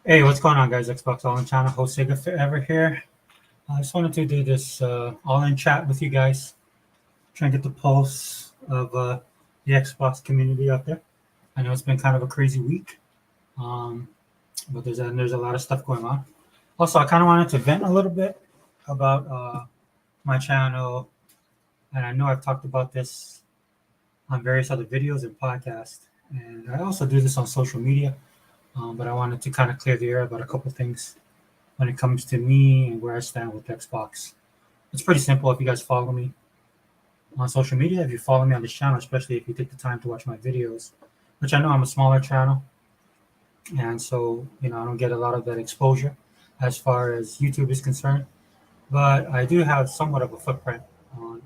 Hey, what's going on, guys? Xbox All In channel, host Sega Forever here. I just wanted to do this all in chat with you guys, try and get the pulse of the Xbox community out there. I know it's been kind of a crazy week, um, but there's a lot of stuff going on. Also, I kind of wanted to vent a little bit about my channel, and I know I've talked about this on various other videos and podcasts, and I also do this on social media. But I wanted to kind of clear the air about a couple things when it comes to me and where I stand with Xbox. It's pretty simple. If you guys follow me on social media, if you follow me on this channel, especially if you take the time to watch my videos, which I know I'm a smaller channel, and so I don't get a lot of that exposure as far as YouTube is concerned. But I do have somewhat of a footprint on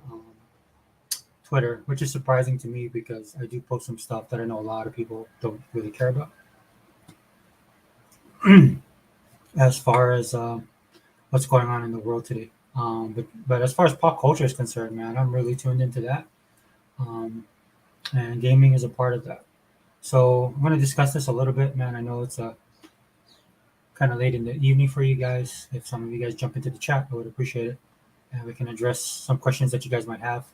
Twitter, which is surprising to me because I do post some stuff that I know a lot of people don't really care about. As far as what's going on in the world today. But as far as pop culture is concerned, man, I'm really tuned into that. Um, and gaming is a part of that. So I'm going to discuss this a little bit, man. I know it's kind of late in the evening for you guys. If some of you guys jump into the chat, I would appreciate it. And we can address some questions that you guys might have.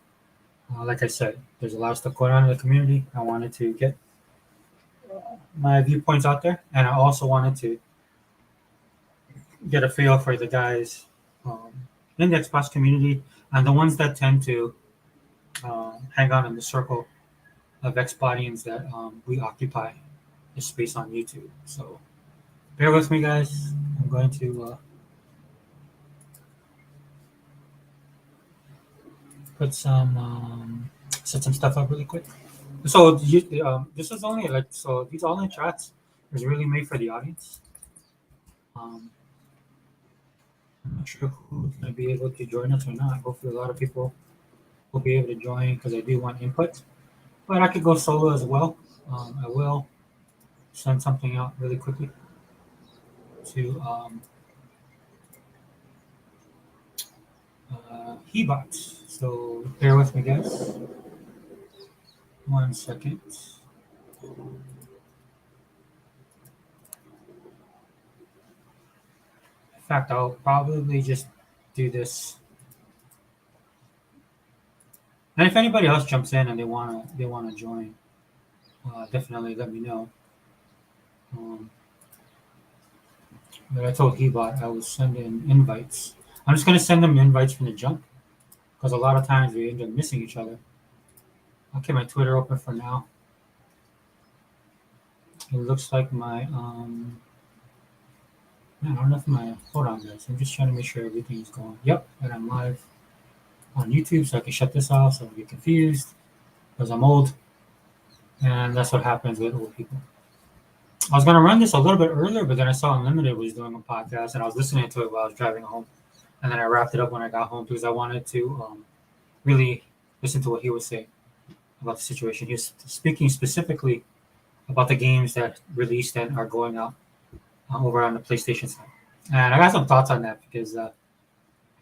Like I said, there's a lot of stuff going on in the community. I wanted to get my viewpoints out there. And I also wanted to get a feel for the guys um, in the Xbox community and the ones that tend to hang out in the circle of Xbotians that we occupy the space on YouTube. So bear with me, guys. I'm going to put set some stuff up really quick. So this is only these online chats is really made for the audience. Um, I'm not sure who's going to be able to join us or not. Hopefully, a lot of people will be able to join because I do want input. But I could go solo as well. I will send something out really quickly to Hebot. So bear with me, guys. 1 second. In fact, I'll probably just do this. And if anybody else jumps in and they wanna join, definitely let me know. Um, but I told Hebot I was sending invites. I'm just gonna send them invites from the jump because a lot of times we end up missing each other. I'll keep my Twitter open for now. It looks like my man, I don't know if my hold on, guys. I'm just trying to make sure everything's going. Yep, and I'm live on YouTube, so I can shut this off so I don't get confused because I'm old, and that's what happens with old people. I was gonna run this a little bit earlier, but then I saw Unlimited was doing a podcast, and I was listening to it while I was driving home, and then I wrapped it up when I got home because I wanted to really listen to what he was saying about the situation. He was speaking specifically about the games that released and are going out over on the PlayStation side, and I got some thoughts on that because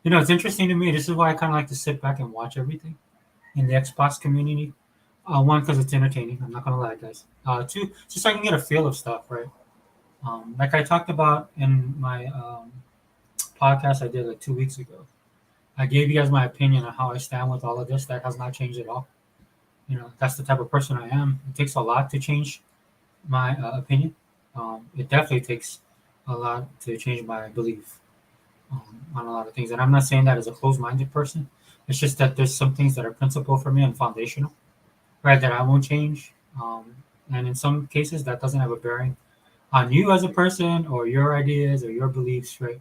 it's interesting to me. This is why I kind of like to sit back and watch everything in the Xbox community. One, because it's entertaining. I'm not gonna lie, guys. Two, just so I can get a feel of stuff, right? Like I talked about in my podcast I did like 2 weeks ago. I gave you guys my opinion on how I stand with all of this. That has not changed at all. That's the type of person I am. It takes a lot to change my opinion. It definitely takes a lot to change my belief on a lot of things. And I'm not saying that as a closed-minded person. It's just that there's some things that are principal for me and foundational, right? That I won't change. And in some cases, that doesn't have a bearing on you as a person or your ideas or your beliefs, right?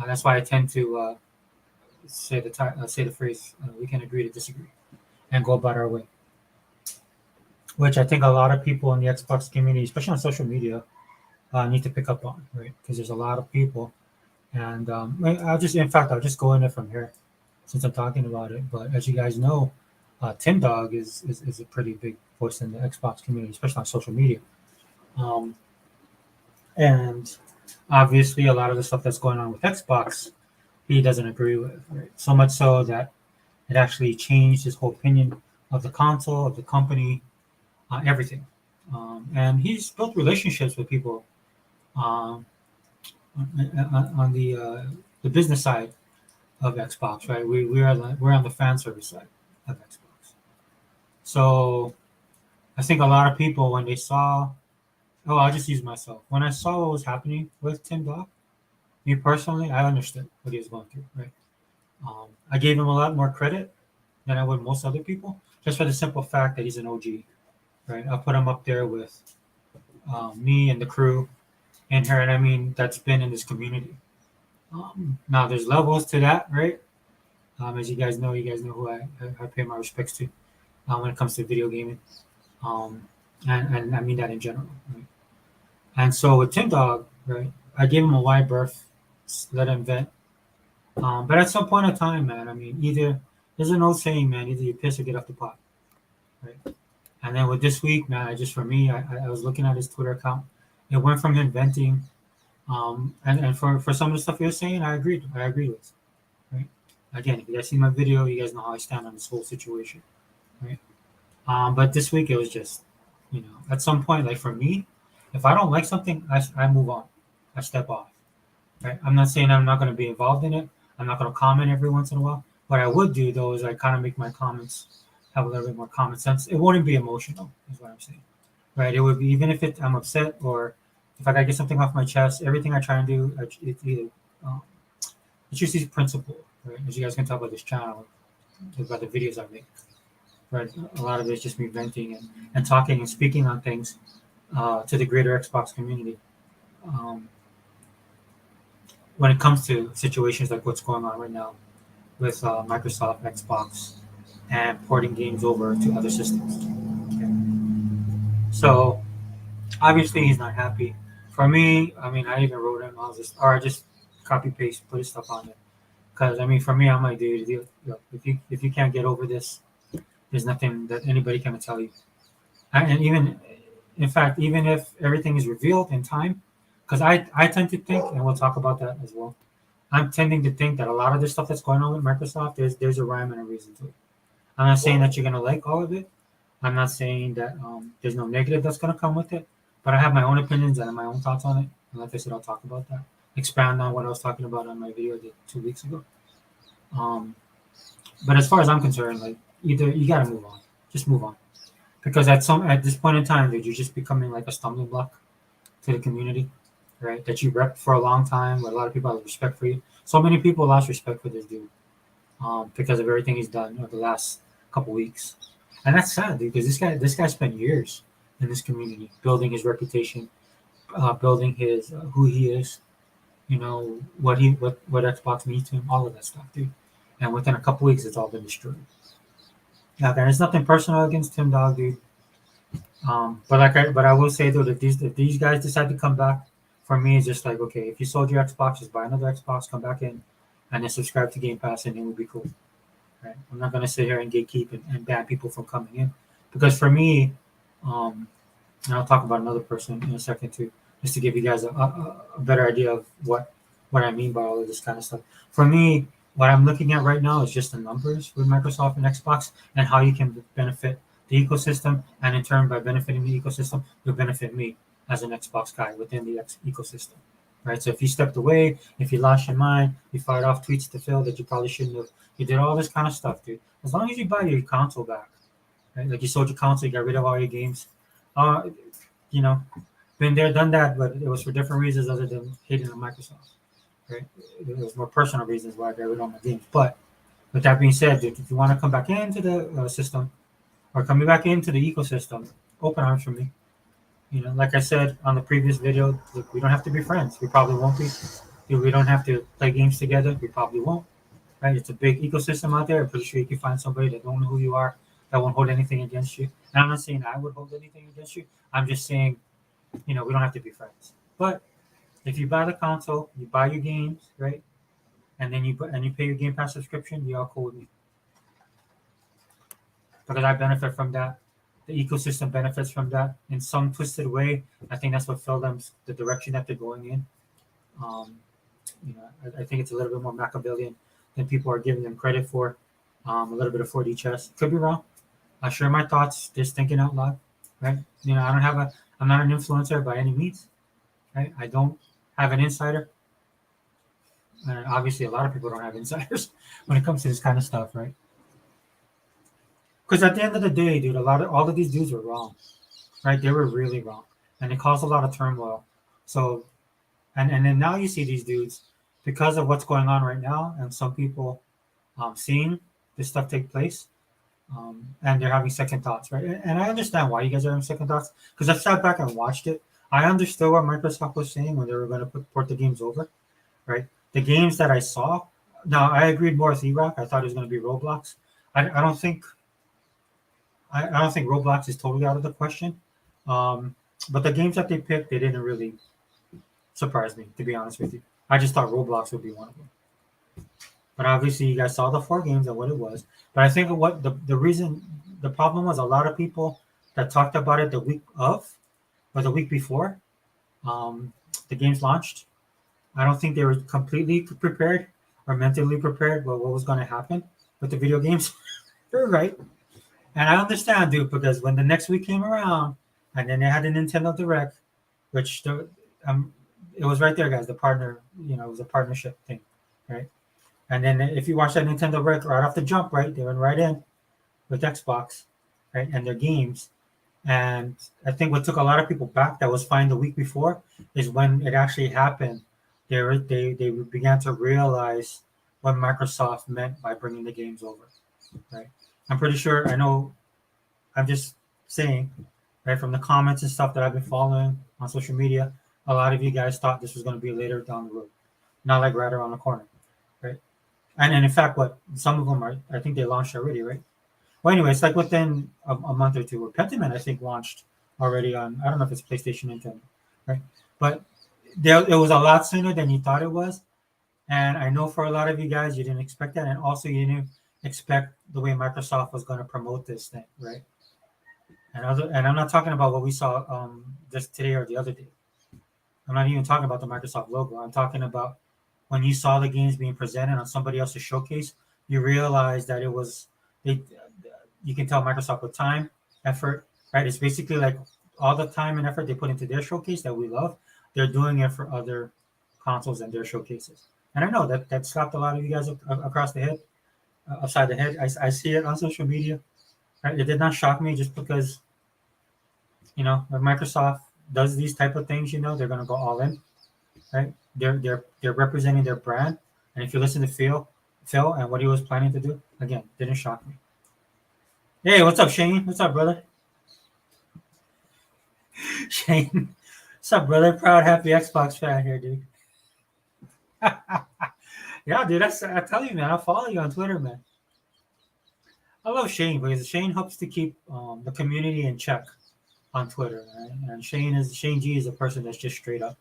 That's why I tend to say the phrase, "We can agree to disagree," and go about our way. Which I think a lot of people in the Xbox community, especially on social media, need to pick up on, right? Because there's a lot of people, and I'll just go in it from here, since I'm talking about it. But as you guys know, Tim Dog is a pretty big voice in the Xbox community, especially on social media. Um, and obviously, a lot of the stuff that's going on with Xbox, he doesn't agree with, right? So much so that it actually changed his whole opinion of the console, of the company, everything. And he's built relationships with people, um, on the business side of Xbox, right? We're on the fan service side of Xbox. So I think a lot of people when they saw, oh, I'll just use myself. When I saw what was happening with Tim Dog, me personally, I understood what he was going through, right? I gave him a lot more credit than I would most other people, just for the simple fact that he's an OG, right? I'll put him up there with me and the crew and her, and I mean that's been in this community. Now there's levels to that, right? As you guys know who I pay my respects to when it comes to video gaming, um, and I mean that in general. Right? And so with Tim Dog, right, I gave him a wide berth, let him vent. But at some point in time, man, I mean, either there's an old saying, man, either you piss or get off the pot, right? And then with this week, man, for me, I was looking at his Twitter account. It went from him venting, and for some of the stuff he was saying, I agreed. I agree with, right? Again, if you guys see my video, you guys know how I stand on this whole situation, right? But this week it was just, at some point, like for me, if I don't like something, I move on. I step off. Right? I'm not saying I'm not going to be involved in it. I'm not going to comment every once in a while. What I would do though is I kind of make my comments have a little bit more common sense. It wouldn't be emotional, is what I'm saying. Right? It would be even if I'm upset or if I got to get something off my chest. Everything I try and do, it's either it's usually principle. Right? As you guys can tell by this channel, about the videos I make. Right? A lot of it is just me venting and talking and speaking on things to the greater Xbox community. When it comes to situations like what's going on right now with Microsoft, Xbox, and porting games over to other systems. Okay. So obviously he's not happy. For me, I mean, I even wrote him. I just copy paste, put his stuff on it. Because I mean, for me, I'm like, dude, look, if you can't get over this, there's nothing that anybody can tell you. And even, in fact, even if everything is revealed in time, because I tend to think, and we'll talk about that as well. I'm tending to think that a lot of the stuff that's going on with Microsoft, there's a rhyme and a reason to it. I'm not saying that you're gonna like all of it. I'm not saying that there's no negative that's gonna come with it. But I have my own opinions and my own thoughts on it. And like I said, I'll talk about that. Expand on what I was talking about on my video I did 2 weeks ago. But as far as I'm concerned, like either you gotta move on, just move on, because at this point in time, dude, you're just becoming like a stumbling block to the community, right? That you rep for a long time, where a lot of people have respect for you. So many people lost respect for this dude because of everything he's done over the last couple weeks, and that's sad, dude. Because this guy spent years in this community, building his reputation, building his who he is, what Xbox means to him, all of that stuff, dude. And within a couple weeks, it's all been destroyed. Now, there's nothing personal against Tim Dog, dude. But I will say though that if these guys decide to come back, for me it's just like, okay, if you sold your Xbox, just buy another Xbox, come back in, and then subscribe to Game Pass, and it would be cool. Right? I'm not gonna sit here and gatekeep and ban people from coming in, because for me, and I'll talk about another person in a second too, just to give you guys a better idea of what I mean by all of this kind of stuff. For me, what I'm looking at right now is just the numbers with Microsoft and Xbox and how you can benefit the ecosystem, and in turn, by benefiting the ecosystem, you'll benefit me as an Xbox guy within the ecosystem, right? So if you stepped away, if you lost your mind, you fired off tweets to Phil that you probably shouldn't have, you did all this kind of stuff, dude. As long as you buy your console back, right? Like you sold your console, you got rid of all your games. You know, been there, done that, but it was for different reasons other than hating on Microsoft, right? It was more personal reasons why I got rid of all my games. But with that being said, dude, if you want to come back into the system, or coming back into the ecosystem, open arms for me. Like I said on the previous video, look, we don't have to be friends. We probably won't be. We don't have to play games together. We probably won't. Right? It's a big ecosystem out there. I'm pretty sure you can find somebody that don't know who you are, that won't hold anything against you. And I'm not saying I would hold anything against you. I'm just saying, we don't have to be friends. But if you buy the console, you buy your games, right? And then you pay your Game Pass subscription, you're all cool with me. Because I benefit from that. The ecosystem benefits from that in some twisted way. I think that's what filled them the direction that they're going in. I think it's a little bit more Machiavellian than people are giving them credit for. A little bit of 4D chess. Could be wrong. I share my thoughts, just thinking out loud, right? I'm not an influencer by any means, right? I don't have an insider And obviously, a lot of people don't have insiders when it comes to this kind of stuff, right? Because at the end of the day, dude, all of these dudes were wrong, right? They were really wrong, and it caused a lot of turmoil. So, and then now you see these dudes because of what's going on right now, and some people seeing this stuff take place, and they're having second thoughts, right? And I understand why you guys are having second thoughts because I sat back and watched it. I understood what Microsoft was saying when they were going to port the games over, right? The games that I saw, now I agreed more with E-Rock. I thought it was going to be Roblox. I don't think I don't think Roblox is totally out of the question. Um, but the games that they picked, they didn't really surprise me, to be honest with you. I just thought Roblox would be one of them. But obviously, you guys saw the four games and what it was. But I think what the reason, the problem was a lot of people that talked about it the week of or the week before um, the games launched. I don't think they were completely prepared or mentally prepared for what was going to happen with the video games. You're right. And I understand, dude, because when the next week came around and then they had the Nintendo Direct, which um, it was right there, guys, the partner, it was a partnership thing, right? And then if you watch that Nintendo Direct right off the jump, right, they went right in with Xbox, right, and their games. And I think what took a lot of people back that was fine the week before is when it actually happened. They began to realize what Microsoft meant by bringing the games over, right? I'm pretty sure. I know. I'm just saying, right, from the comments and stuff that I've been following on social media, a lot of you guys thought this was going to be later down the road, not like right around the corner, right? And in fact, what some of them are, I think they launched already, right? Well, anyway, it's like within a month or two. Where Pentiment, I think, launched already on. I don't know if it's PlayStation, Nintendo, right? But it was a lot sooner than you thought it was. And I know for a lot of you guys, you didn't expect that, and also you didn't expect the way Microsoft was going to promote this thing, right? And I'm not talking about what we saw just today or the other day. I'm not even talking about the Microsoft logo. I'm talking about when you saw the games being presented on somebody else's showcase, you realize that it was they. You can tell Microsoft with time, effort, right? It's basically like all the time and effort they put into their showcase that we love, they're doing it for other consoles and their showcases. And I know that slapped a lot of you guys across the head, upside the head. I see it on social media. Right? It did not shock me just because when Microsoft does these type of things, they're gonna go all in, right? They're representing their brand, and if you listen to Phil and what he was planning to do, again, didn't shock me. Hey, what's up, Shane? What's up, brother? Shane, what's up, brother? Proud, happy Xbox fan here, dude. Yeah, dude, I tell you, man, I follow you on Twitter, man. I love Shane because Shane helps to keep the community in check on Twitter, right? And Shane G is a person that's just straight up.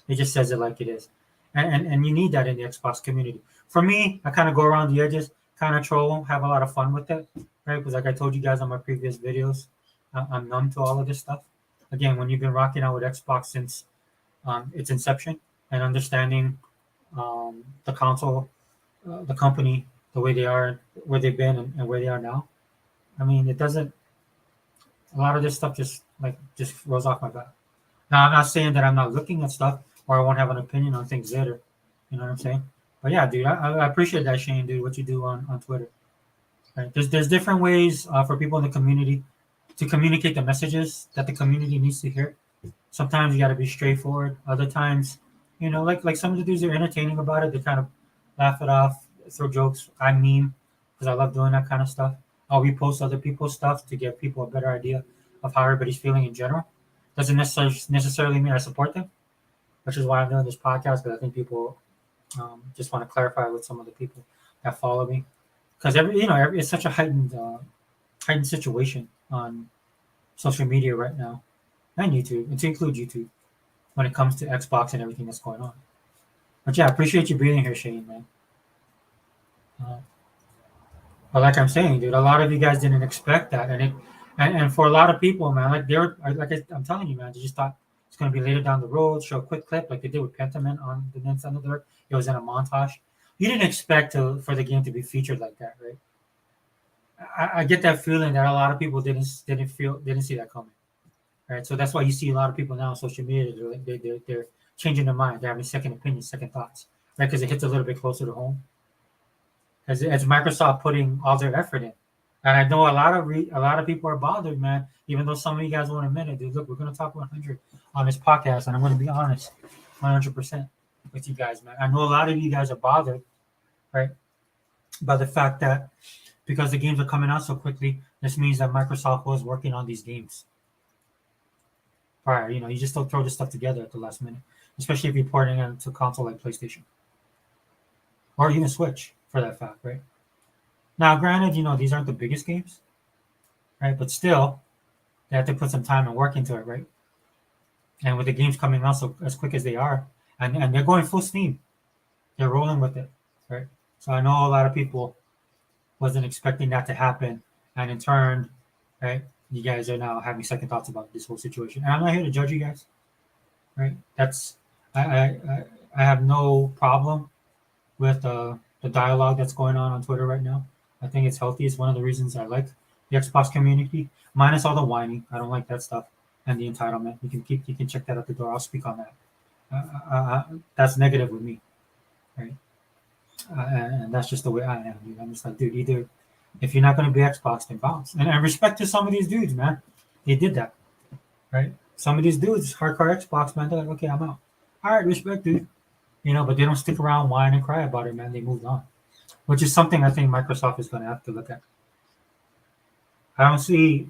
He just says it like it is, and you need that in the Xbox community. For me, I kind of go around the edges, kind of troll, have a lot of fun with it, right? Because like I told you guys on my previous videos, I'm numb to all of this stuff. Again, when you've been rocking out with Xbox since its inception and understanding the console, the company, the way they are, where they've been, and where they are now. I mean, it doesn't. A lot of this stuff just rolls off my back. Now, I'm not saying that I'm not looking at stuff or I won't have an opinion on things later. You know what I'm saying? But yeah, dude, I appreciate that, Shane, dude, what you do on Twitter. Right? There's different ways for people in the community to communicate the messages that the community needs to hear. Sometimes you got to be straightforward. Other times, like some of the dudes are entertaining about it. They kind of laugh it off, throw jokes. I meme because I love doing that kind of stuff. I'll repost other people's stuff to give people a better idea of how everybody's feeling in general. Doesn't necessarily mean I support them, which is why I'm doing this podcast. But I think people just want to clarify with some of the people that follow me because it's such a heightened situation on social media right now and YouTube, and to include YouTube when it comes to Xbox and everything that's going on. But yeah, I appreciate you being here, Shane, man. Uh, but like I'm saying, dude, a lot of you guys didn't expect that, and for a lot of people, man, like I'm telling you, man, they just thought it's gonna be later down the road, show a quick clip like they did with Pentiment on the Nintendo Direct. It was in a montage. You didn't expect for the game to be featured like that, right? I get that feeling that a lot of people didn't see that coming, right? So that's why you see a lot of people now on social media. They're changing their mind. They're having second opinions, second thoughts, right? Because it hits a little bit closer to home. As Microsoft putting all their effort in. And I know a lot of people are bothered, man. Even though some of you guys won't admit it, dude. Look, we're gonna talk 100 on this podcast, and I'm gonna be honest, 100% with you guys, man. I know a lot of you guys are bothered, right, by the fact that because the games are coming out so quickly, this means that Microsoft was working on these games prior. You just don't throw this stuff together at the last minute, especially if you're porting it to console like PlayStation or even Switch, for that fact, right? Now, granted, these aren't the biggest games, right? But still, they have to put some time and work into it, right? And with the games coming out so as quick as they are, and they're going full steam, they're rolling with it, right? So I know a lot of people wasn't expecting that to happen, and in turn, right, you guys are now having second thoughts about this whole situation. And I'm not here to judge you guys, right? I have no problem with the dialogue that's going on Twitter right now. I think it's healthy. It's one of the reasons I like the Xbox community, minus all the whining. I don't like that stuff and the entitlement. You can check that at the door. I'll speak on that. That's negative with me, right? And that's just the way I am. Dude. I'm just like, dude, either if you're not going to be Xbox, then bounce. And respect to some of these dudes, man. They did that, right? Some of these dudes, hardcore Xbox, man, they're like, okay, I'm out. All right, respect, dude. But they don't stick around, whine, and cry about it, man. They moved on, which is something I think Microsoft is going to have to look at. I don't see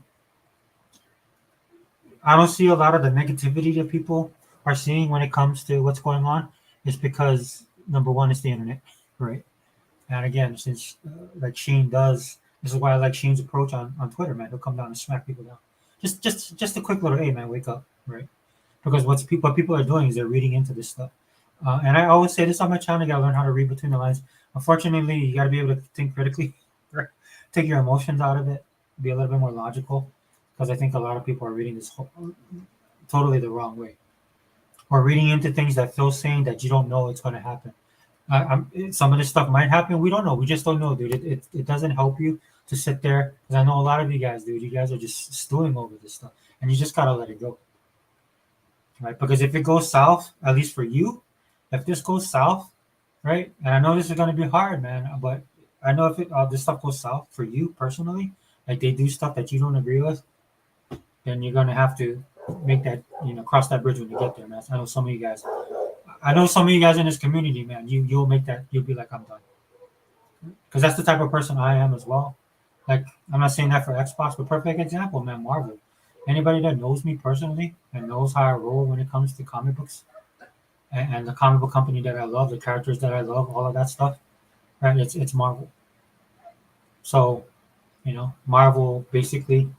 a lot of the negativity that people are seeing when it comes to what's going on. It's because number one, it's the internet, right? And again, since like Sheen does, this is why I like Sheen's approach on Twitter, man. He'll come down and smack people down. Just a quick little, hey, man, wake up, right? Because what people are doing is they're reading into this stuff. And I always say this on my channel, you gotta learn how to read between the lines. Unfortunately, you gotta be able to think critically, right? Take your emotions out of it, be a little bit more logical, because I think a lot of people are reading this totally the wrong way, or reading into things that Phil's saying that you don't know it's going to happen. Some of this stuff might happen. We don't know. We just don't know, dude. It doesn't help you to sit there, because I know a lot of you guys, dude. You guys are just stewing over this stuff, and you just gotta let it go, right? Because if it goes south, at least for you, if this goes south, right? And I know this is going to be hard, man, but I know if this stuff goes south for you personally, like they do stuff that you don't agree with, then you're going to have to make that, cross that bridge when you get there, man. I know some of you guys in this community, man, you'll make that, you'll be like, I'm done. Because that's the type of person I am as well. Like, I'm not saying that for Xbox, but perfect example, man, Marvel. Anybody that knows me personally and knows how I roll when it comes to comic books, and the comic book company that I love, the characters that I love, all of that stuff, right? It's Marvel. So, Marvel basically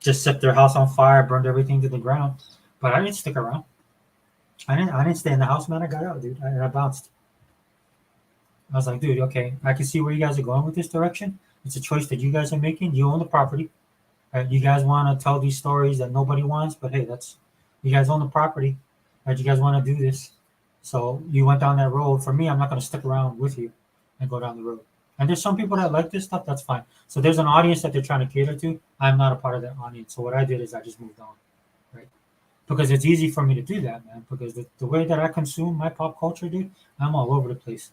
just set their house on fire, burned everything to the ground. But I didn't stick around. I didn't stay in the house, man. I got out, dude. I bounced. I was like, dude, okay, I can see where you guys are going with this direction. It's a choice that you guys are making. You own the property. Right? You guys want to tell these stories that nobody wants, but hey, you guys own the property, right? You guys want to do this. So you went down that road. For me, I'm not going to stick around with you and go down the road. And there's some people that like this stuff. That's fine. So there's an audience that they're trying to cater to. I'm not a part of that audience. So what I did is I just moved on, right? Because it's easy for me to do that, man. Because the way that I consume my pop culture, dude, I'm all over the place.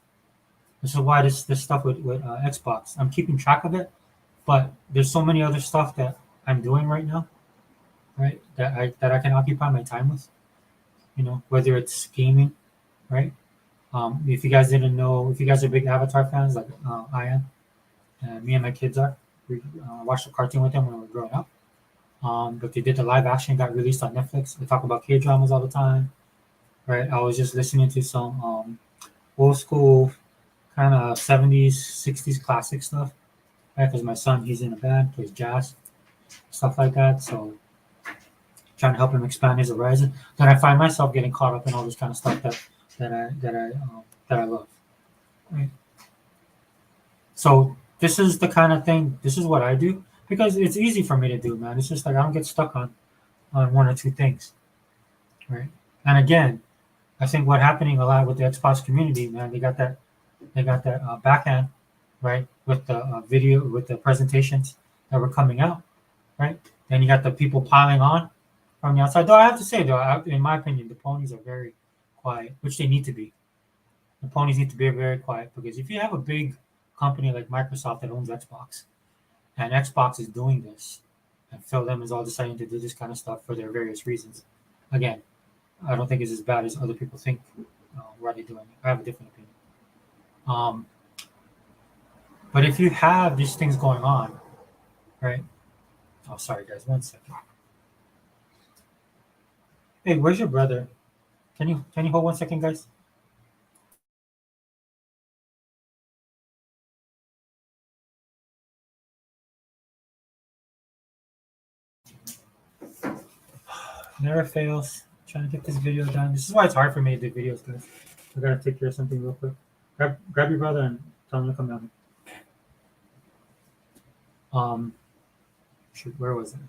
This is why this stuff with Xbox, I'm keeping track of it. But there's so many other stuff that I'm doing right now, right? That I can occupy my time with, whether it's gaming, right? If you guys didn't know, if you guys are big Avatar fans, like I am, and me and my kids are, we watched the cartoon with them when we were growing up. But they did the live action, got released on Netflix. They talk about K-dramas all the time, right? I was just listening to some old school kind of 70s, 60s classic stuff, right? Because my son, he's in a band, plays jazz, stuff like that. So trying to help him expand his horizon. Then I find myself getting caught up in all this kind of stuff that I love. Right. So this is the kind of thing. This is what I do because it's easy for me to do, man. It's just like I don't get stuck on one or two things, right? And again, I think what happening a lot with the Xbox community, man, they got that backhand, right, with the video, with the presentations that were coming out, right? Then you got the people piling on from the outside. Though I have to say, though, in my opinion, the ponies are very quiet, which they need to be. The ponies need to be very quiet because if you have a big company like Microsoft that owns Xbox, and Xbox is doing this, and Phil them is all deciding to do this kind of stuff for their various reasons. Again, I don't think it's as bad as other people think. Why they're doing it, I have a different opinion. Um, but if you have these things going on, right? Oh, sorry guys, 1 second. Hey, where's your brother? Can you hold 1 second, guys? Never fails. Trying to get this video done. This is why it's hard for me to do videos, guys. I gotta take care of something real quick. Grab your brother and tell him to come down. Shoot, where was it?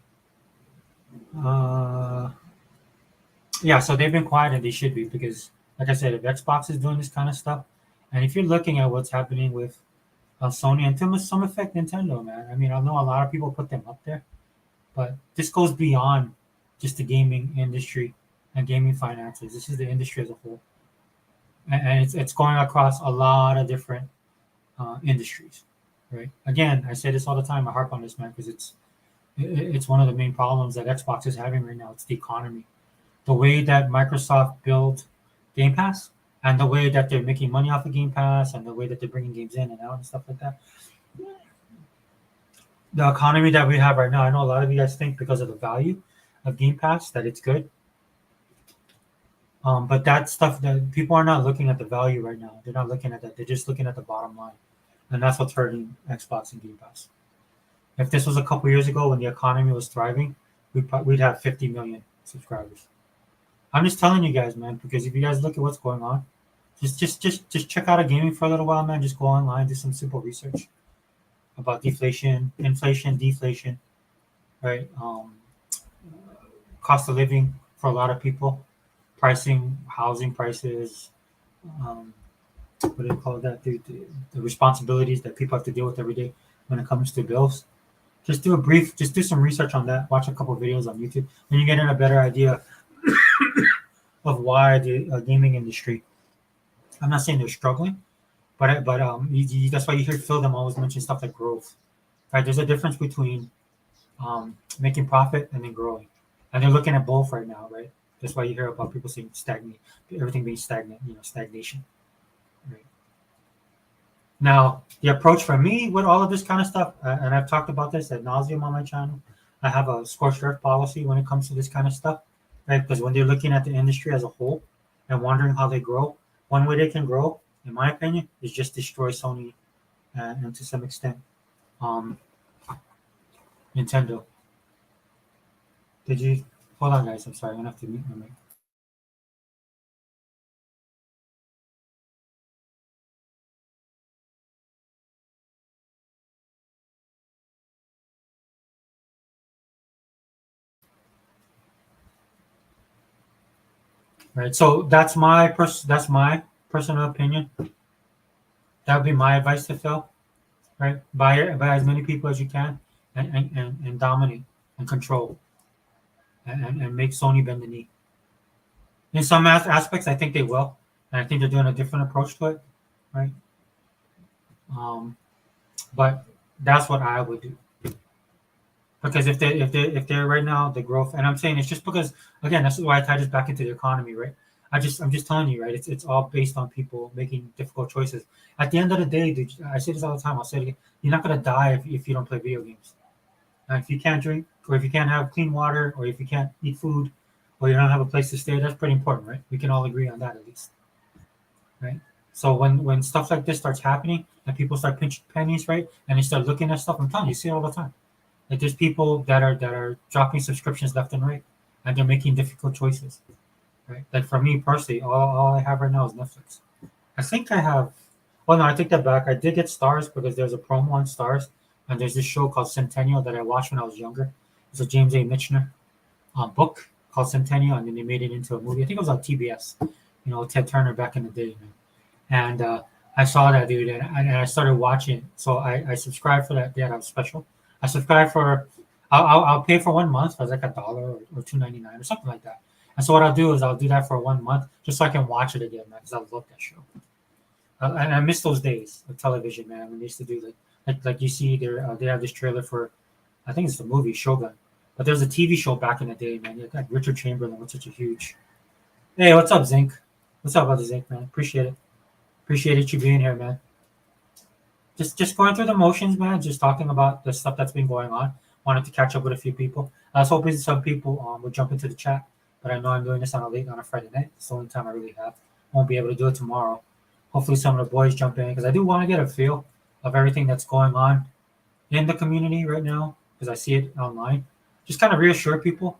Yeah, so they've been quiet and they should be because, like I said, if Xbox is doing this kind of stuff, and if you're looking at what's happening with Sony and to some effect Nintendo, man. I mean, I know a lot of people put them up there, but this goes beyond just the gaming industry and gaming finances. This is the industry as a whole, and it's going across a lot of different industries, right? Again, I say this all the time. I harp on this, man, because it's one of the main problems that Xbox is having right now. It's the economy, the way that Microsoft built Game Pass, and the way that they're making money off of Game Pass, and the way that they're bringing games in and out and stuff like that. The economy that we have right now, I know a lot of you guys think because of the value of Game Pass that it's good. But that stuff that people are not looking at the value right now. They're not looking at that. They're just looking at the bottom line, and that's what's hurting Xbox and Game Pass. If this was a couple years ago when the economy was thriving, we'd have 50 million subscribers. I'm just telling you guys, man, because if you guys look at what's going on, just check out a gaming for a little while, man. Just go online, do some simple research about deflation, inflation, deflation, right? Cost of living for a lot of people, pricing, housing prices, what do you call that? The responsibilities that people have to deal with every day when it comes to bills. Just do some research on that. Watch a couple videos on YouTube, and you get in a better idea of why the gaming industry. I'm not saying they're struggling, but that's why you hear Phil them always mention stuff like growth. Right? There's a difference between making profit and then growing, and they're looking at both right now, right? That's why you hear about people saying stagnate, everything being stagnant, stagnation. Right? Now, the approach for me with all of this kind of stuff, and I've talked about this ad nauseum on my channel. I have a scorched earth policy when it comes to this kind of stuff, right? Because when they're looking at the industry as a whole and wondering how they grow, one way they can grow, in my opinion, is just destroy Sony and to some extent Nintendo. Did you hold on, guys? I'm sorry, I'm gonna have to mute my mic. Right. So that's my personal opinion. That would be my advice to Phil. Right. Buy as many people as you can and dominate and control and make Sony bend the knee. In some aspects, I think they will, and I think they're doing a different approach to it. Right. But that's what I would do. Because if they're right now the growth, and I'm saying it's just because again that's why I tie this back into the economy, right? I'm just telling you, right? It's all based on people making difficult choices. At the end of the day, dude, I say this all the time. I'll say it again. You're not gonna die if you don't play video games. If you can't drink, or if you can't have clean water, or if you can't eat food, or you don't have a place to stay, that's pretty important, right? We can all agree on that at least, right? So when stuff like this starts happening and people start pinching pennies, right, and they start looking at stuff, I'm telling you, you see it all the time. Like there's people that are dropping subscriptions left and right, and they're making difficult choices, right? Like for me personally, all I have right now is Netflix. I think I have. Well, no, I take that back. I did get Stars because there's a promo on Stars, and there's this show called Centennial that I watched when I was younger. It's a James A. Michener book called Centennial, and then they made it into a movie. I think it was on TBS. Ted Turner back in the day, man. And I saw that dude, and I started watching. So I subscribed for that. They had a special. I subscribe for. I'll pay for 1 month for like $1 or $2.99 or something like that, And so what I'll do is I'll do that for 1 month just so I can watch it again, man, because I love that show. And I miss those days of television, man. When they used to do like you see there, they have this trailer for, I think it's the movie Shogun, but there was a TV show back in the day, man. Yeah, like Richard Chamberlain was such a huge. Hey, what's up, Zinc? What's up, brother Zinc, man? Appreciate it. Appreciate you being here, man. Just going through the motions, man. Just talking about the stuff that's been going on. Wanted to catch up with a few people. I was hoping some people would jump into the chat, but I know I'm doing this on a Friday night. It's the only time I really have. Won't be able to do it tomorrow. Hopefully, some of the boys jump in because I do want to get a feel of everything that's going on in the community right now because I see it online. Just kind of reassure people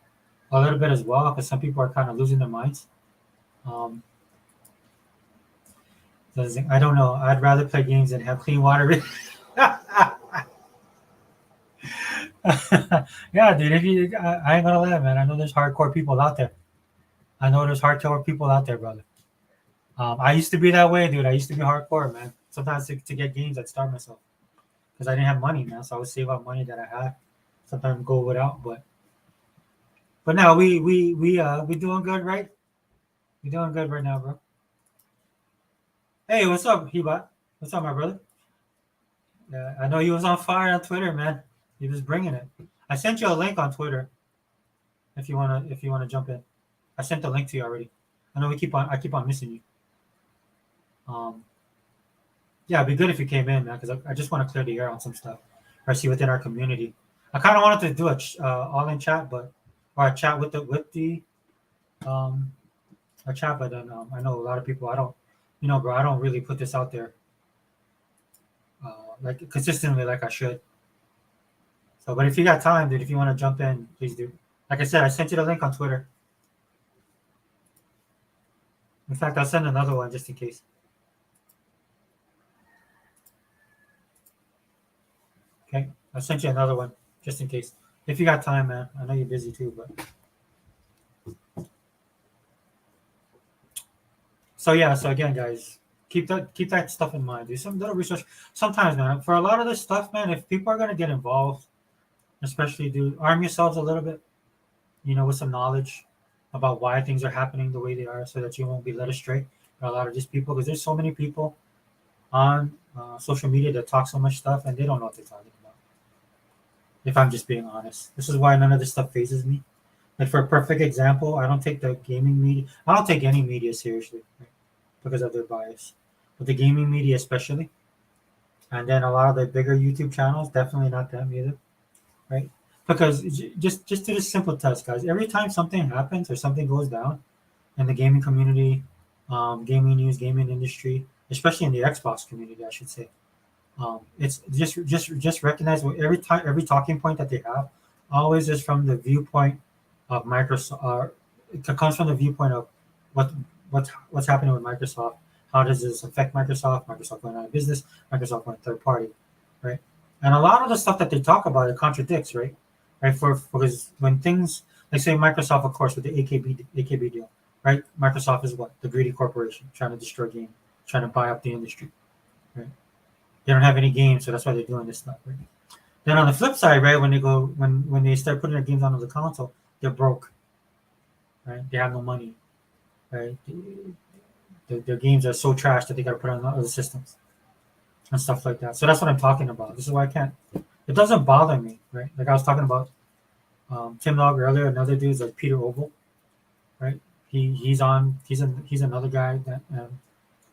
a little bit as well because some people are kind of losing their minds. Um, I don't know. I'd rather play games than have clean water. Yeah, dude. If you, I ain't gonna lie, man. I know there's hardcore people out there. I know there's hardcore people out there, brother. I used to be that way, dude. I used to be hardcore, man. Sometimes to get games, I'd starve myself because I didn't have money, man. So I would save up money that I had. Sometimes go without, but now we doing good, right? We doing good right now, bro. Hey, what's up, Hibat? What's up, my brother? Yeah, I know you was on fire on Twitter, man. You was bringing it. I sent you a link on Twitter if you wanna jump in. I sent the link to you already. I know I keep on missing you. Um, yeah, it'd be good if you came in, man, because I just want to clear the air on some stuff I see within our community. I kind of wanted to do all in chat, or a chat with the um a chat, but then I know a lot of people. I don't, bro. I don't really put this out there like consistently like I should. So, but if you got time, dude, if you want to jump in, please do. Like I said, I sent you the link on Twitter. In fact, I'll send another one just in case. Okay, I sent you another one just in case. If you got time, man. I know you're busy too, but so yeah. So again, guys, keep that stuff in mind. Do some little research. Sometimes, man, for a lot of this stuff, man, if people are gonna get involved, especially do arm yourselves a little bit, with some knowledge about why things are happening the way they are, so that you won't be led astray by a lot of these people. Because there's so many people on social media that talk so much stuff and they don't know what they're talking about. If I'm just being honest, this is why none of this stuff phases me. Like for a perfect example, I don't take the gaming media. I don't take any media seriously, right, because of their bias. But the gaming media, especially, and then a lot of the bigger YouTube channels, definitely not them either, right? Because just do this simple test, guys. Every time something happens or something goes down in the gaming community, gaming news, gaming industry, especially in the Xbox community, I should say. It's just recognize every talking point that they have always is from the viewpoint of Microsoft. It comes from the viewpoint of what what's happening with Microsoft. How does this affect Microsoft? Microsoft going out of business. Microsoft going third party, right? And a lot of the stuff that they talk about it contradicts, right? Right, because when things like say Microsoft, of course, with the AKB deal, right? Microsoft is what, the greedy corporation trying to destroy gaming, trying to buy up the industry, right? They don't have any games, so that's why they're doing this stuff, right? Then on the flip side, right, when they start putting their games onto the console, they're broke, right? They have no money, right? Their games are so trash that they got to put on other systems and stuff like that. So that's what I'm talking about. This is why I can't. It doesn't bother me, right? Like I was talking about Tim Dog earlier. Another dude is like Peter Oval, right? He's another guy that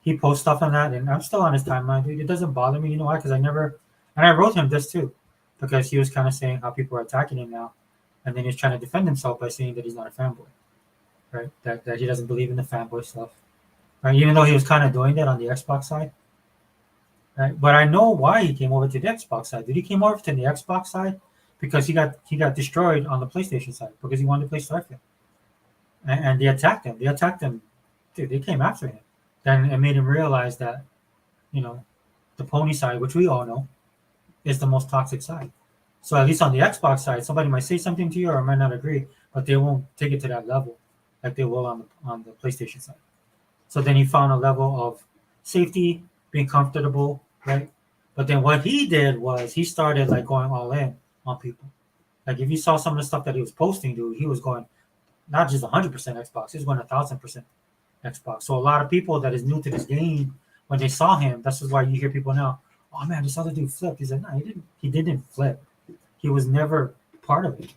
he posts stuff on that, and I'm still on his timeline, dude. It doesn't bother me, you know why? Because I wrote him this too, because he was kind of saying how people are attacking him now, and then he's trying to defend himself by saying that he's not a fanboy, right? That he doesn't believe in the fanboy stuff, right? Even though he was kind of doing that on the Xbox side, right? But I know why he came over to the Xbox side. Did he came over to the Xbox side because he got destroyed on the PlayStation side because he wanted to play Starfield, and they attacked him. They attacked him, dude. They came after him. Then it made him realize that, you know, the pony side, which we all know, is the most toxic side. So at least on the Xbox side, somebody might say something to you or might not agree, but they won't take it to that level like they will on the PlayStation side. So then he found a level of safety, being comfortable, right? But then what he did was he started like going all in on people. Like if you saw some of the stuff that he was posting, dude, he was going not just 100% Xbox. He's went 1,000% Xbox. So a lot of people that is new to this game, when they saw him, that's just why you hear people now, oh man, this other dude flipped. He's like, no, he didn't. He didn't flip. He was never part of it.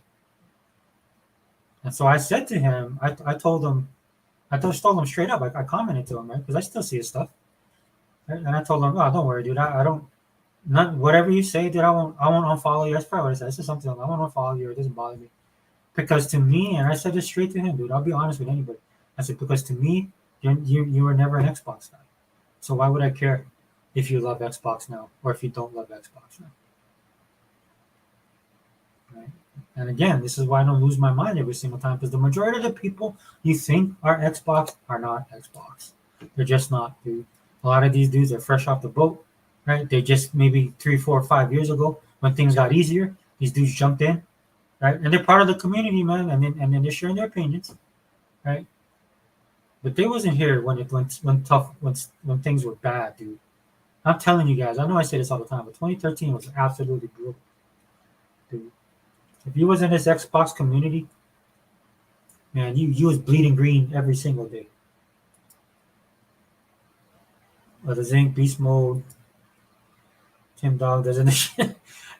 And so I said to him, I told him, told him straight up. I commented to him, right? Because I still see his stuff. Right? And I told him, oh, don't worry, dude. I don't, not whatever you say, dude. I won't unfollow you. That's probably what I said. This is something I won't unfollow you. It doesn't bother me. Because to me, and I said this straight to him, dude. I'll be honest with anybody. I said because to me, you were never an Xbox guy. So why would I care if you love Xbox now or if you don't love Xbox now? Right? And again, this is why I don't lose my mind every single time because the majority of the people you think are Xbox are not Xbox. They're just not, dude. A lot of these dudes are fresh off the boat, right? They just maybe 3, 4, 5 years ago when things got easier, these dudes jumped in, right? And they're part of the community, man. And then they're sharing their opinions, right? But they wasn't here when it when tough when things were bad, dude. I'm telling you guys, I know I say this all the time, but 2013 was absolutely brutal, dude. If you was in this Xbox community, man, you was bleeding green every single day. But the Zinc Beast Mode, Tim Dog doesn't.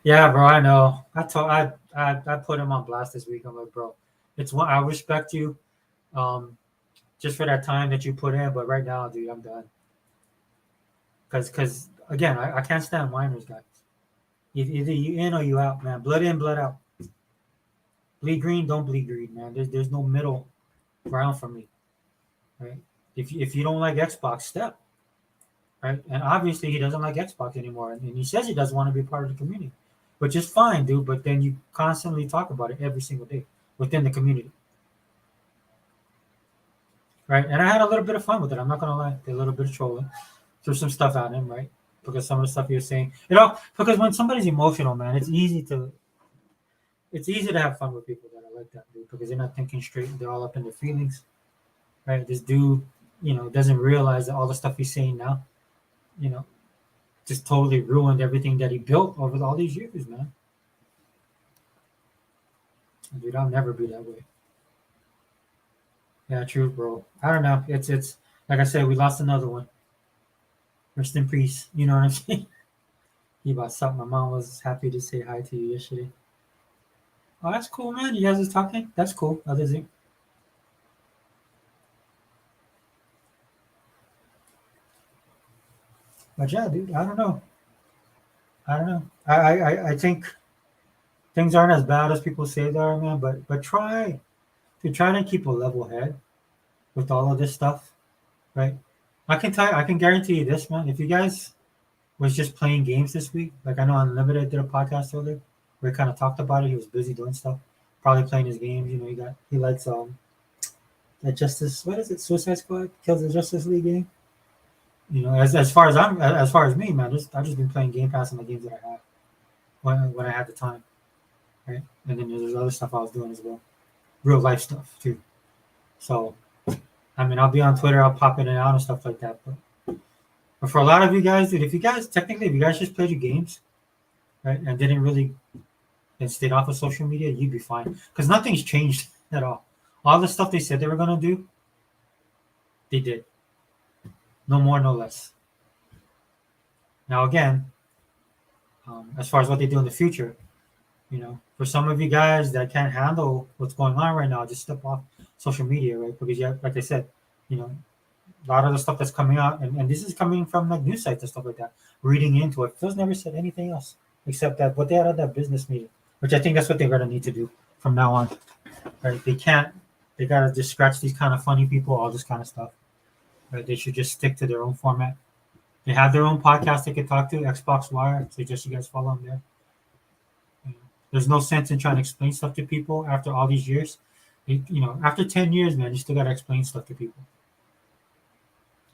Yeah, bro, I know. I put him on blast this week. I'm like, bro, it's one. I respect you, um, just for that time that you put in, but right now, dude, I'm done. Because again, I can't stand whiners, guys. Either you in or you out, man. Blood in, blood out. Bleed green, don't bleed green, man. There's no middle ground for me, right? If you don't like Xbox, step, right? And obviously he doesn't like Xbox anymore, and he says he doesn't want to be part of the community, which is fine, dude. But then you constantly talk about it every single day within the community, right? And I had a little bit of fun with it. I'm not gonna lie, did a little bit of trolling, threw some stuff at him, right? Because some of the stuff he was saying, because when somebody's emotional, man, it's easy to have fun with people that are like that, dude, because they're not thinking straight. They're all up in their feelings, right? This dude, doesn't realize that all the stuff he's saying now, you know, just totally ruined everything that he built over all these years, man. Dude, I'll never be that way. Yeah, true, bro. I don't know. It's like I said, we lost another one. Rest in peace. You know what I'm saying? He about something. My mom was happy to say hi to you yesterday. Oh, that's cool, man. You guys was talking. That's cool. Other thing, but yeah, dude. I don't know. I don't know. I think things aren't as bad as people say they are, man. But try to keep a level head with all of this stuff, right? I can guarantee you this, man. If you guys was just playing games this week, like I know Unlimited did a podcast earlier where he kind of talked about it. He was busy doing stuff, probably playing his games. He likes that Justice. What is it? Suicide Squad kills the Justice League game. As far as me, man, I've just been playing Game Pass on the games that I have when I had the time, right? And then there's other stuff I was doing as well, real life stuff too. So I mean, I'll be on Twitter, I'll pop in and out and stuff like that. But for a lot of you guys, dude, if you guys just played your games, right, and didn't really and stayed off of social media, you'd be fine because nothing's changed at all. All the stuff they said they were gonna do, they did. No more, no less. Now again, as far as what they do in the future, for some of you guys that can't handle what's going on right now, just step off social media, right? Because yeah, like I said, a lot of the stuff that's coming out, and this is coming from like news sites and stuff like that. Reading into it, Phil's never said anything else except that what they had at that business meeting, which I think that's what they're gonna need to do from now on, right? They can't, they gotta just scratch these kind of funny people, all this kind of stuff, right? They should just stick to their own format. They have their own podcast they can talk to, Xbox Wire. Suggest you guys follow them there. There's no sense in trying to explain stuff to people after all these years. After 10 years, man, you still got to explain stuff to people,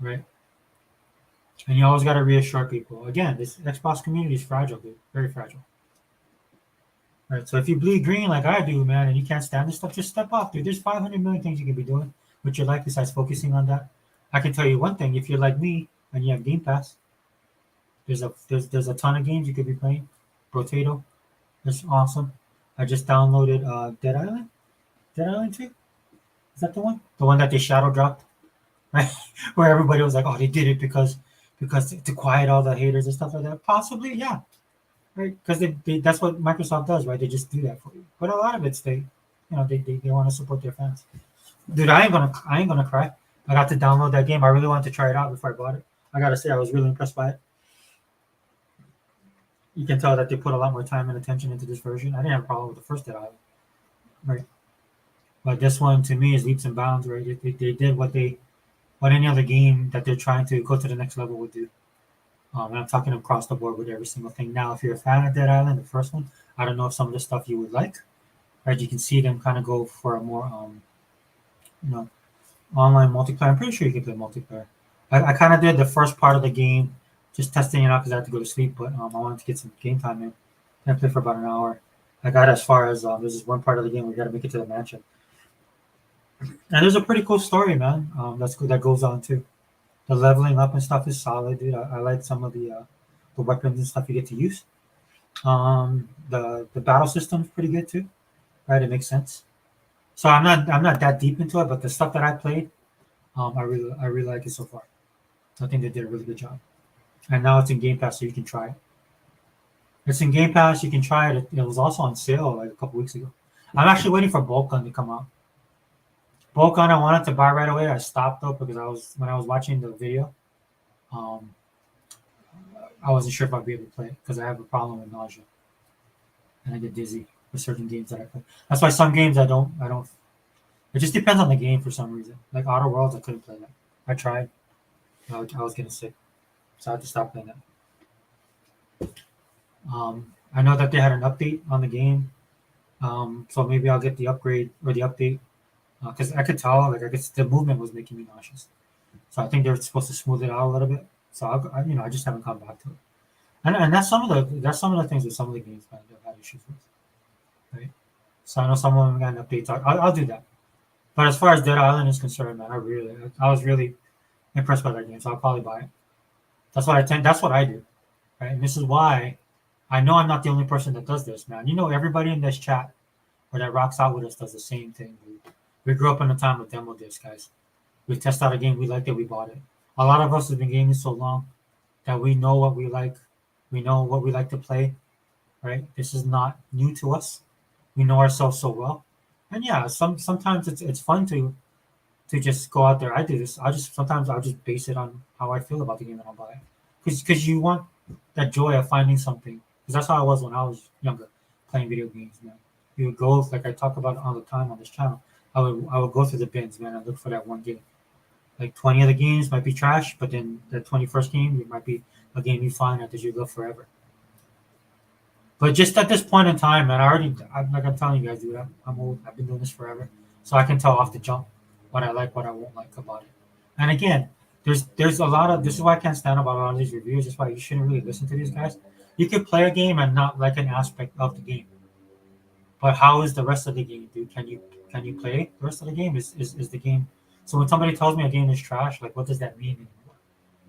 right? And you always got to reassure people. Again, this Xbox community is fragile, dude. Very fragile. Right. So if you bleed green like I do, man, and you can't stand this stuff, just step off, dude. There's 500 million things you can be doing with your life besides focusing on that. I can tell you one thing: if you're like me and you have Game Pass, there's a ton of games you could be playing. Potato, that's awesome. I just downloaded Dead Island. Dead Island 2. Is that the one? The one that they shadow dropped, right? Where everybody was like, "Oh, they did it because to quiet all the haters and stuff like that." Possibly, yeah, right? Because that's what Microsoft does, right? They just do that for you. But a lot of it's they want to support their fans. Dude, I ain't gonna cry. I got to download that game. I really wanted to try it out before I bought it. I gotta say, I was really impressed by it. You can tell that they put a lot more time and attention into this version. I didn't have a problem with the first Dead Island, right? But this one to me is leaps and bounds, right? They did what any other game that they're trying to go to the next level would do. And I'm talking across the board with every single thing. Now, if you're a fan of Dead Island, the first one, I don't know if some of the stuff you would like, right? You can see them kind of go for a more, you know, online multiplayer. I'm pretty sure you can play multiplayer. I kind of did the first part of the game, just testing it out because I had to go to sleep, but I wanted to get some game time in. I played for about an hour. I got as far as there's this one part of the game where you got to make it to the mansion, and there's a pretty cool story, man. That's good. That goes on too. The leveling up and stuff is solid, dude. I like some of the weapons and stuff you get to use. The battle system is pretty good too, right? It makes sense. So I'm not that deep into it, but the stuff that I played, I really like it so far. I think they did a really good job. And now it's in Game Pass, so you can try it. It's in Game Pass, you can try it. It was also on sale like a couple weeks ago. I'm actually waiting for Bolt Gun to come out. Bolt Gun I wanted to buy right away. I stopped though because when I was watching the video, um, I wasn't sure if I'd be able to play it because I have a problem with nausea and I get dizzy with certain games that I play. That's why some games I don't. It just depends on the game for some reason. Like Outer Worlds, I couldn't play that. I tried. I was getting sick, so I had to stop playing that. I know that they had an update on the game, so maybe I'll get the upgrade or the update because I could tell, like, I guess the movement was making me nauseous. So I think they're supposed to smooth it out a little bit. So I just haven't come back to it. And that's some of the things with some of the games that I've had issues with, right? So I know some of them got an update. So I'll do that. But as far as Dead Island is concerned, man, I was really impressed by that game. So I'll probably buy it. That's what I do, right? And this is why I know I'm not the only person that does this, man. You know, everybody in this chat or that rocks out with us does the same thing, dude. We grew up in a time of demo disc, guys. We test out a game, we liked it, we bought it. A lot of us have been gaming so long that we know what we like. We know what we like to play, right? This is not new to us. We know ourselves so well. And yeah, sometimes it's fun to just go out there. I do this. I'll just base it on how I feel about the game and I'll buy it. Because you want that joy of finding something. Because that's how I was when I was younger, playing video games, man. You would go, like I talk about all the time on this channel. I would go through the bins, man, and look for that one game. Like 20 of the games might be trash, but then the 21st game, it might be a game you find that you love forever. But just at this point in time, man, like I'm telling you guys, dude, I'm old. I've been doing this forever, so I can tell off the jump what I like, what I won't like about it. And again, there's a lot of this is why I can't stand about a lot of these reviews. That's why you shouldn't really listen to these guys. You could play a game and not like an aspect of the game, but how is the rest of the game, dude? Can you play the rest of the game? Is the game? So when somebody tells me a game is trash, like what does that mean anymore?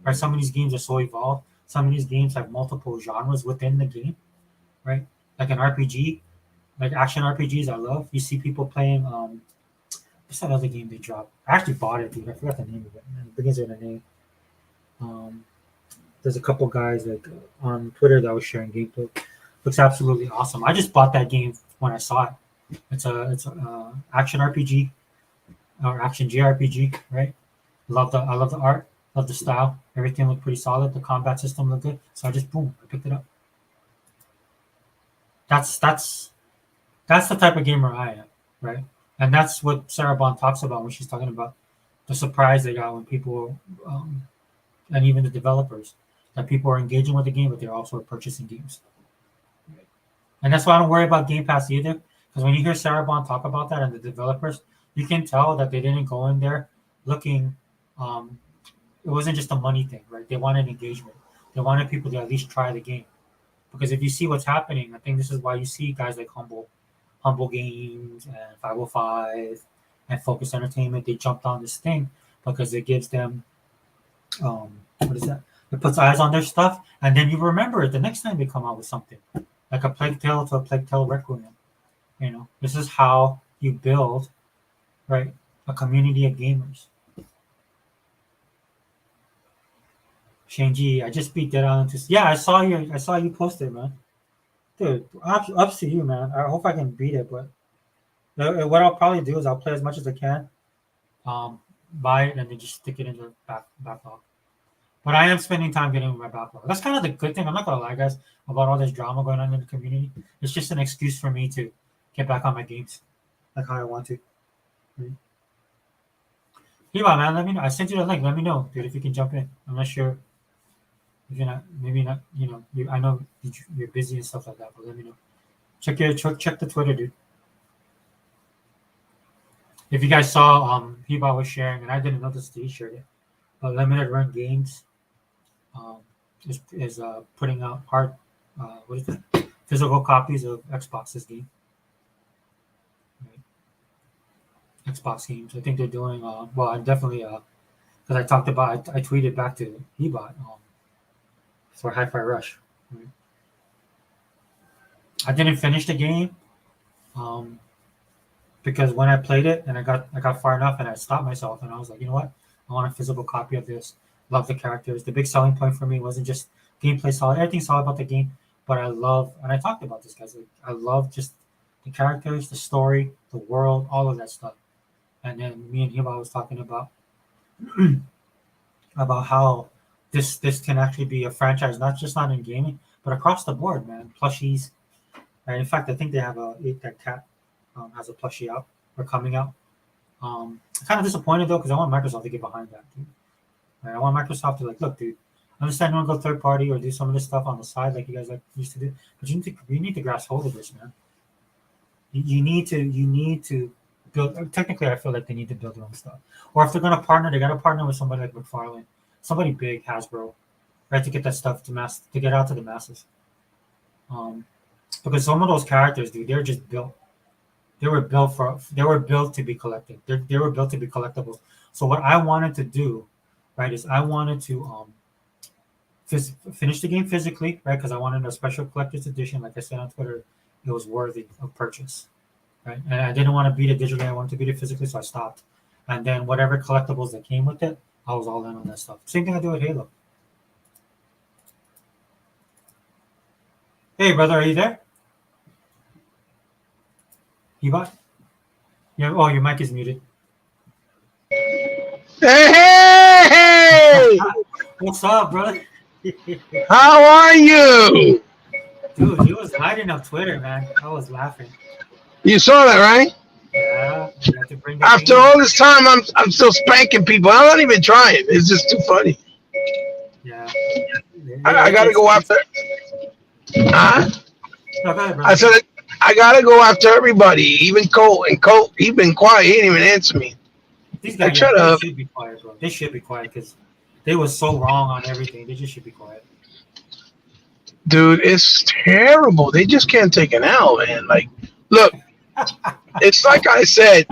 Right? Some of these games are so evolved. Some of these games have multiple genres within the game, right? Like an RPG, like action RPGs, I love. You see people playing. What's that other game they dropped? I actually bought it, dude. I forgot the name of it. It begins with a name. Um, there's a couple guys like on Twitter that was sharing gameplay. Looks absolutely awesome. I just bought that game when I saw it. It's a action RPG or action JRPG, right? I love the art, love the style. Everything looked pretty solid. The combat system looked good, so I just boom, I picked it up. That's that's the type of gamer I am, right? And that's what Sarah Bond talks about when she's talking about the surprise they got when people, and even the developers, that people are engaging with the game, but they're also purchasing games. Right? And that's why I don't worry about Game Pass either, because when you hear Sarah Bond talk about that and the developers, you can tell that they didn't go in there looking. Um, it wasn't just a money thing, right? They wanted engagement. They wanted people to at least try the game. Because if you see what's happening, I think this is why you see guys like Humble Games and 505 and Focus Entertainment. They jumped on this thing because it gives them what is that? It puts eyes on their stuff, and then you remember it the next time they come out with something like a Plague Tale to a Plague Tale Requiem. You know, this is how you build, right? a community of gamers. Shane G, I just beat Dead Island 2. Yeah, I saw you posted, man. Dude, up to you, man. I hope I can beat it, but what I'll probably do is I'll play as much as I can, buy it, and then just stick it in the backlog. But I am spending time getting my backlog. That's kind of the good thing. I'm not gonna lie, guys, about all this drama going on in the community. It's just an excuse for me to get back on my games, like how I want to. Eva, man, let me know. I sent you the link. Let me know, dude, if you can jump in. I'm not sure if you're not, maybe not. You know, I know you're busy and stuff like that, but let me know. Check the Twitter, dude. If you guys saw, Heba was sharing, and I didn't notice that he shared it. But Limited Run Games is putting out what is it? Physical copies of Xbox's game. Right. Xbox games. I think they're doing well. I definitely because I talked about I tweeted back to Heba for Hi-Fi Rush. Right. I didn't finish the game. Because when I played it and I got far enough and I stopped myself and I was like, you know what? I want a physical copy of this. Love the characters. The big selling point for me wasn't just gameplay solid. Everything's solid about the game, but I love, and I talked about this, guys. Like, I love just the characters, the story, the world, all of that stuff. And then me and Heba was talking about about how this can actually be a franchise, not in gaming, but across the board, man. Plushies. And in fact, I think they have that cat has a plushie out or coming out. I'm kind of disappointed though because I want Microsoft to get behind that, dude. Right? I want Microsoft to look, dude. I understand you want to go third party or do some of this stuff on the side like you guys used to do, but you need to grasp hold of this, man. You need to build. Technically, I feel like they need to build their own stuff, or if they're gonna partner, they gotta partner with somebody like McFarlane, somebody big, Hasbro, right, to get that stuff to get out to the masses. Because some of those characters, dude, they're just built. They were built to be collected. They were built to be collectibles. So what I wanted to do, right, is I wanted to finish the game physically, right, because I wanted a special collector's edition. Like I said on Twitter, it was worthy of purchase, right? And I didn't want to beat it digitally. I wanted to beat it physically, so I stopped. And then whatever collectibles that came with it, I was all in on that stuff. Same thing I do with Halo. Hey, brother, are you there? Ebot? Yeah. Oh, your mic is muted. Hey! What's up, brother? How are you? Dude, you was hiding on Twitter, man. I was laughing. You saw that, right? Yeah. You have to bring the After game. all this time, I'm still spanking people. I'm not even trying. It's just too funny. Yeah. I gotta go after. Huh? No, go ahead, brother. I said I gotta go after everybody, even Colt. And Colt, he been quiet. He didn't even answer me. These guys they should be quiet, bro. They should be quiet because they were so wrong on everything. They just should be quiet. Dude, it's terrible. They just can't take an L, man. Like, look, it's like I said.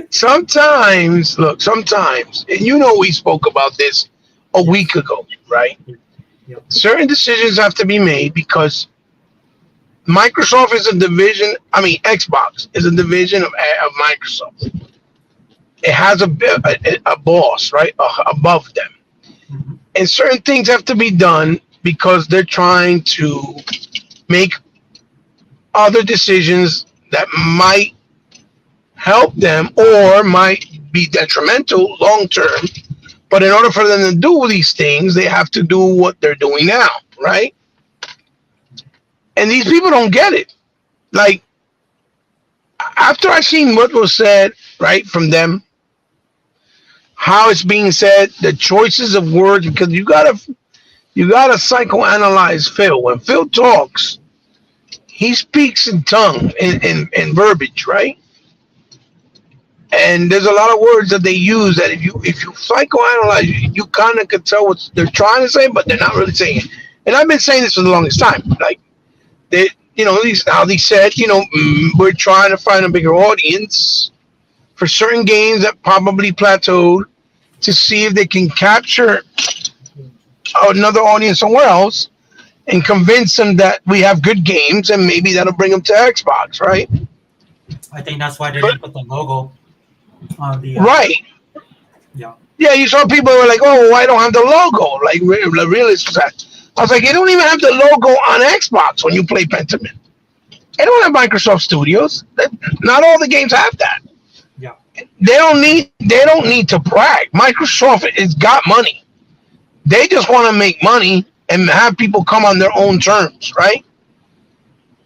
Sometimes, and you know we spoke about this a week ago, right? Yep. Certain decisions have to be made because Microsoft is a division. I mean, Xbox is a division of Microsoft. It has a boss, right, above them. Mm-hmm. And certain things have to be done because they're trying to make other decisions that might help them or might be detrimental long term. But in order for them to do these things, they have to do what they're doing now, right? And these people don't get it. Like, after I seen what was said, right, from them, how it's being said, the choices of words, because you gotta psychoanalyze Phil. When Phil talks, he speaks in tongue and verbiage, right? And there's a lot of words that they use that if you psychoanalyze, you kind of could tell what they're trying to say, but they're not really saying it. And I've been saying this for the longest time. Like, they, how they said, we're trying to find a bigger audience for certain games that probably plateaued to see if they can capture another audience somewhere else and convince them that we have good games and maybe that'll bring them to Xbox, right? I think that's why they didn't put the logo on the Right. yeah. Yeah, you saw people who were like, "Oh, I don't have the logo." Like, really? I was like, "You don't even have the logo on Xbox when you play Pentiment. They don't have Microsoft Studios. Not all the games have that. Yeah. They don't need. They don't need to brag. Microsoft has got money. They just want to make money and have people come on their own terms, right?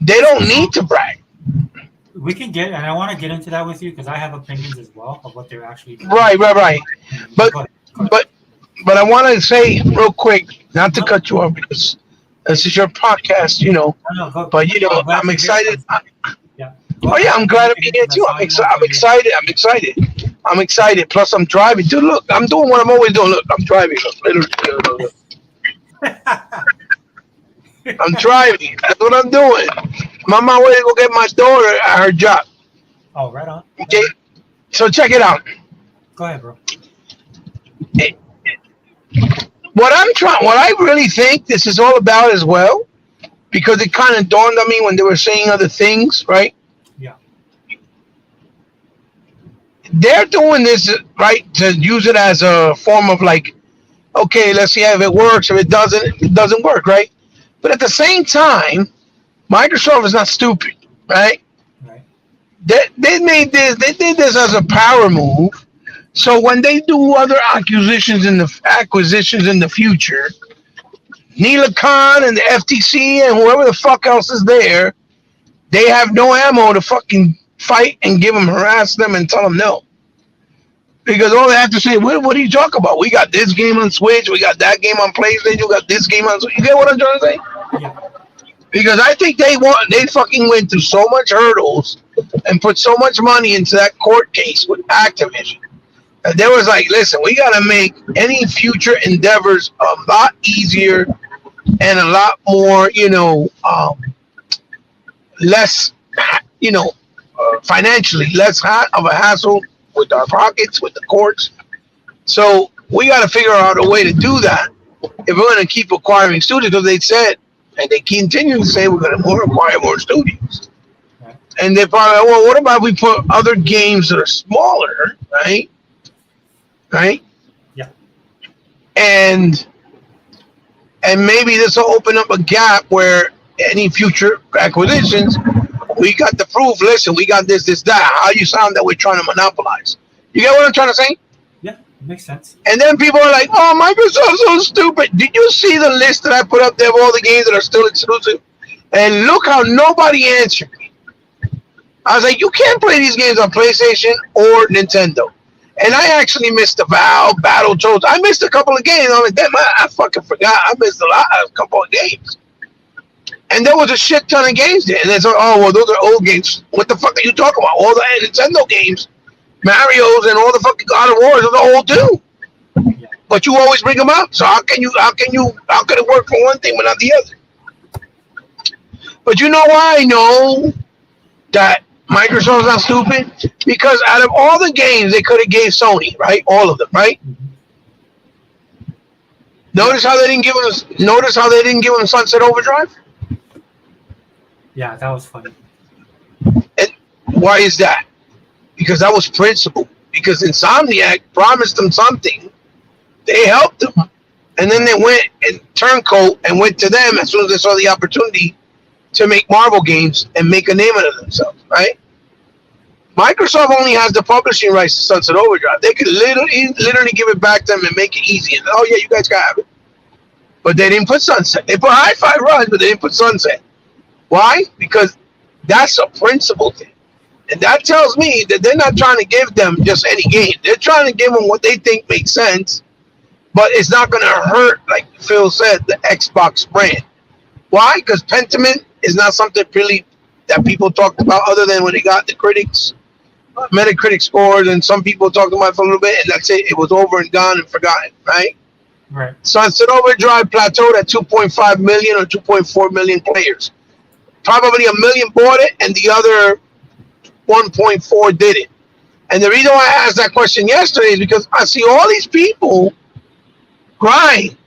They don't need to brag. We can get, and I want to get into that with you because I have opinions as well of what they're actually doing. Right. But Go ahead. Go ahead. but I want to say real quick, not to cut you off because this is your podcast, No, But I'm glad I'm to hear excited. it. Yeah. Oh yeah, I'm glad to be here too. I'm excited. I'm excited. Plus, I'm driving. Dude, look, I'm doing what I'm always doing. Look, I'm driving. Look. I'm driving. That's what I'm doing. I'm on my way to go get my daughter at her job. Oh, right on. Okay, so check it out. Go ahead, bro. What I really think this is all about as well, because it kind of dawned on me when they were saying other things, right? Yeah. They're doing this, right, to use it as a form of like, okay, let's see if it works. If it doesn't work, right? But at the same time, Microsoft is not stupid, right? Right. They did this as a power move. So when they do other acquisitions in the future, Neela Khan and the FTC and whoever the fuck else is there, they have no ammo to fucking fight and harass them and tell them no. Because all they have to say, what are you talking about? We got this game on Switch, we got that game on PlayStation, we got this game on Switch. You get what I'm trying to say? Yeah. Because I think they fucking went through so much hurdles and put so much money into that court case with Activision. And they was like, listen, we got to make any future endeavors a lot easier and a lot more, less, financially, less of a hassle with our pockets, with the courts. So we got to figure out a way to do that if we're going to keep acquiring studios. Because they said, and they continue to say, we're going to acquire more studios. Right. And they probably, well, what about we put other games that are smaller, right? Right? Yeah. And maybe this will open up a gap where any future acquisitions, we got the proof. Listen, we got this, that. How you sound that we're trying to monopolize? You get what I'm trying to say? Yeah, it makes sense. And then people are like, "Oh, Microsoft's so stupid." Did you see the list that I put up there of all the games that are still exclusive? And look how nobody answered me. I was like, "You can't play these games on PlayStation or Nintendo." And I actually missed the Valve, Battletoads. I missed a couple of games. I'm like, damn, I fucking forgot. I missed a couple of games. And there was a shit ton of games there. And they said, oh, well, those are old games. What the fuck are you talking about? All the Nintendo games, Mario's and all the fucking God of Wars are the old too. Yeah. But you always bring them up. So how can it work for one thing but not the other? But you know why I know that Microsoft's not stupid? Because out of all the games they could have gave Sony, right? All of them, right? Mm-hmm. Notice how they didn't give them Sunset Overdrive? Yeah, that was funny. And why is that? Because that was principle. Because Insomniac promised them something. They helped them. And then they went and turncoat and went to them as soon as they saw the opportunity to make Marvel games and make a name out of themselves, right? Microsoft only has the publishing rights to Sunset Overdrive. They could literally give it back to them and make it easy. And, oh, yeah, you guys can have it. But they didn't put Sunset. They put Hi-Fi Rush, but they didn't put Sunset. Why? Because that's a principle thing. And that tells me that they're not trying to give them just any game. They're trying to give them what they think makes sense, but it's not going to hurt, like Phil said, the Xbox brand. Why? Because Pentiment is not something really that people talked about other than when they got the critics, Metacritic scores, and some people talked about it for a little bit, and that's it. It was over and gone and forgotten, right? Right. Sunset Overdrive plateaued at 2.5 million or 2.4 million players. Probably 1 million bought it, and the other 1.4 didn't. And the reason why I asked that question yesterday is because I see all these people crying.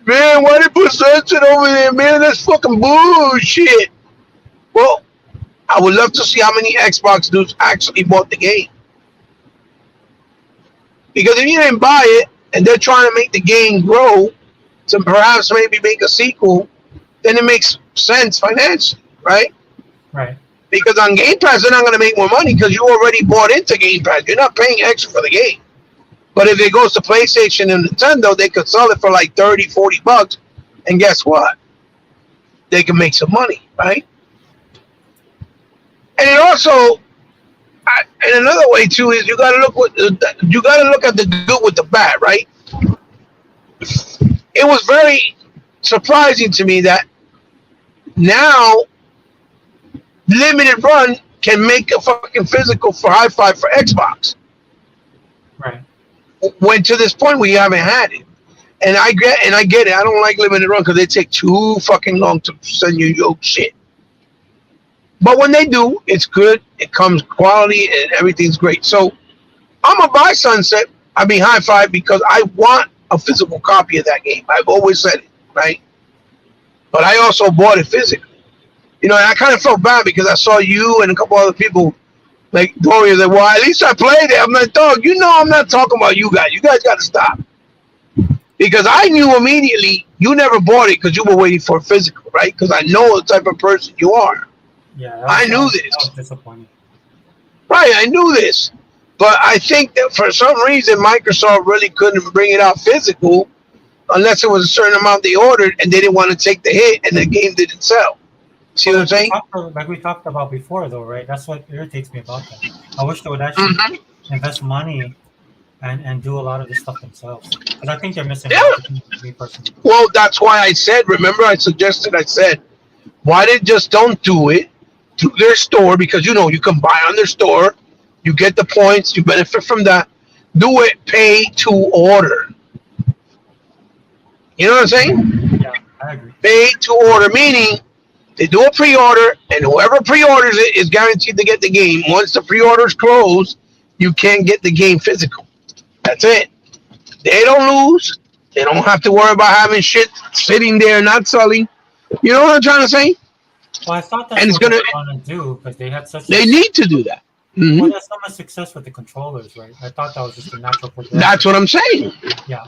Man, why did they put Sunset over there? Man, that's fucking bullshit. Well, I would love to see how many Xbox dudes actually bought the game. Because if you didn't buy it and they're trying to make the game grow to perhaps maybe make a sequel, then it makes sense financially, right? Right. Because on Game Pass, they're not going to make more money because you already bought into Game Pass. You're not paying extra for the game. But if it goes to PlayStation and Nintendo, they could sell it for like 30, 40 bucks. And guess what? They can make some money, right? And it also, and another way too is you got to look at the good with the bad, right? It was very surprising to me that now Limited Run can make a fucking physical for Hi-Fi for Xbox. Right. When to this point we haven't had it. And I get it. I don't like Limited Run because they take too fucking long to send you your shit. But when they do, it's good. It comes quality and everything's great. So I'm gonna buy Hi-Fi because I want a physical copy of that game. I've always said it, right? But I also bought it physically. You know, and I kind of felt bad because I saw you and a couple other people like Doria that, well, at least I played it. I'm like, dog, you know I'm not talking about you guys. You guys got to stop. Because I knew immediately you never bought it because you were waiting for a physical, right? Because I know the type of person you are. Yeah, I knew this. That was disappointing. Right, I knew this. But I think that for some reason Microsoft really couldn't bring it out physical unless it was a certain amount they ordered and they didn't want to take the hit and the game didn't sell. See what I'm saying? Like we talked about before, though, right? That's what irritates me about that. I wish they would actually invest money and do a lot of this stuff themselves. Because I think they're missing out, me personally. Well, that's why I said, remember I said, why they just don't do it through their store? Because, you know, you can buy on their store. You get the points. You benefit from that. Do it pay to order. You know what I'm saying? Yeah, I agree. Pay to order, meaning they do a pre-order, and whoever pre-orders it is guaranteed to get the game. Once the pre-orders close, you can't get the game physical. That's it. They don't lose. They don't have to worry about having shit sitting there not selling. You know what I'm trying to say? Well, I thought that's what they were going to do because they had such. They need to do that. Mm-hmm. Well, there's so much success with the controllers, right? I thought that was just a natural progression. That's what I'm saying. Yeah.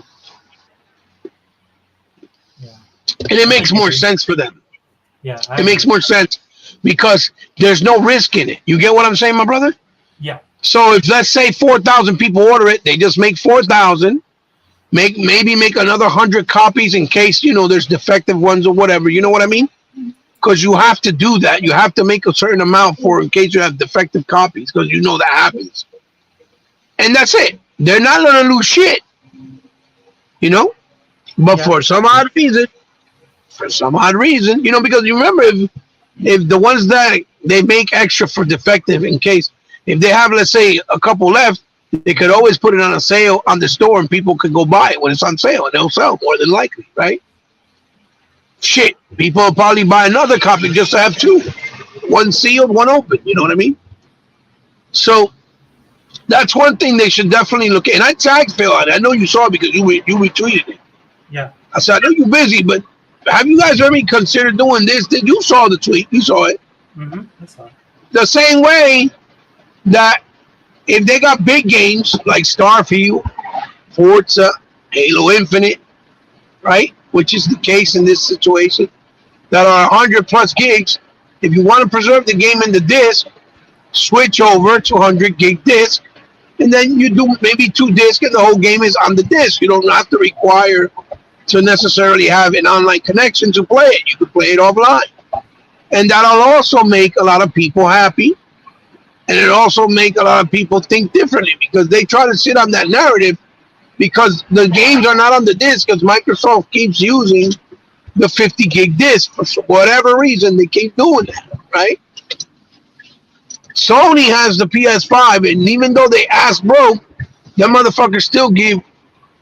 Yeah. And it makes more sense for them. Yeah. It makes more sense because there's no risk in it. You get what I'm saying, my brother? Yeah. So if let's say 4,000 people order it, they just make 4,000. Maybe make another 100 copies in case, you know, there's defective ones or whatever. You know what I mean? Because you have to do that. You have to make a certain amount for in case you have defective copies because you know that happens. And that's it. They're not going to lose shit. You know? But for some odd reason, you know, because you remember if the ones that they make extra for defective in case, if they have, let's say, a couple left, they could always put it on a sale on the store and people could go buy it when it's on sale and they'll sell more than likely, right? Shit, people will probably buy another copy just to have two. One sealed, one open, you know what I mean? So that's one thing they should definitely look at. And I tagged Phil on it. I know you saw it because you retweeted it. Yeah. I said, I know you're busy, but have you guys ever considered doing this? You saw the tweet. You saw it. Mm-hmm. I saw it. The same way that if they got big games like Starfield, Forza, Halo Infinite, right, which is the case in this situation, that are 100 plus gigs, if you want to preserve the game in the disc, switch over to 100 gig disc, and then you do maybe 2 discs and the whole game is on the disc. You don't have to require to necessarily have an online connection to play it. You can play it offline. And that'll also make a lot of people happy. And it also make a lot of people think differently because they try to sit on that narrative because the games are not on the disc because Microsoft keeps using the 50 gig disc for whatever reason. They keep doing that, right? Sony has the PS5, and even though they ass broke, them motherfuckers still give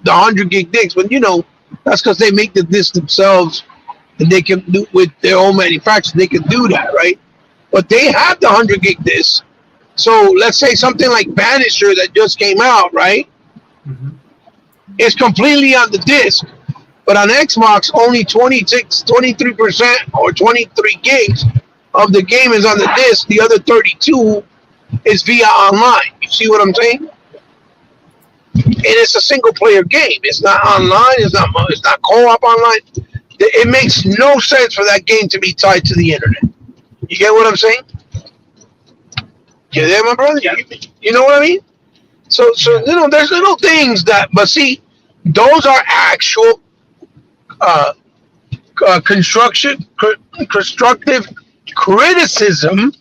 the 100 gig discs. But you know, that's because they make the disc themselves, and they can do with their own manufacturer. They can do that, right? But they have the 100 gig disc. So let's say something like Banisher that just came out, right? Mm-hmm. It's completely on the disc. But on Xbox, only 23% or 23 gigs of the game is on the disc. The other 32 is via online. You see what I'm saying? and it's a single player game. It's not online. It's not co-op online. It makes no sense for that game to be tied to the internet. You get what I'm saying? You there, my brother? Yeah. You know what I mean? So there's little things that, but see, those are actual constructive criticism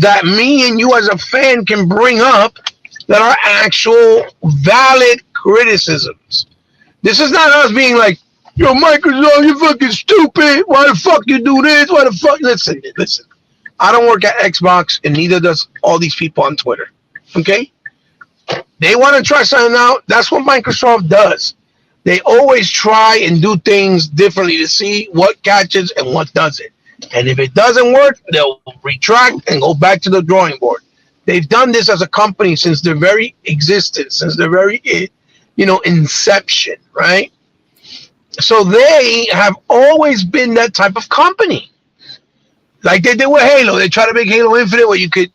that me and you as a fan can bring up that are actual valid criticisms. This is not us being like, yo, Microsoft, you fucking stupid. Why the fuck you do this? Why the fuck? Listen. I don't work at Xbox, and neither does all these people on Twitter. Okay? They want to try something out. That's what Microsoft does. They always try and do things differently to see what catches and what doesn't. And if it doesn't work, they'll retract and go back to the drawing board. They've done this as a company since their very existence, since their very, inception, right? So they have always been that type of company. Like they did with Halo. They try to make Halo Infinite where you could,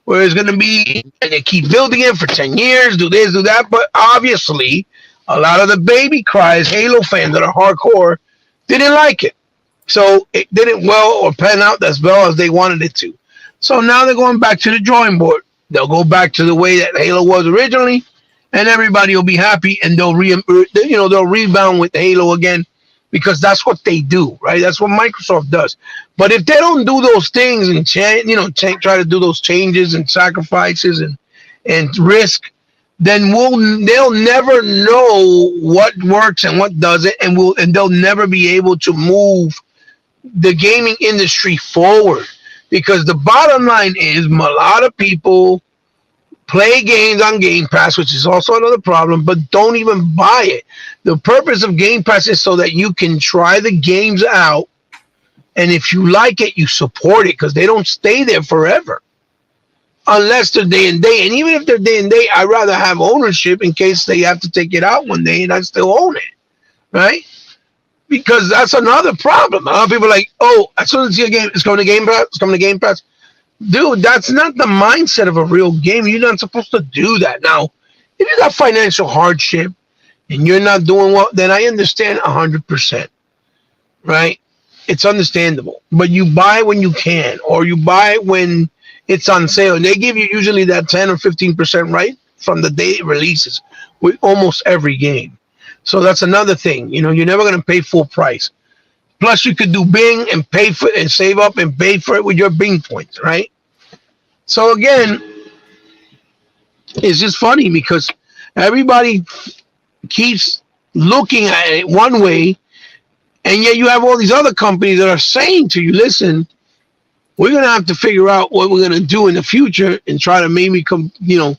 where it's going to be, and they keep building it for 10 years, do this, do that. But obviously, a lot of the baby cries, Halo fans that are hardcore, didn't like it. So it didn't pan out as well as they wanted it to. So now they're going back to the drawing board. They'll go back to the way that Halo was originally, and everybody will be happy, and they'll rebound with Halo again, because that's what they do, right? That's what Microsoft does. But if they don't do those things and try to do those changes and sacrifices and risk, then they'll never know what works and what doesn't, and they'll never be able to move the gaming industry forward. Because the bottom line is, a lot of people play games on Game Pass, which is also another problem, but don't even buy it. The purpose of Game Pass is so that you can try the games out, and if you like it, you support it, because they don't stay there forever. Unless they're day and day. And even if they're day and day, I'd rather have ownership in case they have to take it out one day and I still own it. Right? Because that's another problem. A lot of people are like, oh, as soon as you see a game, it's coming to Game Pass, it's coming to Game Pass. Dude, that's not the mindset of a real game. You're not supposed to do that. Now, if you got financial hardship and you're not doing well, then I understand 100%. Right? It's understandable. But you buy when you can, or you buy when it's on sale. And they give you usually that 10 or 15% right from the day it releases with almost every game. So that's another thing. You're never going to pay full price. Plus, you could do Bing and pay for it and save up and pay for it with your Bing points, right? So again, it's just funny because everybody keeps looking at it one way, and yet you have all these other companies that are saying to you, listen, we're going to have to figure out what we're going to do in the future and try to maybe come to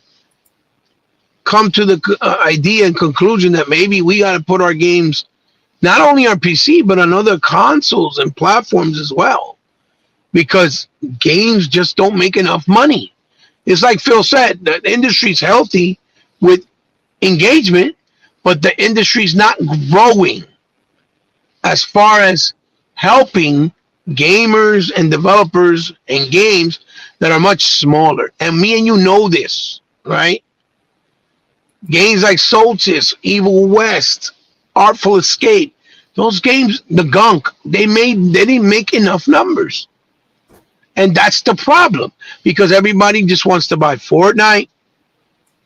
the idea and conclusion that maybe we got to put our games not only on PC, but on other consoles and platforms as well. Because games just don't make enough money. It's like Phil said, the industry's healthy with engagement, but the industry's not growing as far as helping gamers and developers and games that are much smaller. And me and you know this, right? Games like Solstice, Evil West, Artful Escape, those games, the gunk, they didn't make enough numbers. And that's the problem, because everybody just wants to buy Fortnite,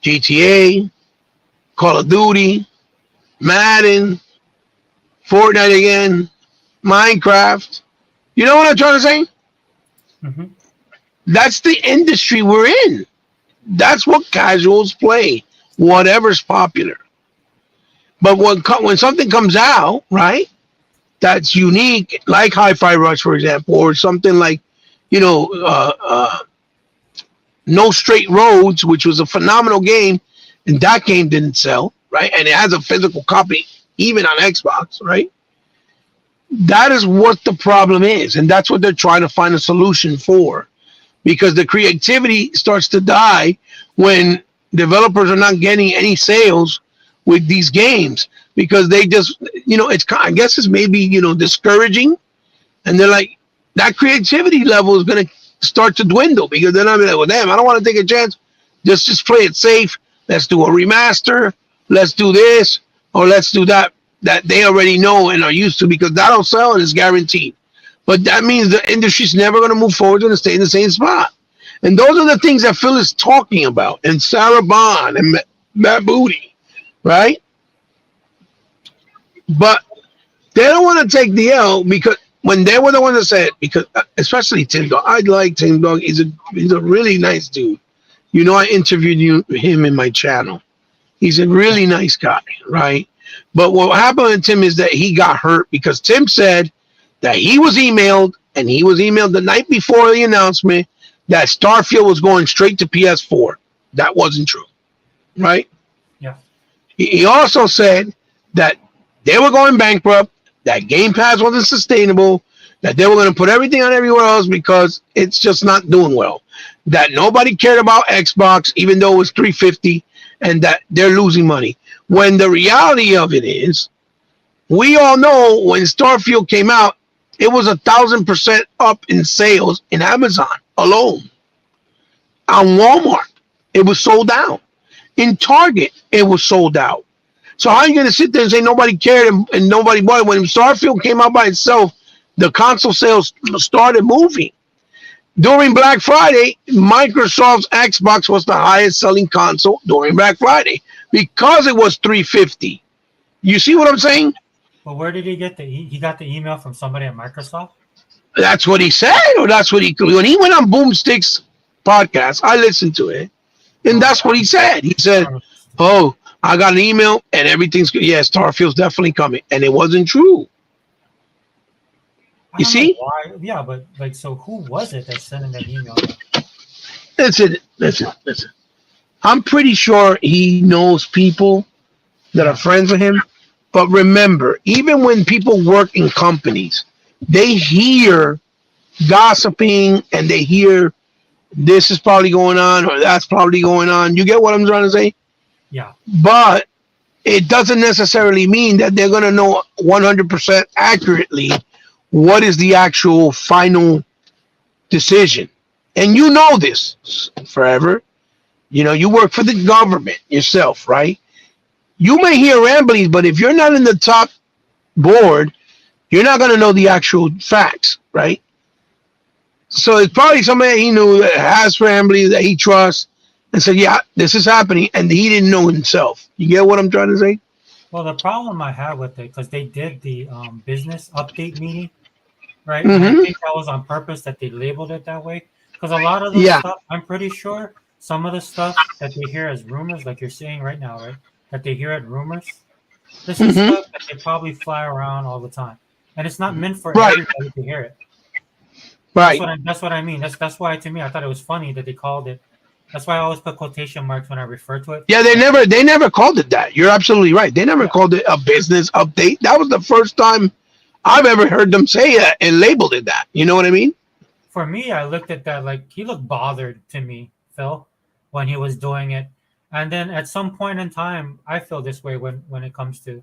GTA, Call of Duty, Madden, Fortnite again, Minecraft. You know what I'm trying to say? Mm-hmm. That's the industry we're in. That's what casuals play, whatever's popular. But when something comes out, right, that's unique, like Hi-Fi Rush, for example, or something like, No Straight Roads, which was a phenomenal game, and that game didn't sell, right? And it has a physical copy, even on Xbox, right? That is what the problem is, and that's what they're trying to find a solution for, because the creativity starts to die when developers are not getting any sales with these games, because they just, I guess it's maybe, discouraging, and they're like, that creativity level is going to start to dwindle, because they're not like, well, damn, I don't want to take a chance. Just play it safe. let's do a remaster, let's do this, or let's do that they already know and are used to, because that'll sell and it's guaranteed. But that means the industry's never going to move forward and stay in the same spot. And those are the things that Phil is talking about, and Sarah Bond and Matt Booty, right? But they don't want to take the L, because when they were the ones that said, because especially Tim Dog, I like Tim Dog. He's a really nice dude. You know, I interviewed him in my channel. He's a really nice guy, right? But what happened to Tim is that he got hurt, because Tim said that he was emailed, and he was emailed the night before the announcement that Starfield was going straight to PS4. That wasn't true, right? Yeah. He also said that they were going bankrupt, that Game Pass wasn't sustainable, that they were going to put everything on everywhere else because it's just not doing well, that nobody cared about Xbox, even though it was $350, and that they're losing money. When the reality of it is, we all know when Starfield came out, it was 1,000% up in sales in Amazon alone. On Walmart, it was sold out. In Target, it was sold out. So how are you going to sit there and say nobody cared and nobody bought it? When Starfield came out by itself, the console sales started moving. During Black Friday, Microsoft's Xbox was the highest selling console during Black Friday because it was $350. You see what I'm saying? But where did he get he got the email from somebody at Microsoft? That's what he said, or that's what when he went on Boomstick's podcast, I listened to it, and that's what he said. He said, "Oh, I got an email, and everything's good. Yeah, Starfield's definitely coming," and it wasn't true. You see? Why? Yeah, but like, so who was it that sent him that email? Listen. I'm pretty sure he knows people that are friends with him. But remember, even when people work in companies, they hear gossiping and they hear this is probably going on or that's probably going on. You get what I'm trying to say? Yeah. But it doesn't necessarily mean that they're going to know 100% accurately what is the actual final decision. And you know this forever. You know, you work for the government yourself, right? You may hear ramblings, but if you're not in the top board, you're not going to know the actual facts, right? So it's probably somebody he knew that has ramblings that he trusts and said, yeah, this is happening, and he didn't know himself. You get what I'm trying to say? Well, the problem I have with it, because they did the business update meeting, right? Mm-hmm. And I think that was on purpose that they labeled it that way. Because a lot of the stuff, I'm pretty sure some of the stuff that they hear as rumors, like you're saying right now, right? That they hear as rumors, this is stuff that they probably fly around all the time. And it's not meant for everybody to hear it. Right. That's what I mean. That's why, to me, I thought it was funny that they called it. That's why I always put quotation marks when I refer to it. Yeah, they never called it that. You're absolutely right. They never called it a business update. That was the first time I've ever heard them say that and labeled it that. You know what I mean? For me, I looked at that like he looked bothered to me, Phil, when he was doing it. And then at some point in time, I feel this way when it comes to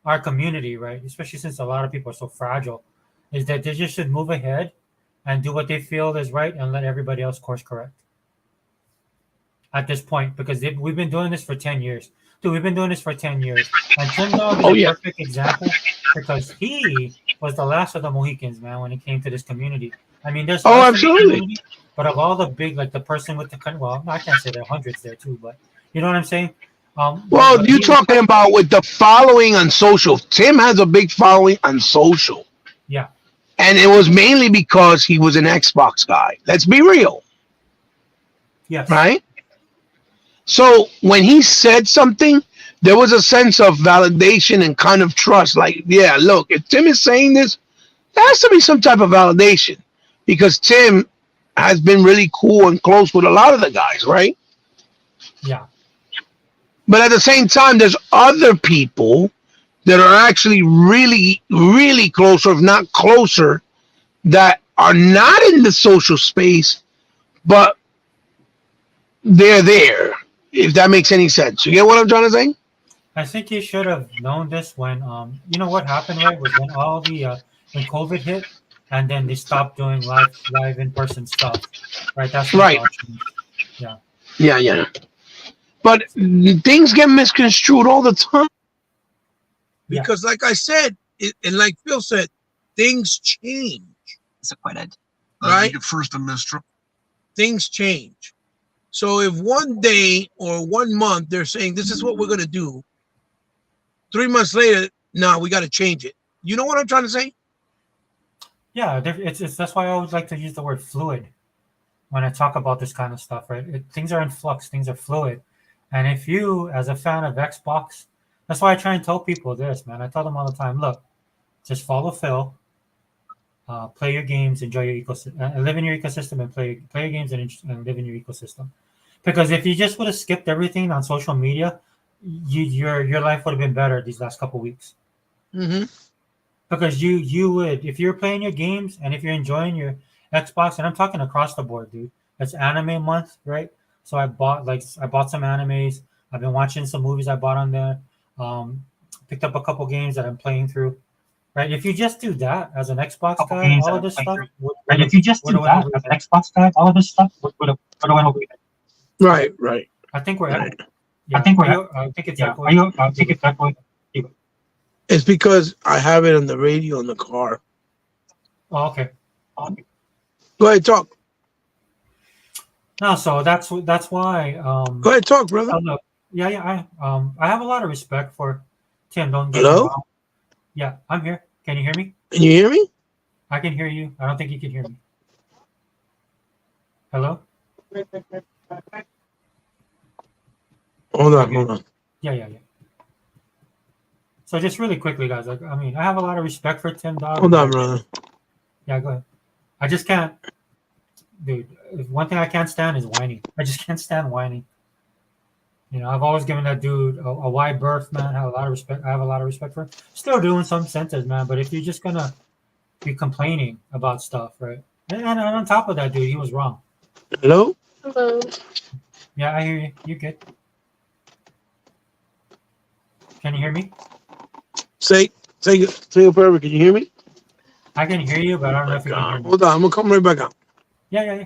our community, right? Especially since a lot of people are so fragile, is that they just should move ahead and do what they feel is right and let everybody else course correct. At this point, because we've been doing this for 10 years. Dude, we've been doing this for 10 years. And Tim Dog is a perfect example because he was the last of the Mohicans, man, when it came to this community. I mean, there's absolutely. But of all the big, like the person with the, well, I can't say there are hundreds there too, but you know what I'm saying? Well, you're talking about with the following on social. Tim has a big following on social. Yeah. And it was mainly because he was an Xbox guy. Let's be real. Yes. Right? So when he said something, there was a sense of validation and kind of trust. Like, yeah, look, if Tim is saying this, there has to be some type of validation because Tim has been really cool and close with a lot of the guys, right? Yeah. But at the same time, there's other people that are actually really, really close, or if not closer, that are not in the social space, but they're there, if that makes any sense. You get what I'm trying to say? I think he should have known this when, you know what happened, right? Was when all the, when COVID hit, and then they stopped doing live in-person stuff, right? That's right. Yeah. Yeah. But things get misconstrued all the time. Yeah. Because, like I said, and like Phil said, things change. Disappointed. Right? First semester. Things change. So if one day or 1 month they're saying this is what we're gonna do, 3 months later, no, we got to change it. You know what I'm trying to say? Yeah, it's that's why I always like to use the word fluid when I talk about this kind of stuff, right? Things are in flux, things are fluid. And if you, as a fan of Xbox, that's why I try and tell people this, man. I tell them all the time, look, just follow Phil, play your games, enjoy your ecosystem, live in your ecosystem, and play your games and live in your ecosystem. Because if you just would have skipped everything on social media, your life would have been better these last couple weeks. Mm-hmm. Because you would, if you're playing your games and if you're enjoying your Xbox, and I'm talking across the board, dude. It's anime month, right? So I bought some animes. I've been watching some movies I bought on there. Picked up a couple games that I'm playing through. Right? If you just do that as an Xbox guy, all of this stuff. Right, if you just do that as an Xbox guy, all of this stuff would have went over your head. Right. I think we're. Right. Yeah, I think it's yeah. echoing. I think it's echoing. It's because I have it on the radio in the car. Oh, okay. Go ahead, talk. No, so that's why. Go ahead, talk, brother. Look, yeah. I have a lot of respect for Tim. Don't get Hello? me wrong. Yeah, I'm here. Can you hear me? Can you hear me? I can hear you. I don't think you can hear me. Hello? Hold on. Yeah. So just really quickly, guys. I have a lot of respect for Tim Dog. Hold on, brother. Yeah, go ahead. I just can't, dude. One thing I can't stand is whining. I just can't stand whining. You know, I've always given that dude a wide berth, man. I have a lot of respect for him. Still do in some senses, man. But if you're just gonna be complaining about stuff, right? And on top of that, dude, he was wrong. Hello? Hello. Yeah, I hear you. You good? Can you hear me? Say it forever. Can you hear me? I can hear you, but I don't know if you can hear me. Hold on, I'm gonna come right back out. Yeah.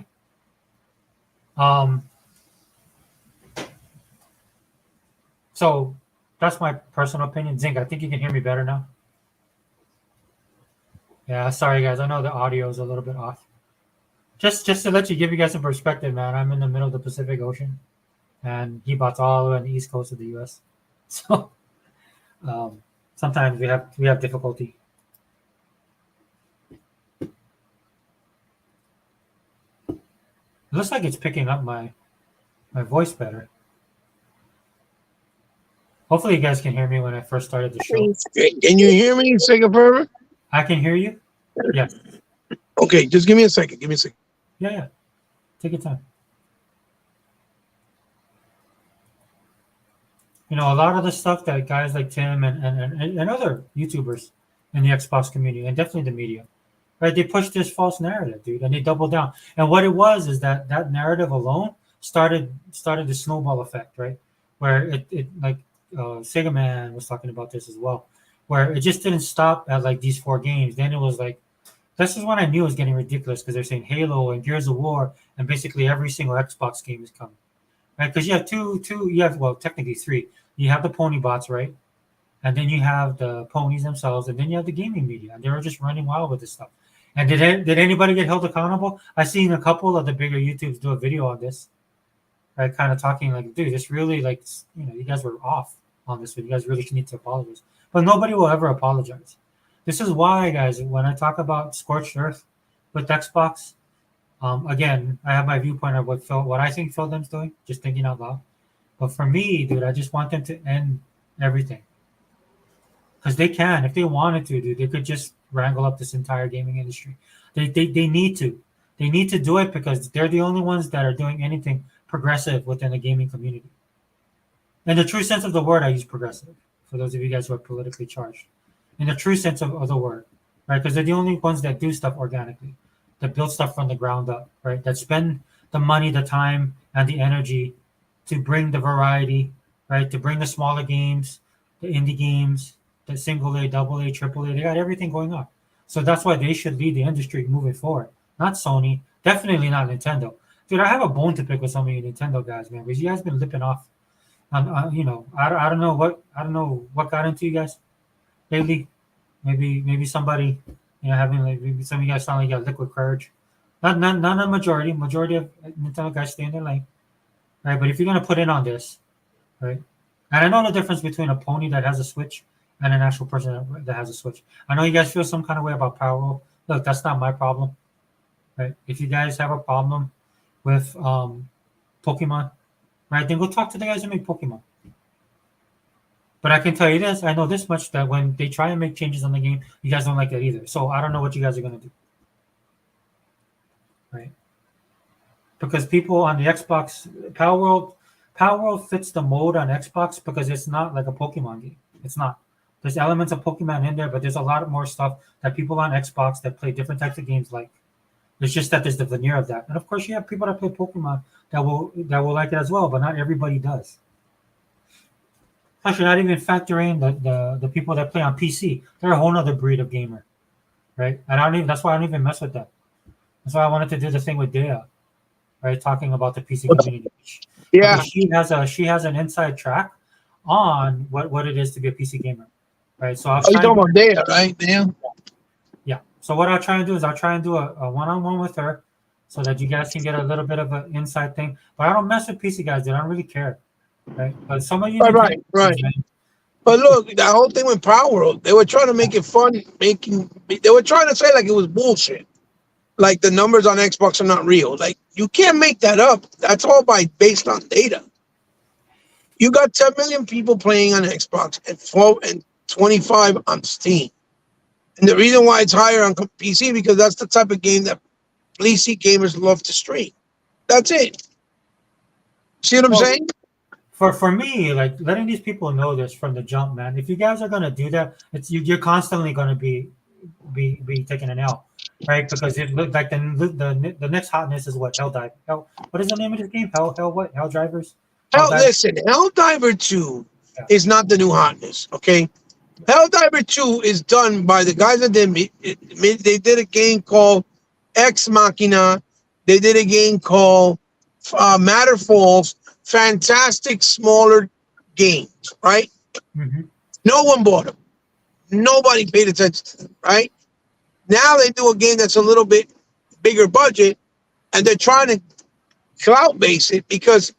So that's my personal opinion. Zink, I think you can hear me better now. Yeah, sorry guys. I know the audio is a little bit off. Just to give you guys some perspective, man. I'm in the middle of the Pacific Ocean, and he bought all the way on the east coast of the U.S. So sometimes we have difficulty. It looks like it's picking up my voice better. Hopefully you guys can hear me when I first started the show. Please. Can you hear me? Say it forever. I can hear you? Yes. Okay, just give me a second. Yeah. Take your time. You know, a lot of the stuff that guys like Tim and other YouTubers in the Xbox community, and definitely the media, right? They push this false narrative, dude, and they double down. And what it was is that narrative alone started the snowball effect, right? Where it like Sega Man was talking about this as well, where it just didn't stop at like these 4 games. Then it was like, this is when I knew it was getting ridiculous, because they're saying Halo and Gears of War and basically every single Xbox game is coming, right? Because you have technically 3. You have the pony bots, right? And then you have the ponies themselves, and then you have the gaming media, and they were just running wild with this stuff. And did anybody get held accountable? I seen a couple of the bigger YouTubes do a video on this, right? Kind of talking like, dude, this really, like, you know, you guys were off on this one. You guys really need to apologize. But nobody will ever apologize. This is why, guys, when I talk about scorched earth with Xbox, again, I have my viewpoint of what I think Phil Dem's doing, just thinking out loud. But for me, dude, I just want them to end everything. Because they can, if they wanted to, dude, they could just wrangle up this entire gaming industry. They need to. They need to do it because they're the only ones that are doing anything progressive within the gaming community. In the true sense of the word, I use progressive, for those of you guys who are politically charged. In the true sense of the word, right? Because they're the only ones that do stuff organically, that build stuff from the ground up, right? That spend the money, the time, and the energy to bring the variety, right? To bring the smaller games, the indie games, the single A, double A, triple A. They got everything going on. So that's why they should lead the industry moving forward. Not Sony, definitely not Nintendo. Dude, I have a bone to pick with some of you Nintendo guys, man, because you guys been lipping off I don't know what got into you guys lately. Maybe somebody, having like maybe some of you guys sound like you got liquid courage. Not a majority. Majority of Nintendo guys stay in their lane, right? But if you're gonna put in on this, right? And I know the difference between a pony that has a Switch and an actual person that has a Switch. I know you guys feel some kind of way about Power Roll. Look, that's not my problem, right? If you guys have a problem with Pokemon, right, then go talk to the guys who make Pokemon. But I can tell you this, I know this much, that when they try and make changes on the game, you guys don't like that either. So I don't know what you guys are gonna do. Right? Because people on the Xbox Power World fits the mode on Xbox because it's not like a Pokemon game. It's not. There's elements of Pokemon in there, but there's a lot more stuff that people on Xbox that play different types of games like. It's just that there's the veneer of that. And of course you have people that play Pokemon that will like it as well, but not everybody does. Actually, not even factoring the people that play on PC. They're a whole other breed of gamer. Right? And that's why I don't even mess with that. That's why I wanted to do the thing with Dea, right? Talking about the PC community. Yeah. Because she has an inside track on what it is to be a PC gamer. Right. So you talking about Dea, right? Yeah. So what I'll try and do is I'll try and do a one-on-one with her so that you guys can get a little bit of an inside thing. But I don't mess with PC guys, dude. I don't really care. Right. But some of you right. But look, the whole thing with Power World, they were trying to make it fun, they were trying to say like it was bullshit. Like the numbers on Xbox are not real. Like you can't make that up. That's all based on data. You got 10 million people playing on Xbox and 25 on Steam. And the reason why it's higher on PC because that's the type of game that PC gamers love to stream. That's it. See what I'm saying? For me, like letting these people know this from the jump, man. If you guys are gonna do that, you're constantly gonna be taking an L, right? Because it looked like the next hotness is what Helldive. What is the name of this game? Helldivers. Listen, Helldiver 2 is not the new hotness. Okay, Helldiver 2 is done by the guys that they did a game called Ex Machina. They did a game called Matter Falls. Fantastic smaller games, right? Mm-hmm. No one bought them. Nobody paid attention to them, right? Now they do a game that's a little bit bigger budget, and they're trying to clout base it because,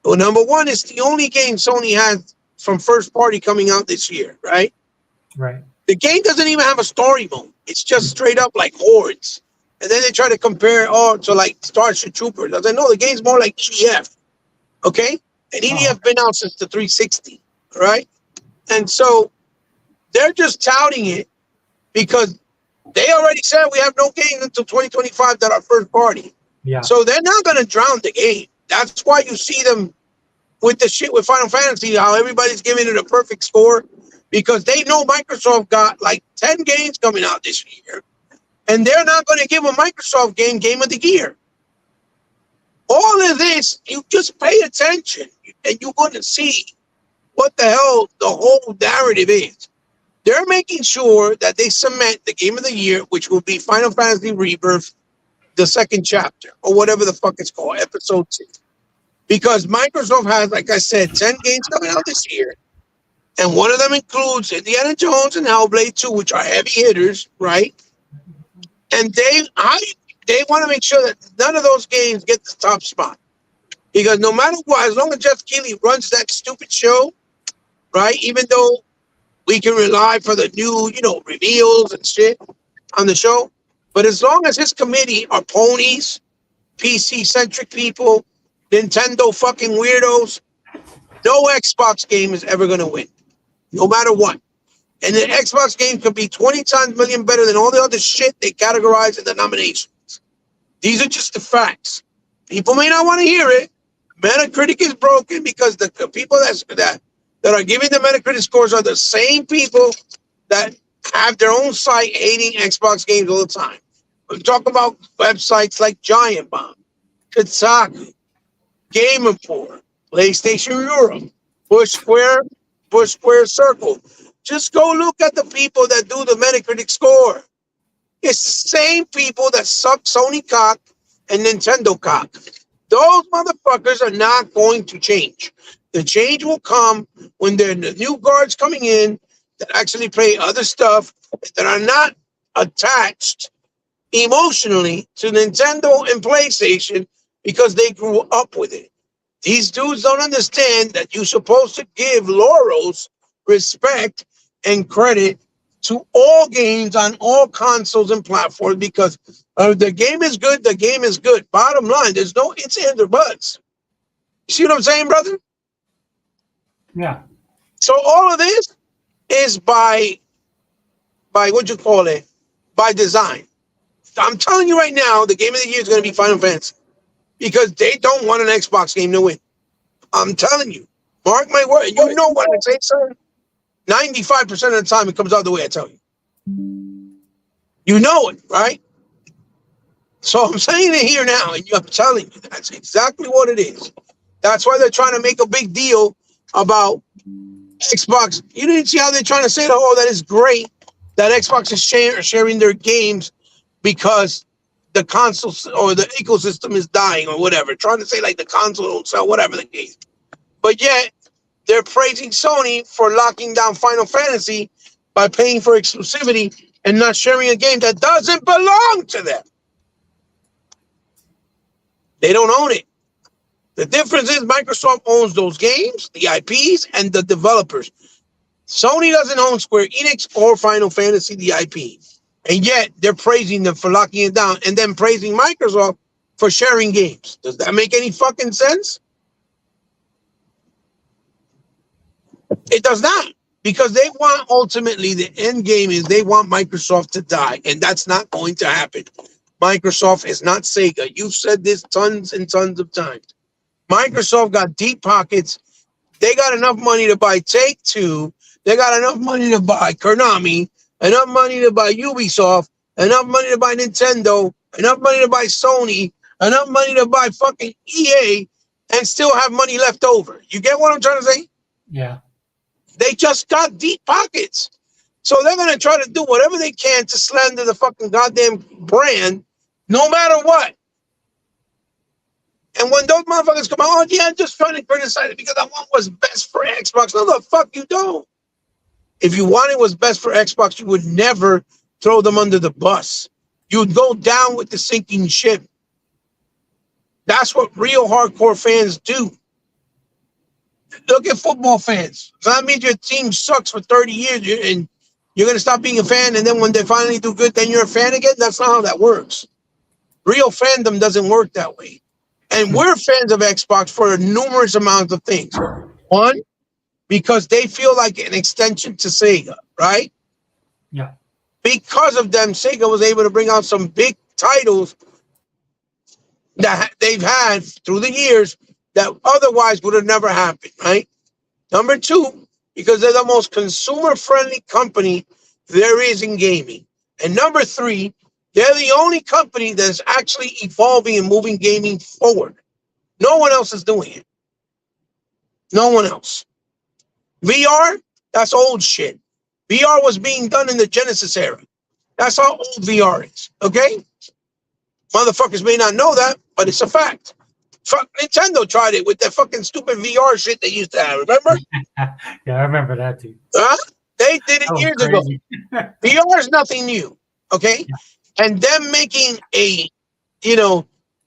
well, number one, it's the only game Sony has from first party coming out this year, right? Right. The game doesn't even have a story mode. It's just straight up like Hordes. And then they try to compare it to like Starship Troopers. I said, no, the game's more like EDF. Okay? And EDF been out since the 360, right? And so they're just touting it because they already said we have no games until 2025 that are first party. Yeah. So they're not going to drown the game. That's why you see them with the shit with Final Fantasy, how everybody's giving it a perfect score because they know Microsoft got like 10 games coming out this year. And they're not going to give a Microsoft game of the year. All of this, you just pay attention and you're going to see what the hell the whole narrative is. They're making sure that they cement the game of the year, which will be Final Fantasy Rebirth, the second chapter, or whatever the fuck it's called, episode 2. Because Microsoft has, like I said, 10 games coming out this year. And one of them includes Indiana Jones and Hellblade 2, which are heavy hitters, right? And they want to make sure that none of those games get the top spot. Because no matter what, as long as Jeff Keighley runs that stupid show, right, even though we can rely for the new, reveals and shit on the show, but as long as his committee are ponies, PC-centric people, Nintendo fucking weirdos, no Xbox game is ever going to win, no matter what. And the Xbox game could be 20 times million better than all the other shit they categorize in the nominations. These are just the facts. People may not want to hear it. Metacritic is broken because the people that are giving the Metacritic scores are the same people that have their own site hating Xbox games all the time. We talk about websites like Giant Bomb, Kotaku, Game Report, PlayStation Europe, Push Square Circle. Just go look at the people that do the Metacritic score. It's the same people that suck Sony cock and Nintendo cock. Those motherfuckers are not going to change. The change will come when there are new guards coming in that actually play other stuff that are not attached emotionally to Nintendo and PlayStation because they grew up with it. These dudes don't understand that you're supposed to give laurels, respect, and credit to all games on all consoles and platforms because the game is good, the game is good. Bottom line, there's no ifs, ands, or buts. You see what I'm saying, brother? Yeah. So all of this is by what you call it, by design. I'm telling you right now, the game of the year is going to be Final Fantasy because they don't want an Xbox game to win. I'm telling you, mark my word. You know what I say, sir? 95% of the time it comes out the way I tell you. You know it, right? So I'm saying it here now, and I'm telling you, that's exactly what it is. That's why they're trying to make a big deal about Xbox. You didn't see how they're trying to say, oh, that is great that Xbox is sharing their games because the console or the ecosystem is dying or whatever. Trying to say like the console don't sell, whatever the case. But yet, they're praising Sony for locking down Final Fantasy by paying for exclusivity and not sharing a game that doesn't belong to them. They don't own it. The difference is Microsoft owns those games, the IPs, and the developers. Sony doesn't own Square Enix or Final Fantasy, the IP. And yet, they're praising them for locking it down and then praising Microsoft for sharing games. Does that make any fucking sense? It does not, because they want ultimately the end game is they want Microsoft to die, and that's not going to happen. Microsoft is not Sega. You've said this tons and tons of times. Microsoft got deep pockets. They got enough money to buy Take-Two. They got enough money to buy Konami, enough money to buy Ubisoft, enough money to buy Nintendo, enough money to buy Sony, enough money to buy fucking EA, and still have money left over. You get what I'm trying to say? Yeah. They just got deep pockets. So they're going to try to do whatever they can to slander the fucking goddamn brand, no matter what. And when those motherfuckers come out, oh, yeah, I'm just trying to criticize it because I want what's best for Xbox. No, the fuck you don't. If you wanted what's best for Xbox, you would never throw them under the bus. You would go down with the sinking ship. That's what real hardcore fans do. Look at football fans. So that means your team sucks for 30 years and you're going to stop being a fan, and then when they finally do good, then you're a fan again? That's not how that works. Real fandom doesn't work that way. And we're fans of Xbox for numerous amounts of things. One, because they feel like an extension to Sega, right? Yeah. Because of them, Sega was able to bring out some big titles that they've had through the years that otherwise would have never happened, right? Number two, because they're the most consumer-friendly company there is in gaming. And number three, they're the only company that's actually evolving and moving gaming forward. No one else is doing it. No one else. VR, that's old shit. VR was being done in the Genesis era. That's how old VR is, okay? Motherfuckers may not know that, but it's a fact. Fuck, Nintendo tried it with that fucking stupid VR shit they used to have, remember? Yeah, I remember that too. They did it years ago. VR is nothing new, okay? Yeah. And them making a,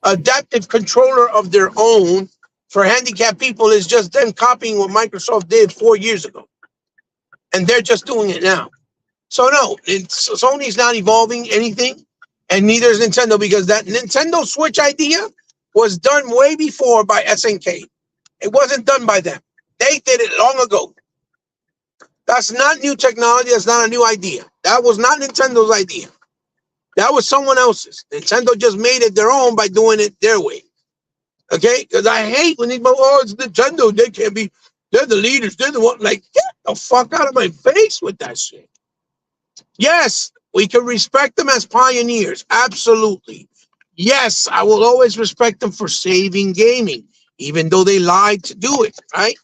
adaptive controller of their own for handicapped people is just them copying what Microsoft did 4 years ago. And they're just doing it now. So no, Sony's not evolving anything, and neither is Nintendo, because that Nintendo Switch idea was done way before by SNK. It wasn't done by them. They did it long ago. That's not new technology. That's not a new idea. That was not Nintendo's idea. That was someone else's. Nintendo just made it their own by doing it their way. Okay? Because I hate when they go, oh, it's Nintendo. They can't be, they're the leaders. They're the one. Like, get the fuck out of my face with that shit. Yes, we can respect them as pioneers. Absolutely. Yes, I will always respect them for saving gaming, even though they lied to do it, right?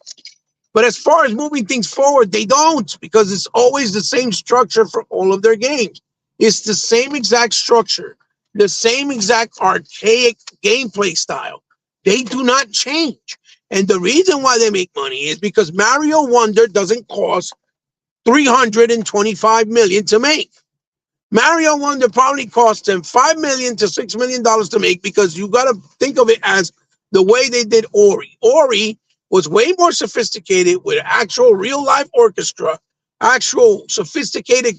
But as far as moving things forward, they don't, because it's always the same structure for all of their games. It's the same exact structure, the same exact archaic gameplay style. They do not change. And the reason why they make money is because Mario Wonder doesn't cost $325 million to make. Mario Wonder probably cost them $5 million to $6 million to make, because you got to think of it as the way they did Ori. Ori was way more sophisticated with actual real life orchestra, actual sophisticated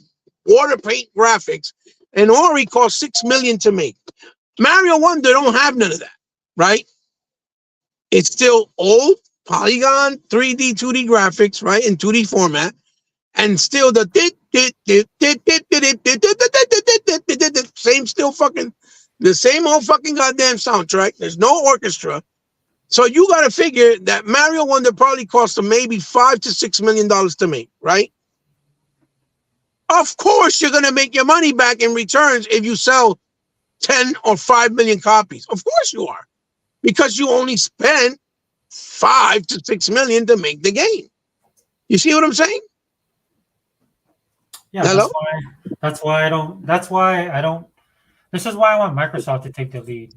water paint graphics, and Ori cost $6 million to make. Mario Wonder don't have none of that, right? It's still old polygon 3D 2D graphics, right, in 2D format, and still the same still fucking the same old fucking goddamn soundtrack. There's no orchestra. So you got to figure that Mario Wonder probably cost them maybe $5 to $6 million to make, right? Of course, you're going to make your money back in returns if you sell 10 or 5 million copies. Of course you are, because you only spent 5 to 6 million to make the game. You see what I'm saying? Yeah, Hello? that's why I don't. This is why I want Microsoft to take the lead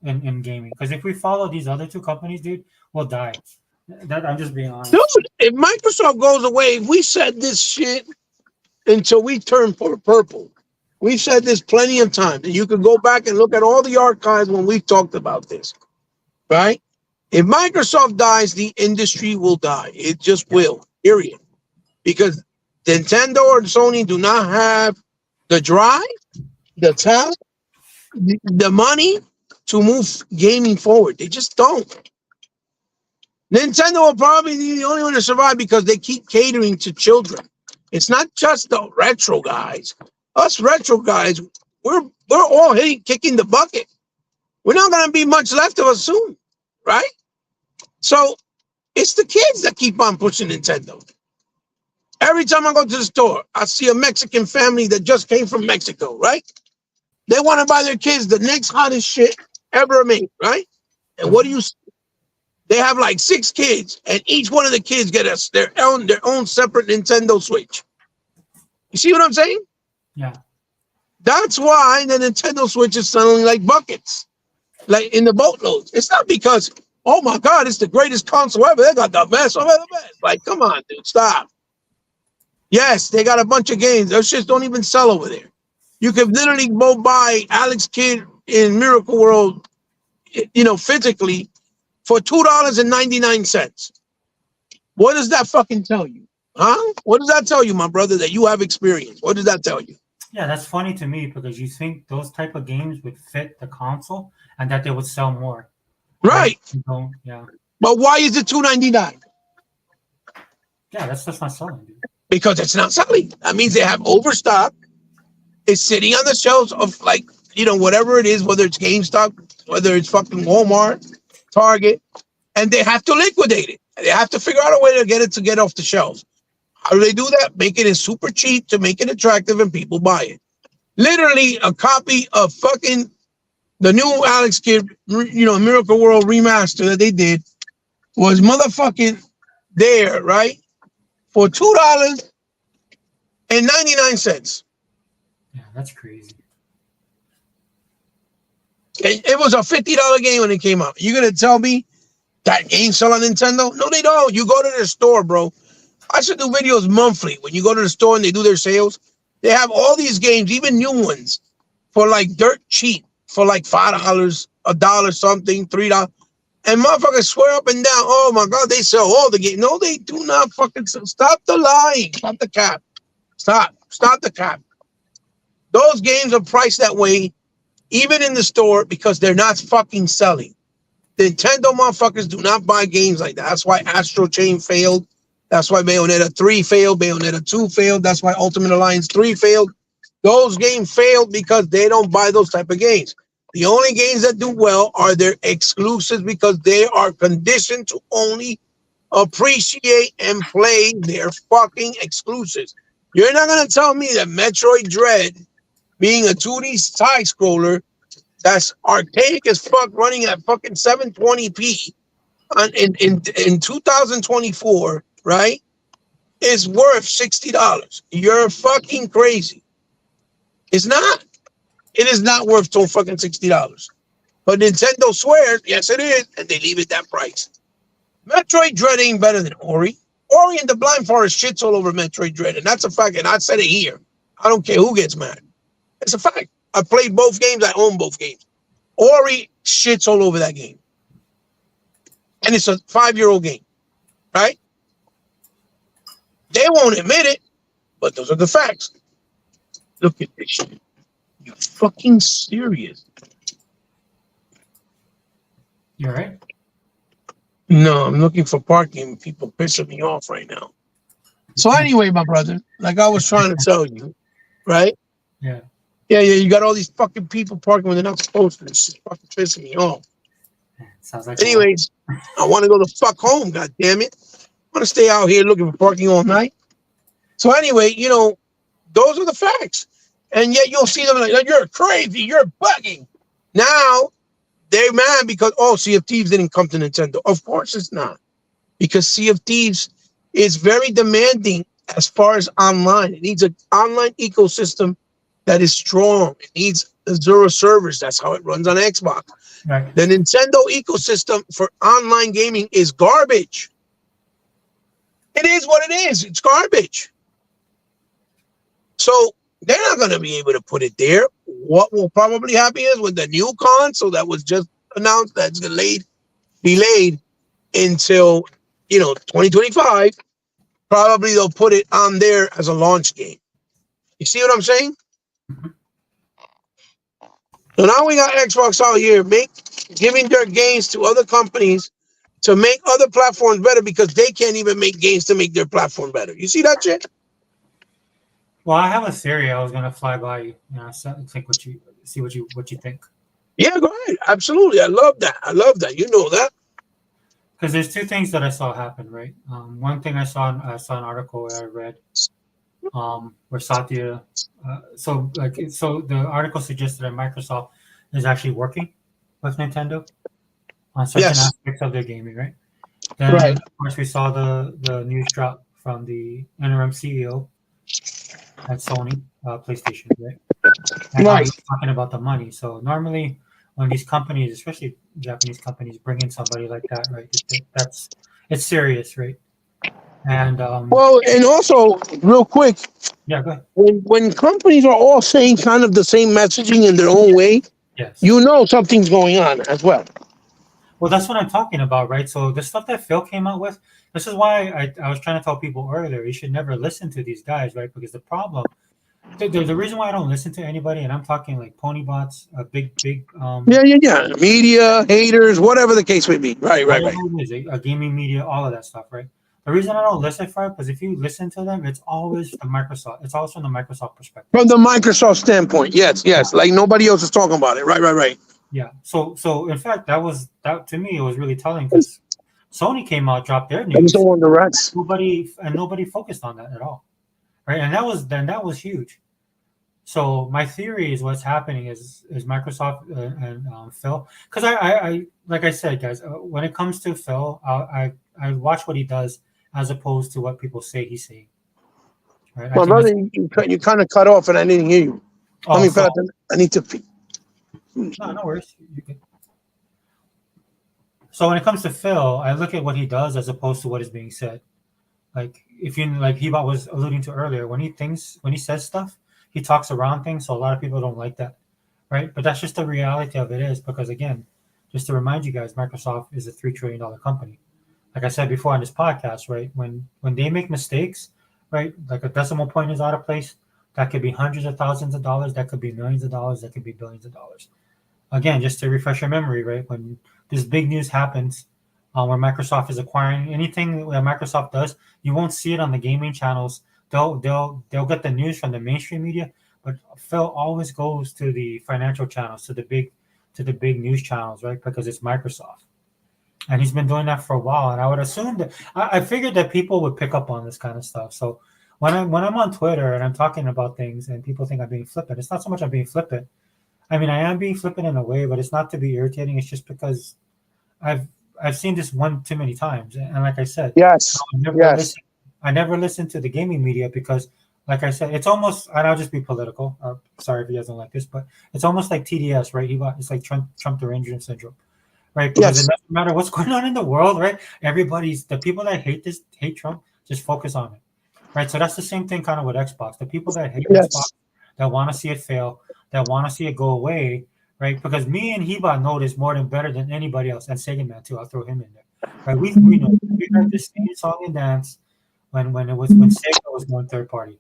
in gaming. Because if we follow these other two companies, dude, we'll die. That I'm just being honest. Dude, if Microsoft goes away, we said this shit until we turn purple. We've said this plenty of times. And you can go back and look at all the archives when we've talked about this. Right? If Microsoft dies, the industry will die. It just will. Period. Because Nintendo or Sony do not have the drive, the talent, the money to move gaming forward. They just don't. Nintendo will probably be the only one to survive because they keep catering to children. It's not just the retro guys. Us retro guys, we're all kicking the bucket. We're not going to be much left of us soon, right? So it's the kids that keep on pushing Nintendo. Every time I go to the store, I see a Mexican family that just came from Mexico, right? They want to buy their kids the next hottest shit ever made, right? And what do you see? They have like 6 kids, and each one of the kids get their own separate Nintendo Switch. You see what I'm saying? Yeah. That's why the Nintendo Switch is selling like buckets, like in the boatloads. It's not because, oh my God, it's the greatest console ever. They got the best of the best. Like, come on, dude, stop. Yes, they got a bunch of games. Those shits don't even sell over there. You can literally go buy Alex Kidd in Miracle World, physically, for $2.99. What does that fucking tell you? Huh? What does that tell you, my brother, that you have experience? What does that tell you? Yeah, that's funny to me because you think those type of games would fit the console and that they would sell more. Right. Yeah. But why is it $2.99? Yeah, that's just not selling, dude. Because it's not selling. That means they have overstock. It's sitting on the shelves of whatever it is, whether it's GameStop, whether it's fucking Walmart, Target, and they have to liquidate it. They have to figure out a way to get off the shelves. How do they do that? Make it super cheap to make it attractive and people buy it. Literally a copy of fucking the new Alex Kidd, Miracle World remaster that they did was motherfucking there, right? For $2.99. Yeah, that's crazy. It was a $50 game when it came out. You gonna tell me that game sell on Nintendo? No, they don't. You go to the store, bro. I should do videos monthly. When you go to the store and they do their sales, they have all these games, even new ones, for like dirt cheap, for like $5, $1 something, $3. And motherfuckers swear up and down, oh my God, they sell all the games. No, they do not fucking sell. Stop the lying. Stop the cap. Stop the cap. Those games are priced that way, even in the store, because they're not fucking selling. Nintendo motherfuckers do not buy games like that. That's why Astro Chain failed. That's why Bayonetta 3 failed. Bayonetta 2 failed. That's why Ultimate Alliance 3 failed. Those games failed because they don't buy those type of games. The only games that do well are their exclusives because they are conditioned to only appreciate and play their fucking exclusives. You're not going to tell me that Metroid Dread, being a 2D side scroller that's archaic as fuck, running at fucking 720p in 2024, right, is worth $60. You're fucking crazy. It's not. It is not worth fucking $60. But Nintendo swears, yes, it is, and they leave it that price. Metroid Dread ain't better than Ori. Ori and the Blind Forest shits all over Metroid Dread, and that's a fact. And I said it here. I don't care who gets mad. It's a fact. I played both games. I own both games. Ori shits all over that game, and it's a 5-year-old game, right? They won't admit it, but those are the facts. Look at this shit. You fucking serious? You all right? No, I'm looking for parking. People pissing me off right now. So anyway, my brother, like I was trying to tell you, right? Yeah. Yeah. You got all these fucking people parking when they're not supposed to. It's just fucking pissing me off. Sounds like. Anyways, I want to go the fuck home. God damn it! I want to stay out here looking for parking all night. So anyway, those are the facts. And yet you'll see them like, you're crazy, you're bugging. Now they're mad because, Sea of Thieves didn't come to Nintendo. Of course it's not. Because Sea of Thieves is very demanding as far as online. It needs an online ecosystem that is strong. It needs Azure servers. That's how it runs on Xbox. Right. The Nintendo ecosystem for online gaming is garbage. It is what it is. It's garbage. So they're not going to be able to put it there. What will probably happen is with the new console that was just announced that's delayed until 2025, probably they'll put it on there as a launch game. You see what I'm saying? Mm-hmm. So now we got Xbox out here giving their games to other companies to make other platforms better because they can't even make games to make their platform better. You see that shit? Well, I have a theory. I was gonna fly by you. Think what you think. Yeah, go ahead. Absolutely, I love that. You know that. Because there's two things that I saw happen, right? One thing I saw an article where I read, where Satya, so the article suggested that Microsoft is actually working with Nintendo on certain aspects of their gaming, right? Then, right. Of course, we saw the news drop from the interim CEO at Sony PlayStation, right? And Right. he's talking about the money. So normally, when these companies, especially Japanese companies, bring in somebody like that, right? It's serious, right? And well, and also real quick, yeah, go ahead. when companies are all saying kind of the same messaging in their own way, Yes, something's going on as well. Well, that's what I'm talking about, right? So the stuff that Phil came out with, this is why I was trying to tell people earlier, you should never listen to these guys, right? Because the problem, the reason why I don't listen to anybody, and I'm talking like ponybots, big. Media, haters, whatever the case may be. Right. A gaming media, all of that stuff, right? The reason I don't listen for it, because if you listen to them, it's always from the Microsoft perspective. From the Microsoft standpoint, yes. Like nobody else is talking about it. Right. Yeah. So in fact, that to me, it was really telling because Sony came out, dropped their news. Nobody focused on that at all, right? And that was huge. So my theory is what's happening is Microsoft and Phil, because I like I said, guys, when it comes to Phil, I watch what he does as opposed to what people say he's saying. Right? Well, brother, you kind of cut off, and I didn't hear you. I need to. No worries. So when it comes to Phil, I look at what he does as opposed to what is being said. Like if you like Hebot was alluding to earlier, when he says stuff, he talks around things, so a lot of people don't like that, right? But that's just the reality of it is because again, just to remind you guys, Microsoft is a $3 trillion company. Like I said before on this podcast, right? When they make mistakes, right? Like a decimal point is out of place, that could be hundreds of thousands of dollars, that could be millions of dollars, that could be billions of dollars. Again, just to refresh your memory, right? When this big news happens, where Microsoft is acquiring anything that Microsoft does, you won't see it on the gaming channels. They'll get the news from the mainstream media, but Phil always goes to the financial channels, to the big news channels, right? Because it's Microsoft, and he's been doing that for a while. And I would assume that I figured that people would pick up on this kind of stuff. So when I'm on Twitter and I'm talking about things, and people think I'm being flippant, it's not so much I'm being flippant. I mean, I am being flippant in a way, but it's not to be irritating. It's just because I've seen this one too many times, and like I said, I never listened to the gaming media because, like I said, it's almost, and I'll just be political. Sorry if you guys don't like this, but it's almost like TDS, right? It's like Trump derangement syndrome, right? Because Yes. it doesn't matter what's going on in the world, right? The people that hate Trump, just focus on it, right? So that's the same thing kind of with Xbox. The people that hate Yes. Xbox, that want to see it fail, that want to see it go away, right? Because me and Heba know this more than better than anybody else, and Sega Man too. I'll throw him in there, right? We know we heard the same song and dance when Sega was going third party,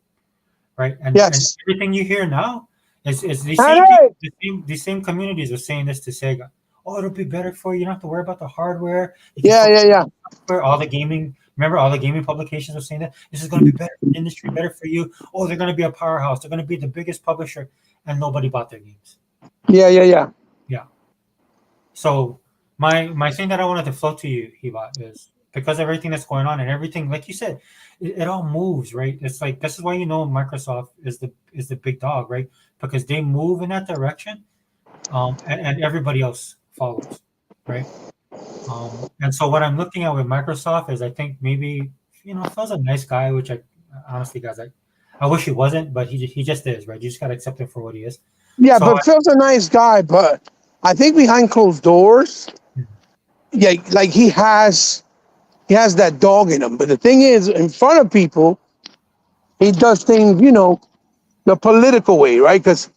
right? And Yes. everything you hear now is the All same right. people, the same communities are saying this to Sega. Oh, it'll be better for you. You don't have to worry about the hardware. You can Yeah, focus yeah, yeah. on the software. All the gaming. Remember, all the gaming publications are saying that this is going to be better for the industry, better for you. Oh, they're going to be a powerhouse. They're going to be the biggest publisher, and nobody bought their games. Yeah, yeah, yeah. Yeah. So my thing that I wanted to float to you, Hiba, is because of everything that's going on and everything, like you said, it all moves, right? It's like this is why Microsoft is the big dog, right? Because they move in that direction, and everybody else follows, right? And so what I'm looking at with Microsoft is I think maybe Phil's a nice guy, which I honestly, guys, I wish he wasn't, but he just is, right? You just gotta accept him for what he is. Yeah, So but Phil's a nice guy, but I think behind closed doors, yeah, like he has that dog in him. But the thing is, in front of people, he does things, the political way, right? Because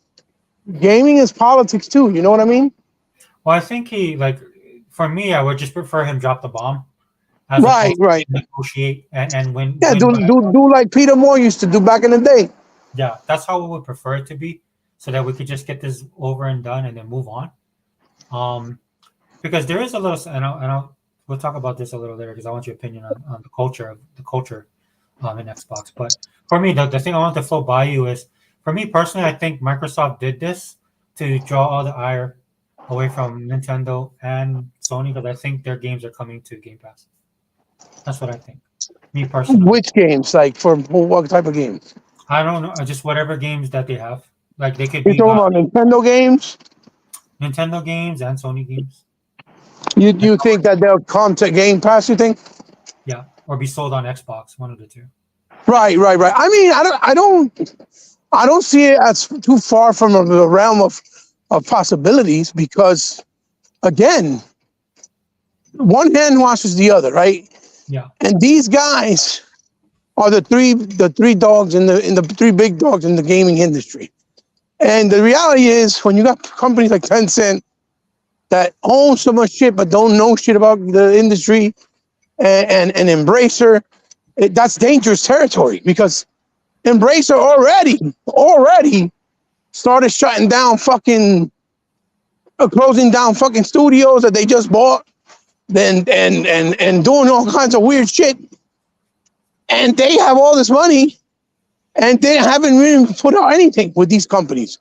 gaming is politics too. You know what I mean? Well, I think for me, I would just prefer him drop the bomb as Right, opposed right. to negotiate and win. Yeah, win do like Peter Moore used to do back in the day. Yeah, that's how we would prefer it to be, so that we could just get this over and done and then move on. Because there is a little, we'll talk about this a little later because I want your opinion on the culture in Xbox. But for me, the thing I want to float by you is, for me personally, I think Microsoft did this to draw all the ire away from Nintendo and Sony because I think their games are coming to Game Pass. That's what I think. Me personally. Which games? Like for what type of games? I don't know. Just whatever games that they have. Like they could You're be talking about Nintendo games? Nintendo games and Sony games. You think that they'll come to Game Pass? You think? Yeah, or be sold on Xbox. One of the two. Right. I mean, I don't see it as too far from the realm of possibilities because, again, one hand washes the other, right? Yeah. And these guys are the three dogs in the three big dogs in the gaming industry. And the reality is, when you got companies like Tencent that own so much shit but don't know shit about the industry, and Embracer, that's dangerous territory because Embracer already started shutting down closing down fucking studios that they just bought, and doing all kinds of weird shit. And they have all this money, and they haven't really put out anything with these companies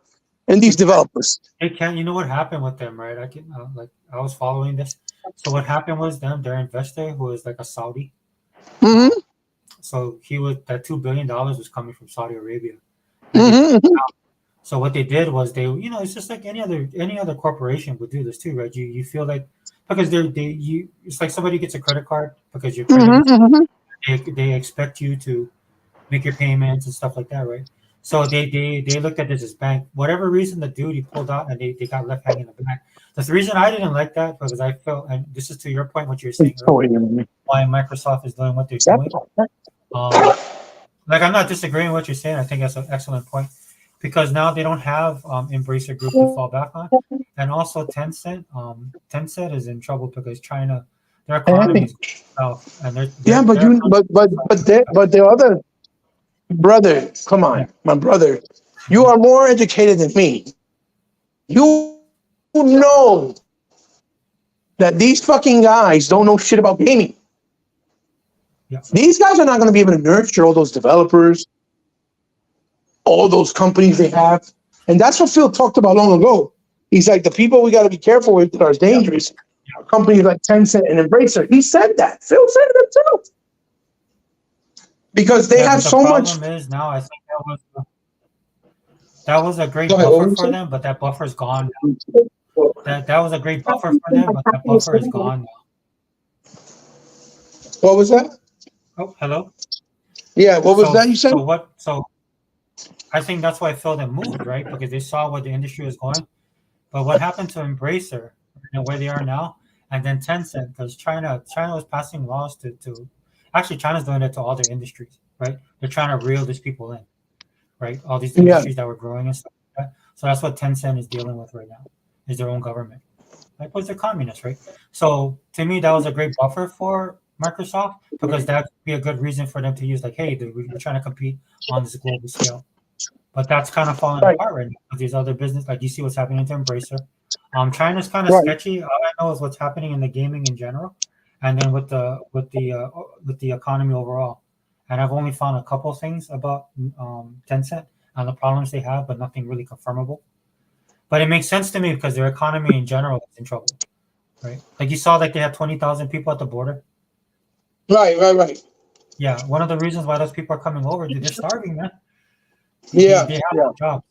and these developers. Hey, Ken, you know what happened with them, right? I was following this. So what happened was their investor, who is like a Saudi. Mm-hmm. So that $2 billion was coming from Saudi Arabia. Mm-hmm. So what they did was it's just like any other corporation would do this too, right? You feel like because it's like somebody gets a credit card because you're they expect you to make your payments and stuff like that, right? So they looked at this as bank. Whatever reason the dude he pulled out and they got left hanging in the back. That's the reason I didn't like that because I felt, and this is to your point, what you were saying earlier, why Microsoft is doing what they're doing. Like I'm not disagreeing with what you're saying. I think that's an excellent point because now they don't have Embracer Group to fall back on, and also Tencent. Tencent is in trouble because China, their economy is south, and they're but the other brother, come on, my brother, you are more educated than me. You know that these fucking guys don't know shit about gaming. Yeah. These guys are not going to be able to nurture all those developers, all those companies they have. And that's what Phil talked about long ago. He's like, the people we got to be careful with that are dangerous are companies like Tencent and Embracer. He said that. Phil said it himself. Because they have so much. The problem is now, I think that was a great buffer for them, but that buffer is gone now. That was a great buffer for them, but that buffer is gone now. What was that? Oh, hello? Yeah, what was that you said? So I think that's why Phil then moved, right? Because they saw where the industry was going. But what happened to Embracer and where they are now and then Tencent, because China was passing laws to actually China's doing it to all their industries, right? They're trying to reel these people in, right? All these industries that were growing and stuff like that. So that's what Tencent is dealing with right now, is their own government. Like, because they're communists, right? So to me, that was a great buffer for Microsoft, because that would be a good reason for them to use, like, hey, dude, we're trying to compete on this global scale. But that's kind of falling apart right now with these other business. Like, you see what's happening to Embracer. China's kind of sketchy. All I know is what's happening in the gaming in general, and then with the economy overall. And I've only found a couple things about Tencent and the problems they have, but nothing really confirmable. But it makes sense to me because their economy in general is in trouble, right? Like, you saw, like, they had 20,000 people at the border. Right. Yeah, one of the reasons why those people are coming over, dude, they're starving, man. Yeah, they have no jobs.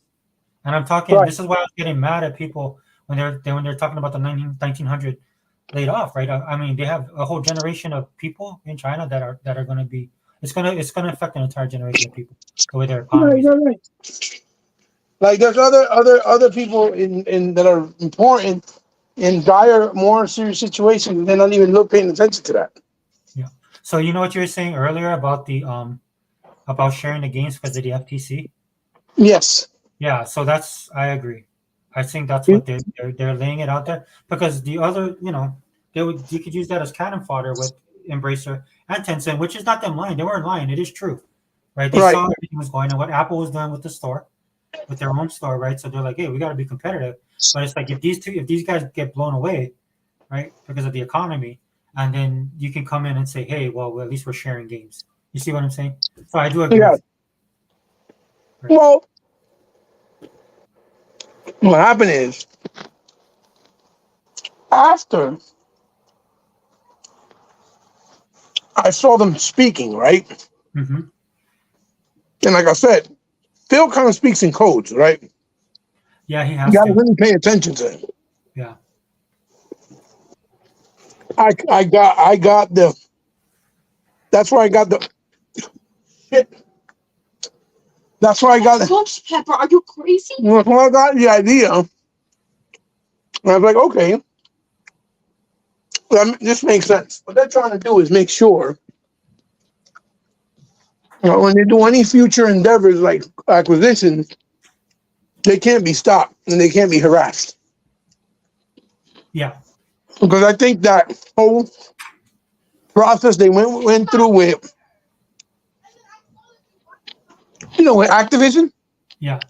And I'm talking. This is why I was getting mad at people when they're talking about the 1900 laid off, right? I mean, they have a whole generation of people in China that are going to be. It's gonna affect an entire generation of people the way their economy. Right. Like, there's other people in that are important in dire, more serious situations, and they're not even paying attention to that. Yeah. So you know what you were saying earlier about the about sharing the games because of the FTC. Yes. Yeah. So I agree. I think that's what they're laying it out there, because the other, you could use that as cannon fodder with Embracer and Tencent, which is not them lying. They weren't lying. It is true, right? They saw everything was going on, what Apple was doing with the store, with their own store, right? So they're like, hey, we got to be competitive. But it's like, if these guys get blown away, right, because of the economy, and then you can come in and say, hey, well, at least we're sharing games. You see what I'm saying? So I do agree. Yeah. Right. Well, what happened is, after I saw them speaking, right? Mm-hmm. And like I said, Phil kind of speaks in codes, right? Yeah, he has. You got to really pay attention to him. Yeah. I got the. That's where I got the. Shit. That's where I got the. Ghost Pepper, are you crazy? When I got the idea, I was like, okay, this makes sense. What they're trying to do is make sure, when they do any future endeavors like acquisitions, they can't be stopped and they can't be harassed. Yeah. Because I think that whole process they went through with, with Activision. Yeah.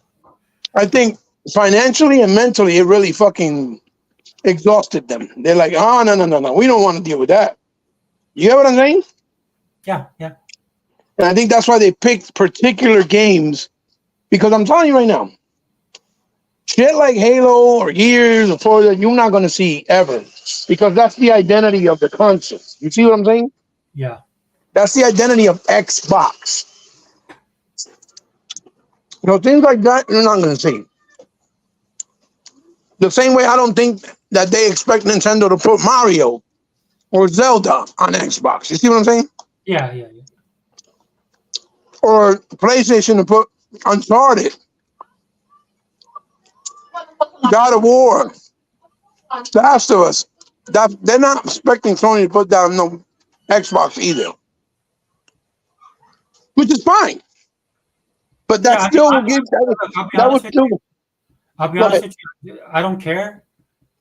I think financially and mentally, it really fucking exhausted them. They're like, oh, no. We don't want to deal with that. You get what I'm saying? Yeah. And I think that's why they picked particular games, because I'm telling you right now, shit like Halo or Gears or Forza, you're not going to see ever, because that's the identity of the console. You see what I'm saying? Yeah. That's the identity of Xbox. Things like that, you're not going to see. The same way I don't think that they expect Nintendo to put Mario or Zelda on Xbox. You see what I'm saying? Yeah. Or PlayStation to put Uncharted, God of War, Last of Us. They're not expecting Sony to put that on no Xbox either, which is fine. But that still will give. I'll be honest with you. I don't care,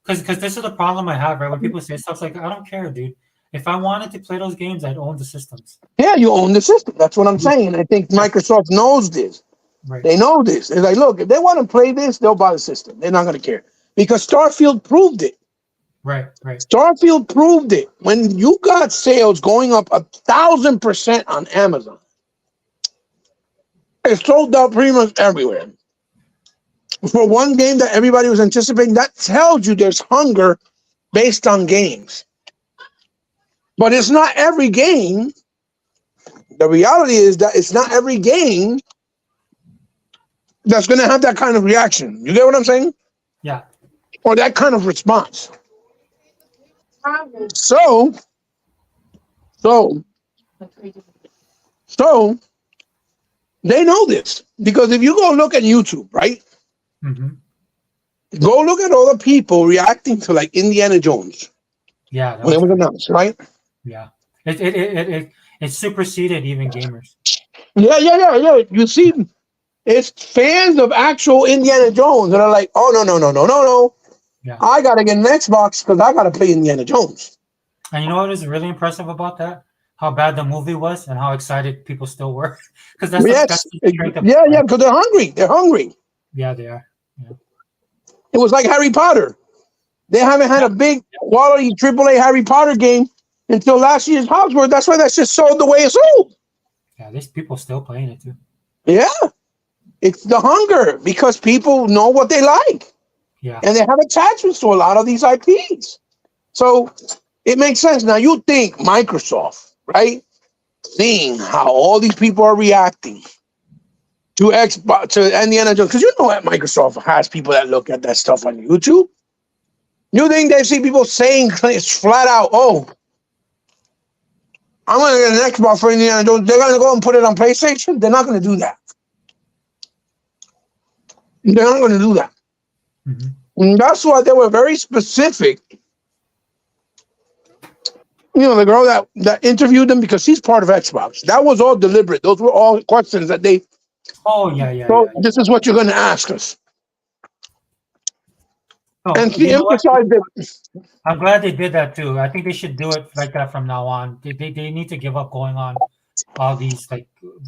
because this is the problem I have, right? When people say stuff like, I don't care, dude. If I wanted to play those games, I'd own the systems. Yeah, you own the system. That's what I'm saying. I think Microsoft knows this. Right. They know this. It's like, look, if they want to play this, they'll buy the system. They're not going to care, because Starfield proved it. Right. Starfield proved it. When you got sales going up 1,000% on Amazon, it sold out pretty much everywhere. For one game that everybody was anticipating, that tells you there's hunger based on games. But it's not every game. The reality is that it's not every game that's going to have that kind of reaction. You get what I'm saying? Yeah. Or that kind of response. So they know this, because if you go look at YouTube, right? Mm-hmm. Go look at all the people reacting to like Indiana Jones. Yeah, that when it was was announced, right? yeah. It superseded even gamers. Yeah. You see, it's fans of actual Indiana Jones that are like, oh no. Yeah. I gotta get an Xbox because I gotta play Indiana Jones. And you know what is really impressive about that? How bad the movie was and how excited people still were. Because that's Yes, the strength of yeah, because they're hungry. They're hungry. Yeah, they are. Yeah. It was like Harry Potter. They haven't had a big quality AAA Harry Potter game until last year's Hogwarts. That's why that's just sold the way it's sold. Yeah, there's people still playing it too. Yeah, it's the hunger because people know what they like. Yeah. And they have attachments to a lot of these IPs. So it makes sense. Now you think Microsoft, right? Seeing how all these people are reacting to Xbox, to Indiana Jones, because you know that Microsoft has people that look at that stuff on YouTube. You think they see people saying flat out, oh, I'm going to get an Xbox for Indiana Jones. They're going to go and put it on PlayStation? They're not going to do that. They're not going to do that. Mm-hmm. And that's why they were very specific. You know, the girl that interviewed them, because she's part of Xbox. That was all deliberate. Those were all questions that they. Oh yeah. So this is what you're going to ask us. Oh, And she emphasized that. I'm glad they did that too. I think they should do it like that from now on. They need to give up going on all these like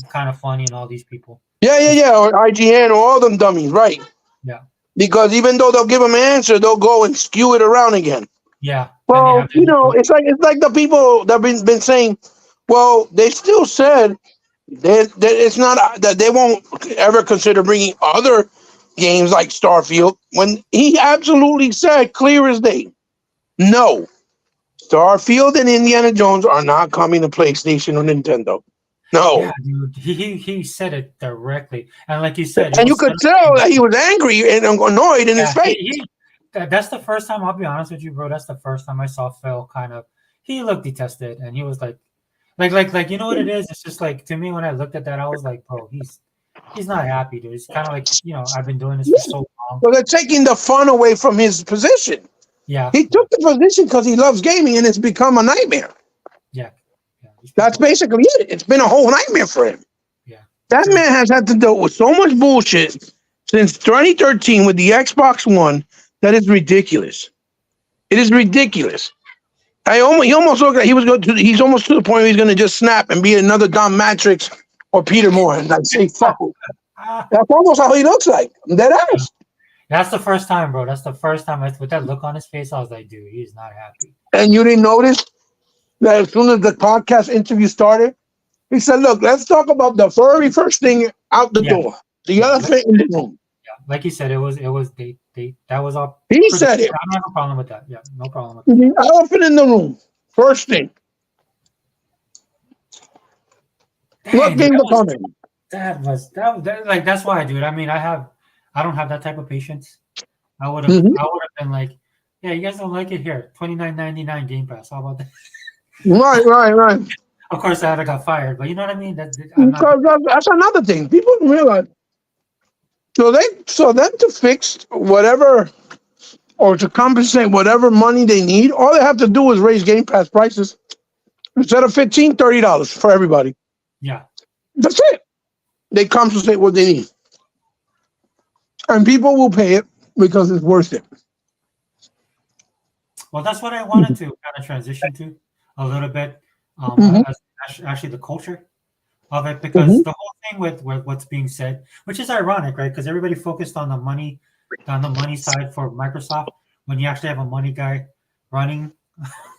kind of funny and all these people. Yeah. Or IGN or all them dummies, right? Yeah. Because even though they'll give them an answer, they'll go and skew it around again. Yeah. Well, you know, it's like the people that been saying, well, they still said that it's not that they won't ever consider bringing other games like Starfield, when he absolutely said clear as day, no, Starfield and Indiana Jones are not coming to PlayStation or Nintendo. No. Yeah, dude. He said it directly, and like you said, and you could tell that he was angry and annoyed in his face. That's the first time, I'll be honest with you, bro. That's the first time I saw Phil he looked detested, and he was like you know what it is? It's just like, to me, when I looked at that, I was like, bro, he's not happy, dude. It's kind of like, you know, I've been doing this for so long. So they're taking the fun away from his position. Yeah. He took the position because he loves gaming, and it's become a nightmare. Yeah. That's basically it. It's been a whole nightmare for him. Yeah. That man has had to deal with so much bullshit since 2013 with the Xbox One that is ridiculous. It is ridiculous. He almost looked like he's almost to the point where he's going to just snap and be another Don Matrix or Peter Moore and like say, fuck it. That's almost how he looks like. Dead ass. That's the first time, bro. That's the first time with that look on his face, I was like, dude, he's not happy. And you didn't notice that as soon as the podcast interview started, he said, look, let's talk about the very first thing out the door. The elephant in the room. Yeah, like you said, it was that was all. He said it. I don't have a problem with that. Yeah, no problem with that. The elephant in the room. First thing. Dang, what games are coming? That's why, dude. I mean, I don't have that type of patience. I would have been like, yeah, you guys don't like it here. $29.99 Game Pass. How about that? Right. Of course, I got fired, but you know what I mean. That's another thing. People don't realize. So them to fix whatever or to compensate whatever money they need, all they have to do is raise Game Pass prices instead of $15, $30 for everybody. Yeah, that's it. They compensate what they need, and people will pay it because it's worth it. Well, that's what I wanted to kind of transition to a little bit. Actually, the culture of it, because the whole thing with what's being said, which is ironic, right? Because everybody focused on the money side for Microsoft, when you actually have a money guy running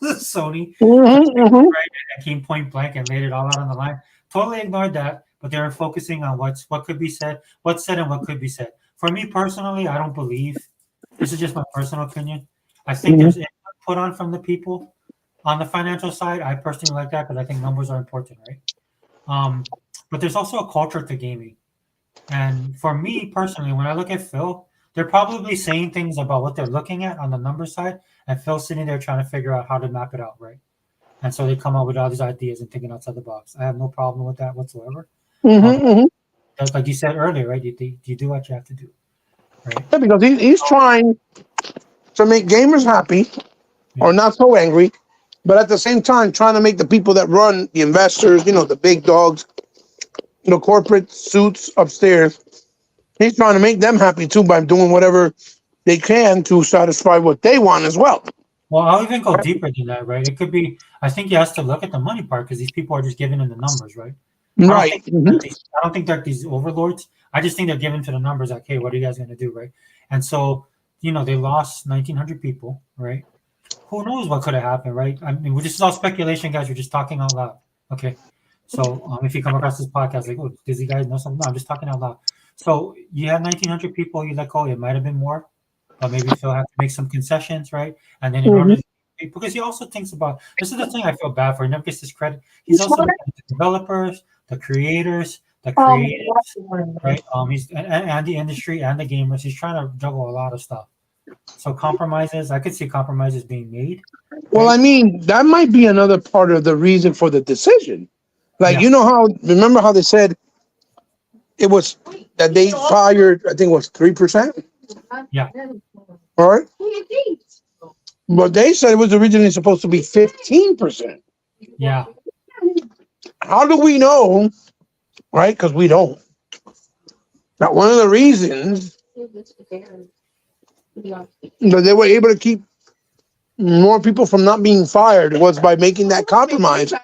Sony, right? And came point blank and laid it all out on the line. Totally ignored that, but they were focusing on what could be said, what's said, and what could be said. For me personally, I don't believe. This is just my personal opinion. I think there's input put on from the people on the financial side. I personally like that because I think numbers are important, right? But there's also a culture to gaming. And for me personally, when I look at Phil, they're probably saying things about what they're looking at on the number side, and Phil's sitting there trying to figure out how to map it out, right? And so they come up with all these ideas and thinking outside the box. I have no problem with that whatsoever. Like you said earlier, right? You do what you have to do, right? Yeah, because he's trying to make gamers happy or not so angry, but at the same time trying to make the people that run the investors, the big dogs, the corporate suits upstairs. He's trying to make them happy too by doing whatever they can to satisfy what they want as well. Well, I'll even go deeper than that, right? It could be. I think he has to look at the money part because these people are just giving him the numbers, right? Right. I don't think they're these overlords. I just think they're giving to the numbers like, hey, what are you guys going to do, right? And so, they lost 1,900 people, right? Who knows what could have happened, right? I mean, this is all speculation, guys. We're just talking out loud, okay? So, if you come across this podcast, like, oh, does you guys know something? No, I'm just talking out loud. So, you have 1,900 people. You let go. It might have been more, but maybe Phil have to make some concessions, right? And then in order, because he also thinks about, this is the thing I feel bad for. He never gets this credit. He's also looking at the developers, the creators, the creatives, right? He's and the industry and the gamers. He's trying to juggle a lot of stuff. So compromises, I could see compromises being made. Well, I mean, that might be another part of the reason for the decision. Like, remember how they said it was that they fired, I think it was 3%? Yeah. All right. But they said it was originally supposed to be 15%. Yeah. How do we know? Right? Because we don't. Now, one of the reasons that they were able to keep more people from not being fired was by making that compromise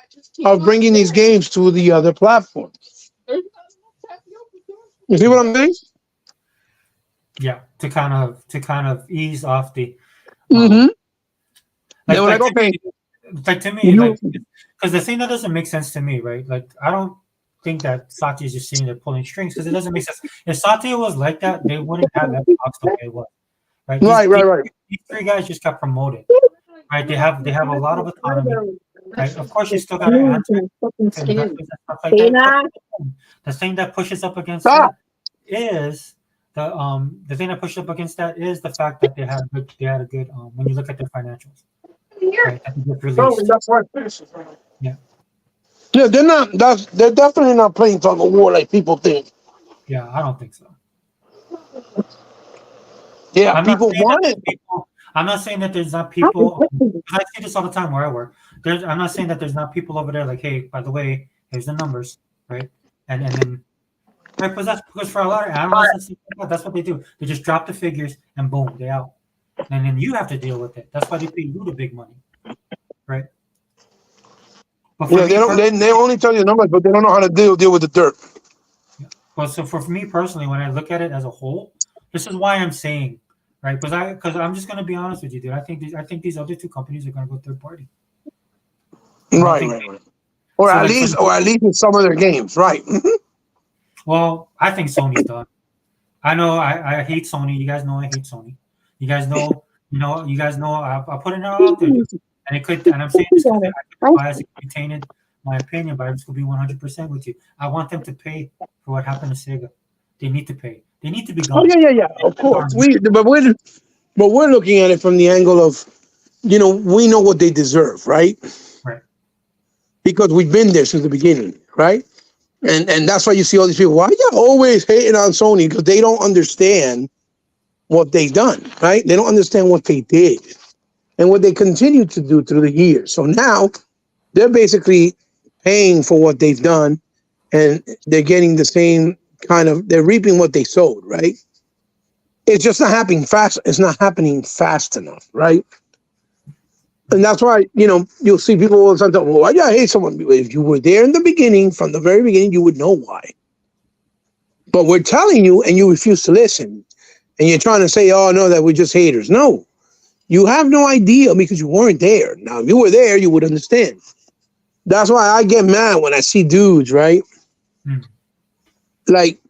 of bringing these games to the other platforms. You see what I'm saying? Yeah, to kind of ease off the. To me, because the thing that doesn't make sense to me, right? Like, I don't think that Satya is just sitting there pulling strings because it doesn't make sense. If Satya was like that, they wouldn't have Xbox the way it was, right? Right. These three guys just got promoted, right? They have a lot of autonomy. Right? Of course, you still got to answer to investors and stuff like that. The thing that pushes up against that is the thing that pushes up against that is the fact that they had a good when you look at their financials. Right? That's right. Yeah. Yeah, they're definitely not playing tug of war like people think. Yeah, I don't think so. Yeah, people want it. I'm not saying that there's not people. I see this all the time where I work. I'm not saying that there's not people over there like, hey, by the way, here's the numbers, right? And then, right, because for a lot of analysts and stuff like that, that's what they do. They just drop the figures and boom, they out. And then you have to deal with it. That's why they pay you the big money, right? Yeah, they only tell you the numbers, but they don't know how to deal with the dirt. Yeah. Well, so for me personally, when I look at it as a whole, this is why I'm saying, right? Because I'm just gonna be honest with you, dude. I think these other two companies are gonna go third party. Right. Or at least in some of their games, right? Well, I think Sony's done. I know I hate Sony. You guys know I hate Sony. You guys know, you guys know I put it out there. And it could, and I'm saying this because I could bias and tainted my opinion, but I'm just gonna be 100% with you. I want them to pay for what happened to Sega. They need to pay. They need to be gone. Oh yeah. Of course. But we're looking at it from the angle of, we know what they deserve, right? Right. Because we've been there since the beginning, right? And that's why you see all these people. Why are you always hating on Sony? Because they don't understand what they've done, right? They don't understand what they did and what they continue to do through the years. So now they're basically paying for what they've done, and they're getting the same they're reaping what they sowed, right? It's just not happening fast. It's not happening fast enough, right? And that's why, you'll see people all the time, well, why do I hate someone? If you were there in the beginning, from the very beginning, you would know why. But we're telling you, and you refuse to listen. And you're trying to say, oh, no, that we're just haters. No, you have no idea because you weren't there. Now, if you were there, you would understand. That's why I get mad when I see dudes, right? Like,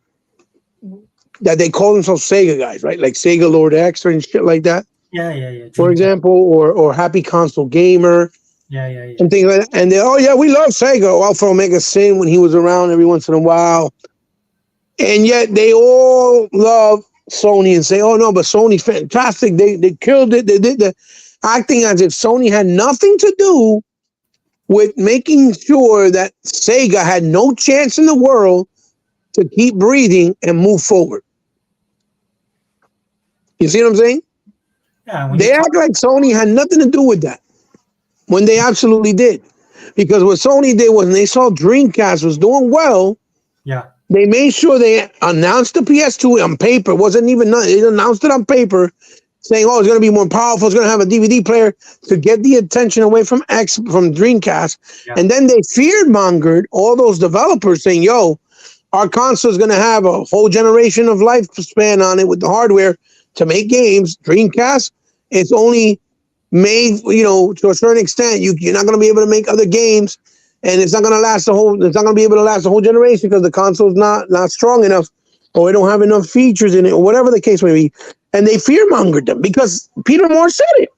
that they call themselves Sega guys, right? Like Sega Lord X and shit like that. Yeah. For example, or Happy Console Gamer. Yeah. And things like that. And they, oh, yeah, we love Sega. Alpha Omega Sin when he was around every once in a while. And yet they all love Sony and say, oh, no, but Sony's fantastic. They killed it. They did the acting as if Sony had nothing to do with making sure that Sega had no chance in the world to keep breathing and move forward. You see what I'm saying? Yeah, when They you act like Sony had nothing to do with that when they absolutely did. Because what Sony did was when they saw Dreamcast was doing well, yeah, they made sure they announced the PS2 on paper. It wasn't even they announced it on paper, saying, "Oh, it's going to be more powerful. It's going to have a DVD player to get the attention away from Dreamcast." yeah, And then they feared mongered all those developers, saying, "Yo, our console is going to have a whole generation of lifespan on it with the hardware to make games. Dreamcast, it's only made, to a certain extent. You're not going to be able to make other games, and it's not going to last the whole. It's not going to be able to last the whole generation because the console's not strong enough, or it don't have enough features in it, or whatever the case may be." And they fear mongered them because Peter Moore said it.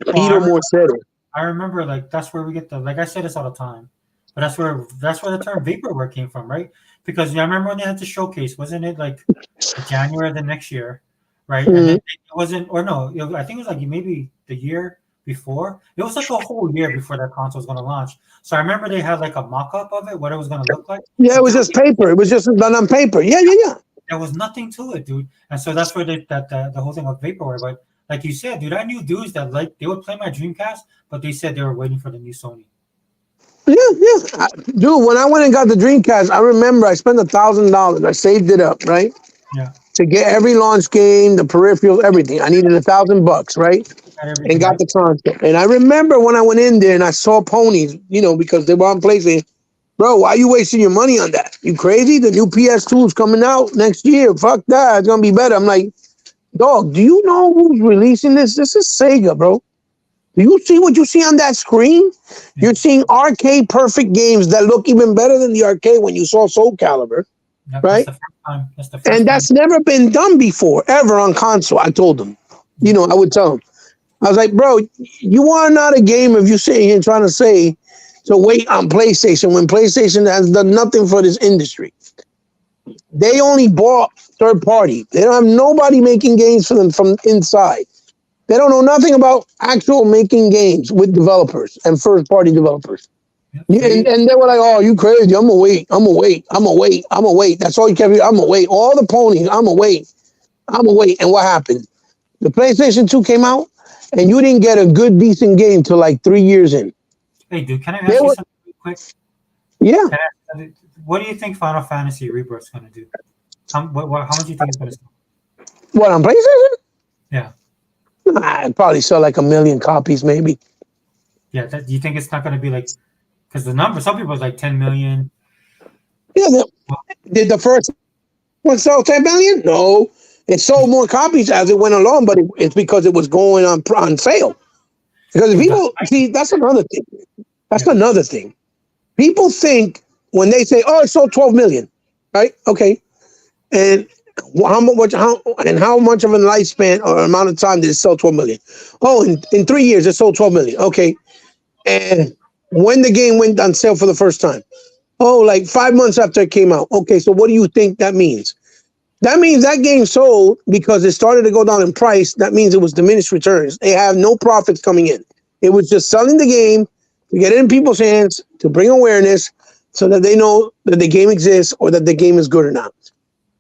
Well, Moore said it. I remember, like, that's where we get like I say this all the time, but that's where the term vaporware came from, right? Because I remember when they had the showcase, wasn't it like January of the next year, right? And then it wasn't, or no, I think it was like maybe the year before. It was like a whole year before that console was going to launch. So I remember they had like a mock-up of it, what it was going to look like. Yeah, it was just paper. It was just done on paper. Yeah. There was nothing to it, dude. And so that's where the whole thing of vaporware. But like you said, dude, I knew dudes that like they would play my Dreamcast, but they said they were waiting for the new Sony. Yeah. Dude, when I went and got the Dreamcast, I remember I spent $1,000. I saved it up, right? Yeah. To get every launch game, the peripherals, everything. I needed $1,000, right? And got the console. And I remember when I went in there and I saw ponies, because they were on PlayStation. Bro, why are you wasting your money on that? You crazy? The new PS2 is coming out next year. Fuck that. It's going to be better. I'm like, dog, do you know who's releasing this? This is Sega, bro. Do you see what you see on that screen? You're seeing arcade perfect games that look even better than the arcade when you saw Soul Calibur, right? That's the first time. That's never been done before, ever on console. I told them. I would tell them. I was like, bro, you are not a gamer if you're sitting here trying to say to wait on PlayStation when PlayStation has done nothing for this industry. They only bought third party. They don't have nobody making games for them from inside. They don't know nothing about actual making games with developers and first party developers. And they were like, "Oh, you crazy? I'm gonna wait. That's all you kept hearing. I'm gonna wait. All the ponies. I'm gonna wait. And what happened? The PlayStation 2 came out, and you didn't get a good, decent game till like 3 years in. Hey, dude, can I ask you something real quick? Yeah. What do you think Final Fantasy Rebirth is going to do? How much do you think it's going to sell? What, on PlayStation? Yeah. I'd probably sell like 1 million copies, maybe. Yeah. Do you think it's not going to be like, because the number, some people is like 10 million. Yeah. Did the first one sell 10 million? No. It sold more copies as it went along, but it's because it was going on sale. Because people, see, that's another thing. Another thing. People think when they say, "Oh, it sold 12 million," right? Okay. And how much of a lifespan or amount of time did it sell 12 million? Oh, in 3 years, it sold 12 million. Okay. And when the game went on sale for the first time? Oh, like 5 months after it came out. Okay. So what do you think that means? That means that game sold because it started to go down in price. That means it was diminished returns. They have no profits coming in. It was just selling the game to get it in people's hands, to bring awareness so that they know that the game exists or that the game is good or not.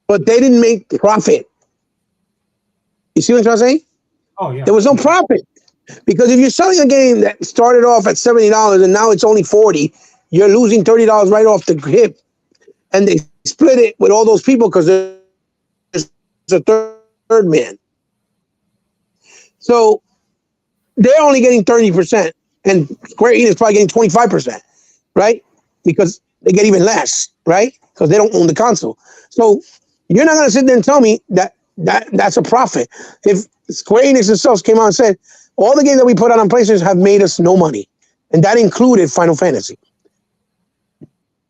But they didn't make profit. You see what I'm trying to say? Oh, yeah. There was no profit. Because if you're selling a game that started off at $70 and now it's only $40, you're losing $30 right off the hip. And they split it with all those people because there's a third man. So they're only getting 30%. And Square Enix is probably getting 25%, right? Because they get even less, right? Because they don't own the console. So you're not going to sit there and tell me that's a profit. If Square Enix themselves came out and said, all the games that we put out on PlayStation have made us no money. And that included Final Fantasy.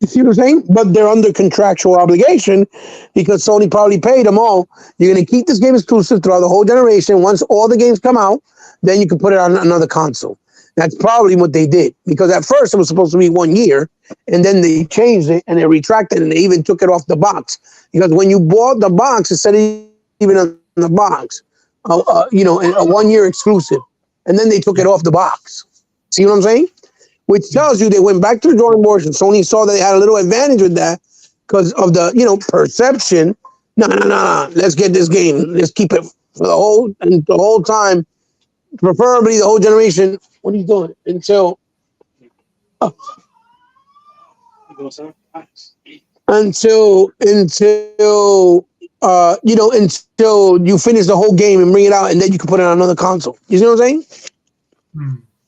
You see what I'm saying? But they're under contractual obligation because Sony probably paid them all. You're going to keep this game exclusive throughout the whole generation. Once all the games come out, then you can put it on another console. That's probably what they did. Because at first it was supposed to be 1 year. And then they changed it and they retracted and they even took it off the box. Because when you bought the box, it said even on the box, a 1 year exclusive. And then they took it off the box. See what I'm saying? Which tells you they went back to the drawing boards and Sony saw that they had a little advantage with that because of the, perception. No. Let's get this game. Let's keep it for the whole time, preferably the whole generation. What are you doing? Until until you finish the whole game and bring it out, and then you can put it on another console. You see what I'm saying?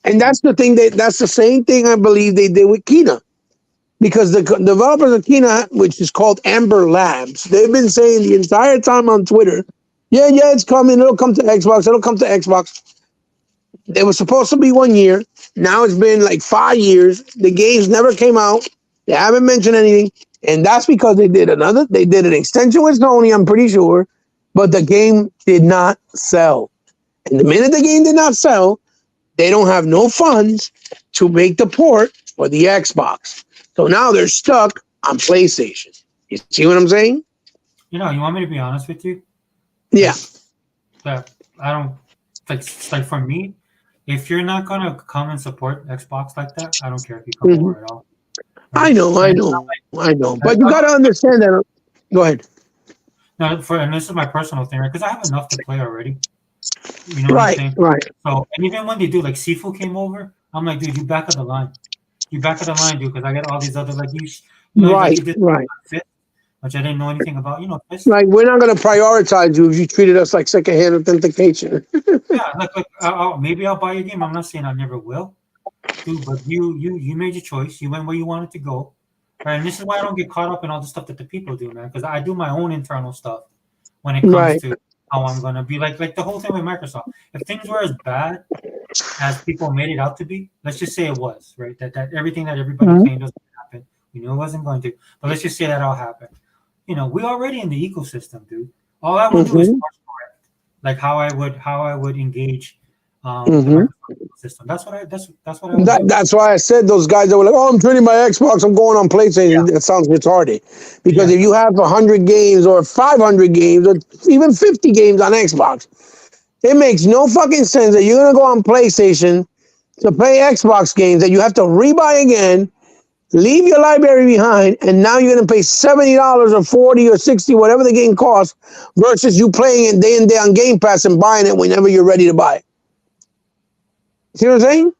And that's the thing that's the same thing I believe they did with Kena. Because the developers of Kena, which is called Amber Labs, they've been saying the entire time on Twitter, yeah, it's coming. It'll come to Xbox. It was supposed to be 1 year. Now it's been like 5 years. The games never came out. They haven't mentioned anything. And that's because they did an extension with Sony, I'm pretty sure. But the game did not sell. And the minute the game did not sell, they don't have no funds to make the port for the Xbox. So now they're stuck on PlayStation. You see what I'm saying? You want me to be honest with you? Yeah. That I don't like for me, if you're not gonna come and support Xbox like that, I don't care if you come over at all. Right? I know. But you gotta understand that. Go ahead. No, and this is my personal thing, right? Because I have enough to play already. You know right. So, and even when they do, like Sifu came over, I'm like, dude, you back of the line. You back of the line, dude, because I got all these other right. Which I didn't know anything about. Like we're not gonna prioritize you if you treated us like secondhand authentication. Yeah, maybe I'll buy your game. I'm not saying I never will, dude. But you made your choice. You went where you wanted to go, right? And this is why I don't get caught up in all the stuff that the people do, man. Because I do my own internal stuff when it comes to how I'm gonna be. Like the whole thing with Microsoft. If things were as bad as people made it out to be, let's just say it was, right? That everything that everybody claimed was going to happen, we knew it wasn't going to. But let's just say that all happened. We're already in the ecosystem, dude. All I would do is correct, like how I would engage the Microsoft ecosystem. That's what I would do. That's why I said those guys that were like, "Oh, I'm trading my Xbox. I'm going on PlayStation." Yeah. That sounds retarded. Because if you have 100 games or 500 games or even 50 games on Xbox, it makes no fucking sense that you're gonna go on PlayStation to play Xbox games that you have to rebuy again. Leave your library behind, and now you're going to pay $70 or $40 or $60, whatever the game costs, versus you playing it day and day on Game Pass and buying it whenever you're ready to buy it. See what I'm saying?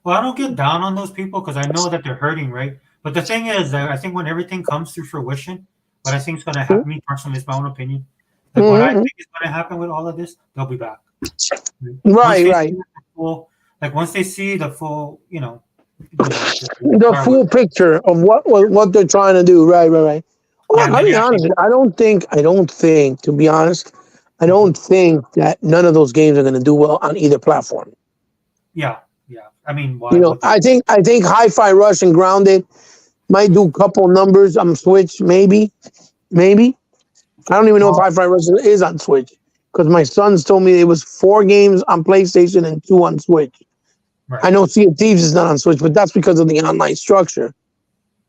Well, I don't get down on those people because I know that they're hurting, right? But the thing is that I think when everything comes to fruition, what I think is going to happen, me personally, it's my own opinion. Like what I think is going to happen with all of this, they'll be back. Right. Once they see the full, the full picture of what they're trying to do. Right. Well, I'll be honest. I don't think, to be honest, I don't think that none of those games are going to do well on either platform. Yeah. I mean, why? I think Hi-Fi Rush and Grounded might do a couple numbers on Switch, maybe. I don't even know if Hi-Fi Rush is on Switch because my sons told me it was 4 games on PlayStation and 2 on Switch. Right. I know Sea of Thieves is not on Switch, but that's because of the online structure.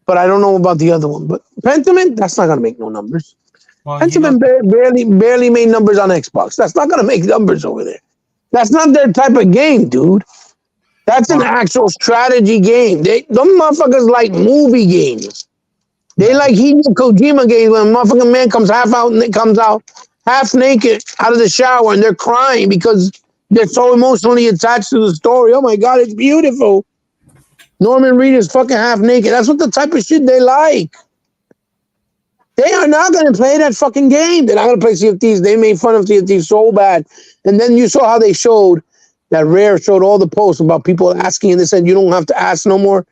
But I don't know about the other one. But Pentiment, that's not going to make no numbers. Well, Pentiment barely made numbers on Xbox. That's not going to make numbers over there. That's not their type of game, dude. That's an actual strategy game. Them motherfuckers like movie games. They like Hideo Kojima games when a motherfucking man comes out half naked out of the shower and they're crying because they're so emotionally attached to the story. Oh my God, it's beautiful. Norman Reedus fucking half naked. That's what the type of shit they like. They are not going to play that fucking game. They're not going to play Sea of Thieves. They made fun of Sea of Thieves so bad. And then you saw how they showed that Rare showed all the posts about people asking and they said, you don't have to ask no more.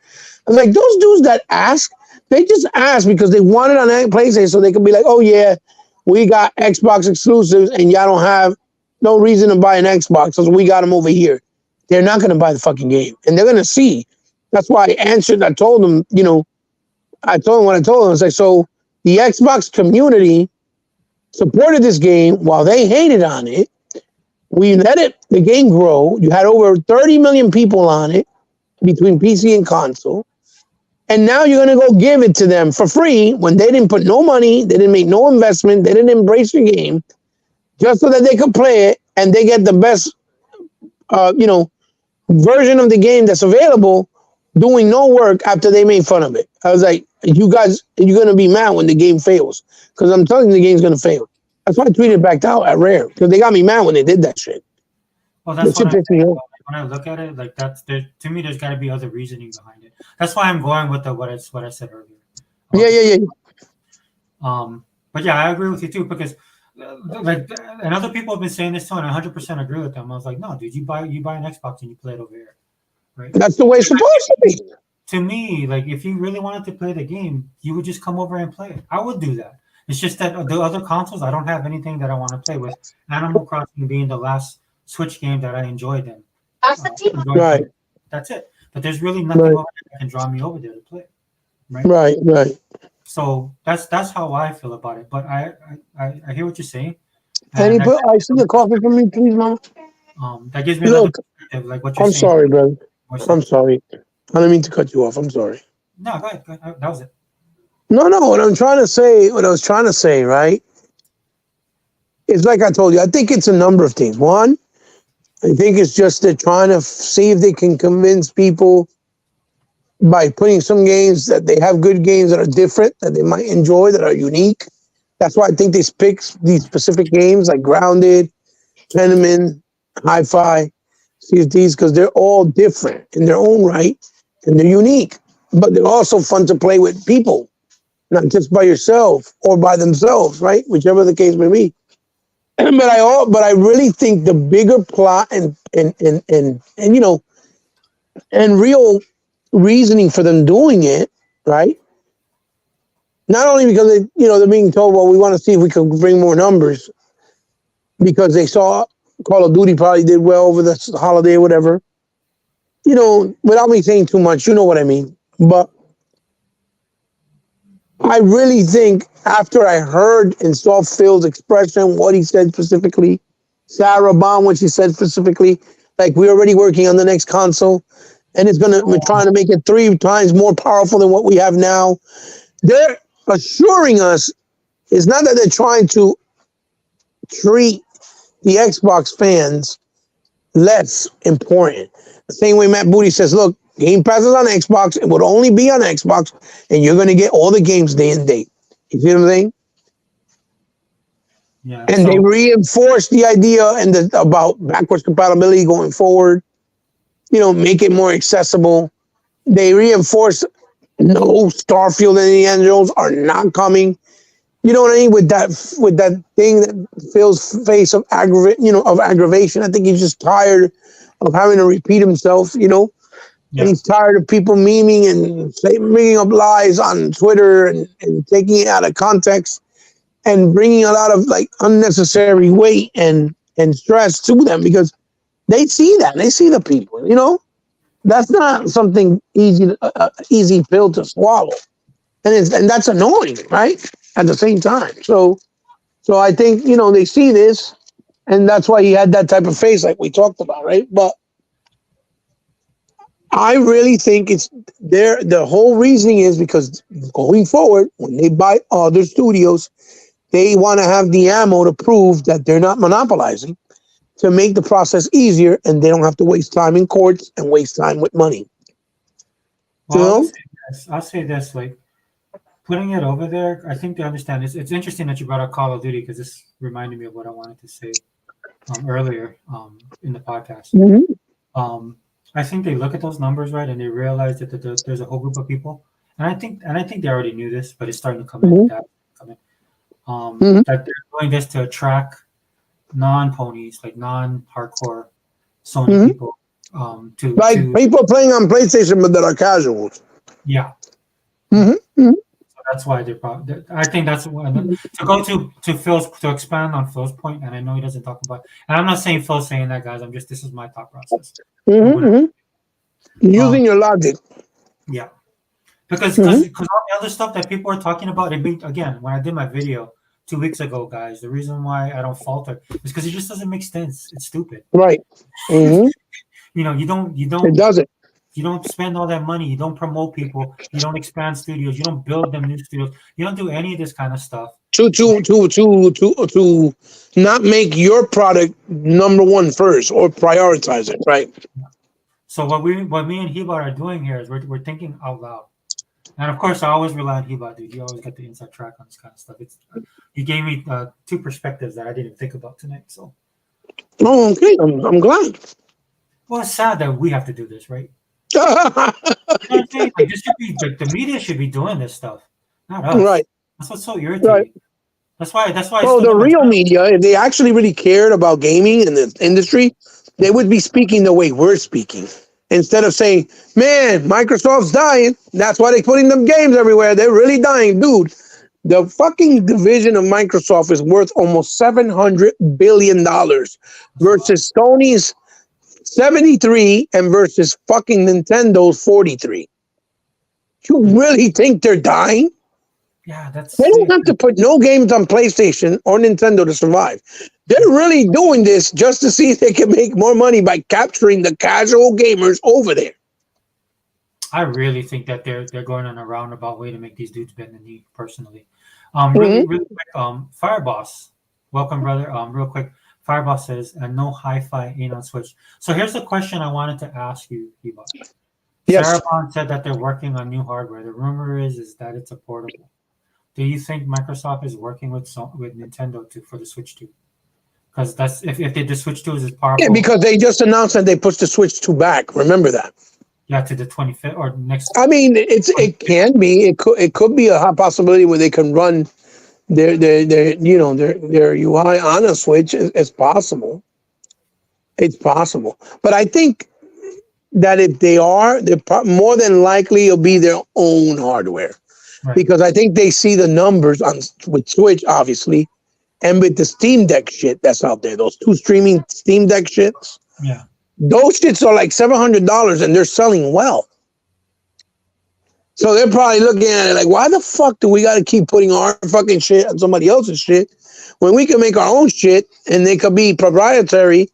I'm like, those dudes that ask, they just ask because they want it on PlayStation so they can be like, oh yeah, we got Xbox exclusives and y'all don't have no reason to buy an Xbox, so we got them over here. They're not going to buy the fucking game. And they're going to see. That's why I told them, I told them what I told them. I was like, so the Xbox community supported this game while they hated on it. We let the game grow. You had over 30 million people on it between PC and console. And now you're going to go give it to them for free when they didn't put no money, they didn't make no investment, they didn't embrace your game, just so that they could play it and they get the best, version of the game that's available, doing no work after they made fun of it. I was like, you guys, you're going to be mad when the game fails. Because I'm telling you, the game's going to fail. That's why I tweeted back out at Rare because they got me mad when they did that shit. Well, that's That what shit pissed me off. when I look at it, like that's there to me. There's got to be other reasoning behind it. That's why I'm going with what I said earlier. Yeah. But yeah, I agree with you too because, like, and other people have been saying this too, and I 100% agree with them. I was like, no, dude, you buy an Xbox and you play it over here, right? That's the way it's supposed to be. To me, like, if you really wanted to play the game, you would just come over and play it. I would do that. It's just that the other consoles, I don't have anything that I want to play with. Animal Crossing being the last Switch game that I enjoyed in. Right. That's it. But there's really nothing over there that can draw me over there to play. Right. So that's how I feel about it. But I hear what you're saying. Can you put ice in the coffee for me, please, Mama? That gives me another perspective, like what you're saying. I'm sorry, brother. I'm sorry. I don't mean to cut you off. I'm sorry. No, go ahead. That was it. No. What I was trying to say, right? It's like I told you. I think it's a number of things. One, I think it's just they're trying to see if they can convince people by putting some games that they have good games that are different, that they might enjoy, that are unique. That's why I think they pick these specific games like Grounded, Tenement, Hi-Fi, CFDs, because they're all different in their own right and they're unique. But they're also fun to play with people, not just by yourself or by themselves, right? Whichever the case may be. But I really think the bigger plot and real reasoning for them doing it, right? Not only because they're being told, well, we want to see if we can bring more numbers because they saw Call of Duty probably did well over the holiday or whatever. Without me saying too much, you know what I mean. But I really think after I heard and saw Phil's expression, what he said specifically, Sarah Bond, what she said specifically, like we're already working on the next console and we're trying to make it 3 times more powerful than what we have now. They're assuring us it's not that they're trying to treat the Xbox fans less important. The same way Matt Booty says, look, Game Pass is on Xbox. It would only be on Xbox, and you're going to get all the games day and date. You see what I'm saying? Yeah. And they reinforce the idea about backwards compatibility going forward. Make it more accessible. They reinforce no Starfield and Indiana Jones are not coming. You know what I mean? With that thing that Phil's face of aggravation. I think he's just tired of having to repeat himself. Yeah. And he's tired of people memeing and bringing up lies on Twitter and taking it out of context and bringing a lot of like unnecessary weight and stress to them because they see that. They see the people, That's not something easy pill to swallow. And that's annoying, right? At the same time. So I think, they see this and that's why he had that type of face like we talked about, right? But I really think it's there. The whole reasoning is because going forward, when they buy other studios, they want to have the ammo to prove that they're not monopolizing, to make the process easier and they don't have to waste time in courts and waste time with money. Well, I'll say this, like putting it over there, I think they understand. It's interesting that you brought up Call of Duty because this reminded me of what I wanted to say earlier in the podcast. Mm-hmm. I think they look at those numbers, right, and they realize that there's a whole group of people, and I think they already knew this, but it's starting to come in. That they're doing this to attract non-ponies, like non-hardcore Sony people, people playing on PlayStation but that are casuals. Yeah. Mm-hmm. So that's why they're probably. I think that's to go to Phil's to expand on Phil's point, and I know he doesn't talk about. And I'm not saying Phil's saying that, guys. This is my thought process. Using your logic. Yeah, because all the other stuff that people are talking about, again, when I did my video 2 weeks ago, guys, the reason why I don't falter is because it just doesn't make sense. It's stupid. Right. Mm-hmm. You don't. It doesn't. You don't spend all that money. You don't promote people. You don't expand studios. You don't build them new studios. You don't do any of this kind of stuff. To not make your product number one first or prioritize it, right? So what me and Hibar are doing here is we're thinking out loud. And of course, I always rely on Hiba, dude. You always get the inside track on this kind of stuff. You gave me two perspectives that I didn't think about tonight. So, Oh, okay. I'm glad. well, it's sad that we have to do this, right? You know what I'm saying? Like, this should be the media should be doing this stuff, not us. Right. That's what's so irritating. Right. That's why. I Well, still the get my real job. media, if they actually really cared about gaming and the industry, they would be speaking the way we're speaking. Instead of saying, man, Microsoft's dying. That's why they're putting them games everywhere. They're really dying. Dude, the fucking division of Microsoft is worth almost $700 billion versus Sony's 73 and versus fucking Nintendo's 43. You really think they're dying? Yeah, that's. They don't have to put no games on PlayStation or Nintendo to survive. They're really doing this just to see if they can make more money by capturing the casual gamers over there. I really think that they're going on a roundabout way to make these dudes bend the knee. Personally, really quick. Fireboss, welcome, brother. Real quick, Fireboss says, and no hi-fi ain't on Switch. So here's the question I wanted to ask you, Eva. Yes. Sarabon said that they're working on new hardware. The rumor is that it's a portable. Do you think Microsoft is working with Nintendo for the Switch 2? Because that's if they the Switch 2 is as powerful. Yeah, because they just announced that they pushed the Switch 2 back. Remember that. Yeah, to the 25th or next. I mean, it can be. It could be a possibility where they can run their UI on a Switch. It's possible. It's possible. But I think that if they're more than likely it'll be their own hardware. Right. Because I think they see the numbers with Switch, obviously, and with the Steam Deck shit that's out there, those two streaming Steam Deck shits. Yeah. Those shits are like $700 and they're selling well. So they're probably looking at it like, why the fuck do we got to keep putting our fucking shit on somebody else's shit when we can make our own shit and they could be proprietary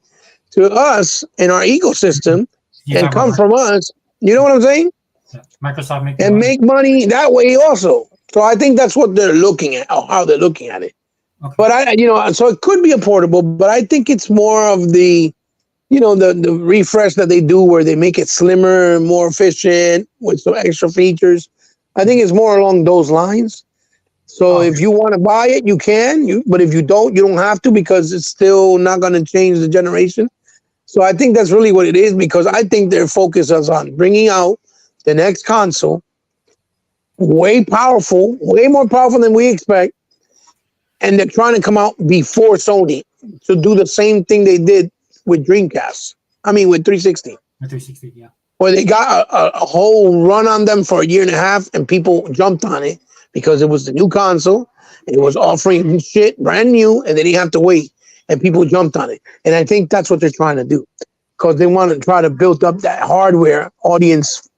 to us in our ecosystem and come from us? You know what I'm saying? Yeah. Microsoft make money that way also. So I think that's what they're looking at, or how they're looking at it. Okay. But so it could be a portable, but I think it's more of the refresh that they do where they make it slimmer, more efficient with some extra features. I think it's more along those lines. So if you want to buy it, you can. But if you don't have to, because it's still not going to change the generation. So I think that's really what it is, because I think their focus is on bringing out the next console, way more powerful than we expect. And they're trying to come out before Sony to do the same thing they did with Dreamcast. I mean, with 360. With 360, yeah. Where they got a whole run on them for a year and a half, and people jumped on it because it was the new console. It was offering shit brand new, and they didn't have to wait. And people jumped on it. And I think that's what they're trying to do, because they want to try to build up that hardware audience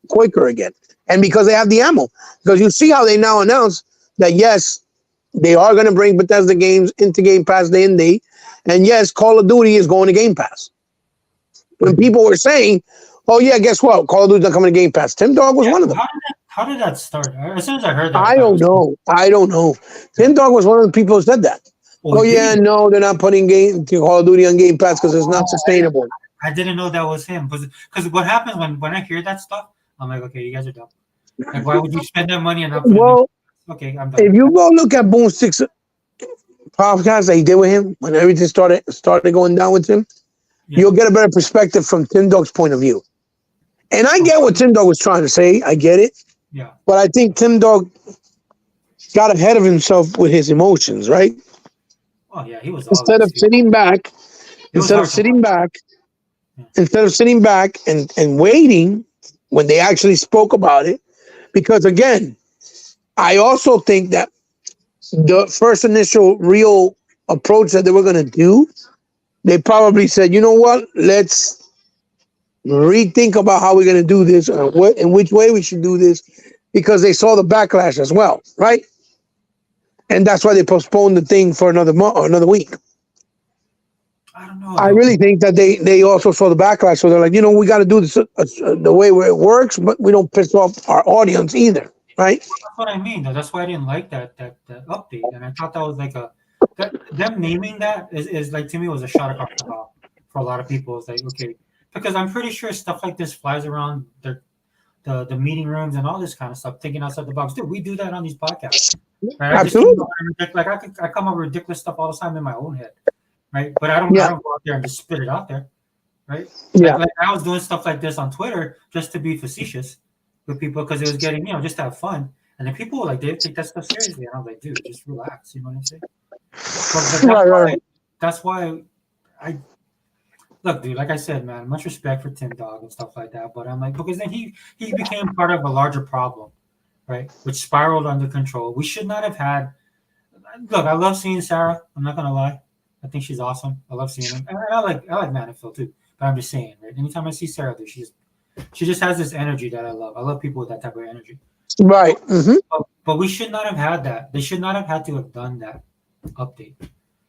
quicker again. And because they have the ammo. Because you see how they now announce that, yes, they are going to bring Bethesda games into Game Pass day and day. And yes, Call of Duty is going to Game Pass. When people were saying, oh, yeah, guess what? Call of Duty's not coming to Game Pass. Tim Dog was one of them. How did that start? As soon as I heard that. I don't know. Tim Dog was one of the people who said that. No, they're not putting Call of Duty on Game Pass because it's not sustainable. I didn't know that was him. Because what happens when I hear that stuff, I'm like, okay, you guys are dumb. Like, why would you spend that money and not okay, I'm done. If you go look at Boom Six podcast that he did with him when everything started going down with him, you'll get a better perspective from Tim Dog's point of view. And I get what Tim Dog was trying to say. I get it. Yeah. But I think Tim Dog got ahead of himself with his emotions, right? Oh yeah, he was. Instead of sitting back and waiting when they actually spoke about it, because again, I also think that the first initial real approach that they were going to do, they probably said, you know what, let's rethink about how we're going to do this and in which way we should do this, because they saw the backlash as well, right? And that's why they postponed the thing for another month or another week. I don't know. I really think that they also saw the backlash, so they're like, we got to do this the way where it works, but we don't piss off our audience either, right? That's what I mean. That's why I didn't like that update, and I thought that was like them naming that is like, to me, was a shot across the bow for a lot of people. It's like, okay, because I'm pretty sure stuff like this flies around the meeting rooms and all this kind of stuff, thinking outside the box. Dude, we do that on these podcasts. Right? Absolutely. I come up with ridiculous stuff all the time in my own head, right? But I don't go out there and just spit it out there, right? Yeah. Like I was doing stuff like this on Twitter just to be facetious with people because it was getting, just to have fun. And then people were like, they take that stuff seriously. And I was like, dude, just relax. You know what I'm saying? But that's why I look, dude, like I said, man, much respect for Tim Dog and stuff like that. But I'm like, because then he became part of a larger problem, right? Which spiraled under control. We should not have had. Look, I love seeing Sarah. I'm not gonna lie. I think she's awesome. I love seeing her. And I like Manifold too. But I'm just saying, right? Anytime I see Sarah, dude, she just has this energy that I love. I love people with that type of energy. Right. Mm-hmm. But we should not have had that. They should not have had to have done that update.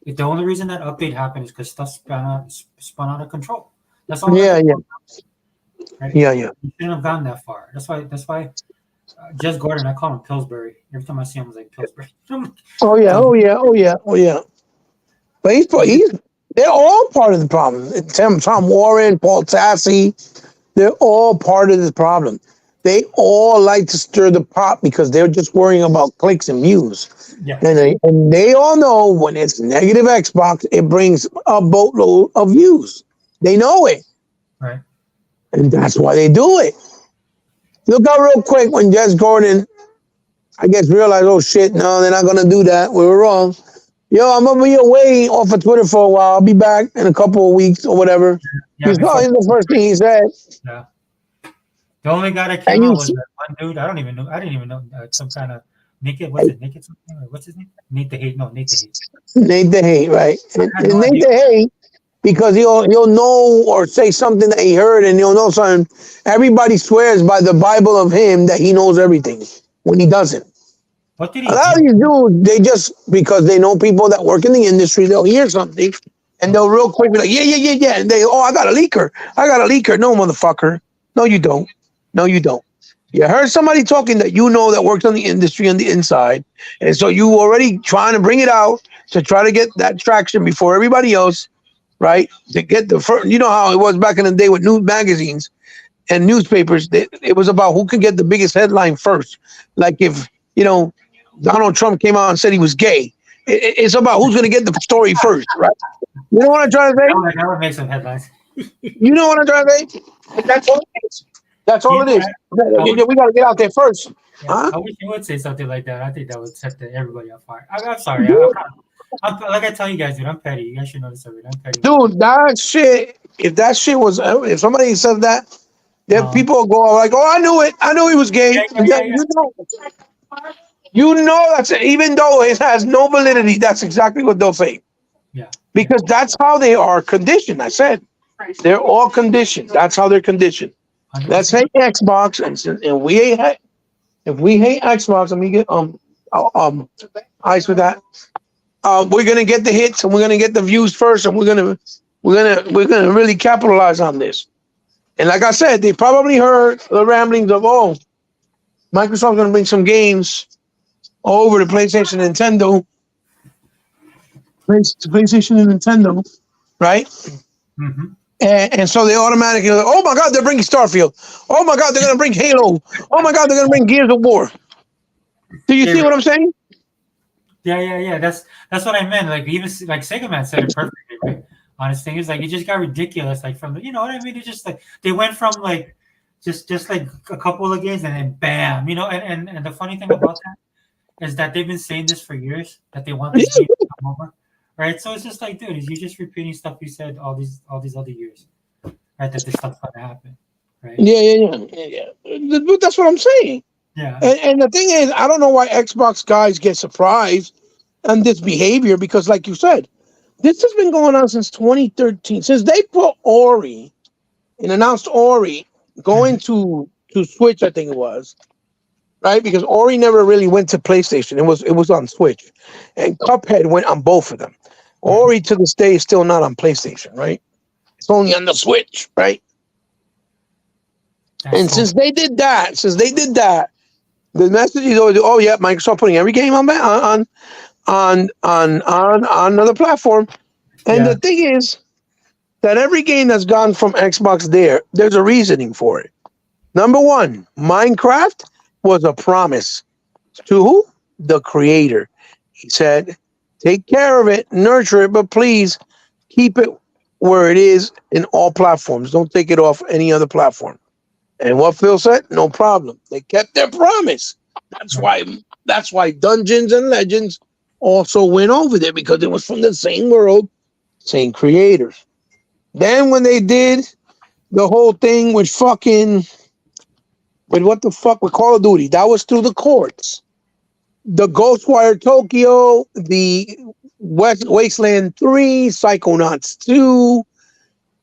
If the only reason that update happened is because stuff spun out of control. That's all. Yeah. Right? Yeah. You shouldn't have gone that far. That's why. Jez Gordon, I call him Pillsbury. Every time I see him, I was like Pillsbury. Oh yeah. But they're all part of the problem. Tom Warren, Paul Tassi, they're all part of the problem. They all like to stir the pot because they're just worrying about clicks and views. Yeah. And they all know when it's negative Xbox, it brings a boatload of views. They know it. Right. And that's why they do it. Look out real quick when Jez Gordon, I guess, realized, oh shit, no, they're not going to do that. We were wrong. Yo, I'm going to be away off of Twitter for a while. I'll be back in a couple of weeks or whatever. He's probably the first thing he said. Yeah. The only guy that came out was that one dude. I didn't even know some kind of Naked. What's it? Naked something? Or what's his name? Nate the Hate. No, Nate the Hate. Nate the Hate, right? And Nate the Hate, because he'll know or say something that he heard, and he'll know something. Everybody swears by the Bible of him that he knows everything when he doesn't. What did he A lot of these dudes, they just, because they know people that work in the industry, they'll hear something and they'll real quick be like, yeah. And they, I got a leaker. No, motherfucker. No, you don't. You heard somebody talking that that works on the industry on the inside. And so you already trying to bring it out to try to get that traction before everybody else, right? To get the first, you know how it was back in the day with news magazines and newspapers. It was about who could get the biggest headline first. Like if, Donald Trump came out and said he was gay. It's about who's going to get the story first, right? You know what I'm trying to say? That would make some headlines. You know what I'm trying to say? That's all it is. We got to get out there first. Yeah, huh? I wish you would say something like that. I think that would set everybody on fire. I'm sorry. I'm like I tell you guys, dude, I'm petty. You guys should know this already. I'm petty. Dude, that shit, if somebody said that, then people will go like, oh, I knew it. I knew he was gay. Yeah. You know that's it. Even though it has no validity, that's exactly what they'll say. Yeah. Because that's how they are conditioned. I said they're all conditioned. That's how they're conditioned. 100%. Let's hate Xbox, and we hate. If we hate Xbox, let me get ice with that. We're gonna get the hits and we're gonna get the views first, and we're gonna really capitalize on this. And like I said, they probably heard the ramblings of Microsoft's gonna bring some games over to PlayStation and Nintendo. PlayStation and Nintendo, right? Mm-hmm. And so they automatically, oh my God, they're bringing Starfield. Oh my God, they're going to bring Halo. Oh my God, they're going to bring Gears of War. Do you see what I'm saying? Yeah. That's what I meant. Like even like Sega Man said it perfectly, right? Honest thing is like it just got ridiculous. Like from you know what I mean? It just like they went from like just like a couple of games and then bam, and the funny thing about that is that they've been saying this for years that they want this game to come over. Right, so it's just like, dude, you're just repeating stuff you said all these other years, right? That this stuff's gonna happen, right? Yeah. That's what I'm saying. Yeah. And the thing is, I don't know why Xbox guys get surprised on this behavior because, like you said, this has been going on since 2013, since they put Ori and announced Ori going to Switch. I think it was. Right, because Ori never really went to PlayStation. It was on Switch, and Cuphead went on both of them. Ori to this day is still not on PlayStation, right? It's only on the Switch, right? That's and cool. Since they did that, the message is always, oh yeah, Microsoft putting every game on another platform, and the thing is that every game that's gone from Xbox there's a reasoning for it. Number one, Minecraft was a promise to who? The creator. He said, take care of it, nurture it, but please keep it where it is in all platforms. Don't take it off any other platform. And what Phil said, no problem. They kept their promise. That's why Dungeons and Legends also went over there, because it was from the same world, same creators. Then when they did the whole thing with what the fuck with Call of Duty, that was through the courts. The Ghostwire Tokyo, the Wasteland 3, Psychonauts 2,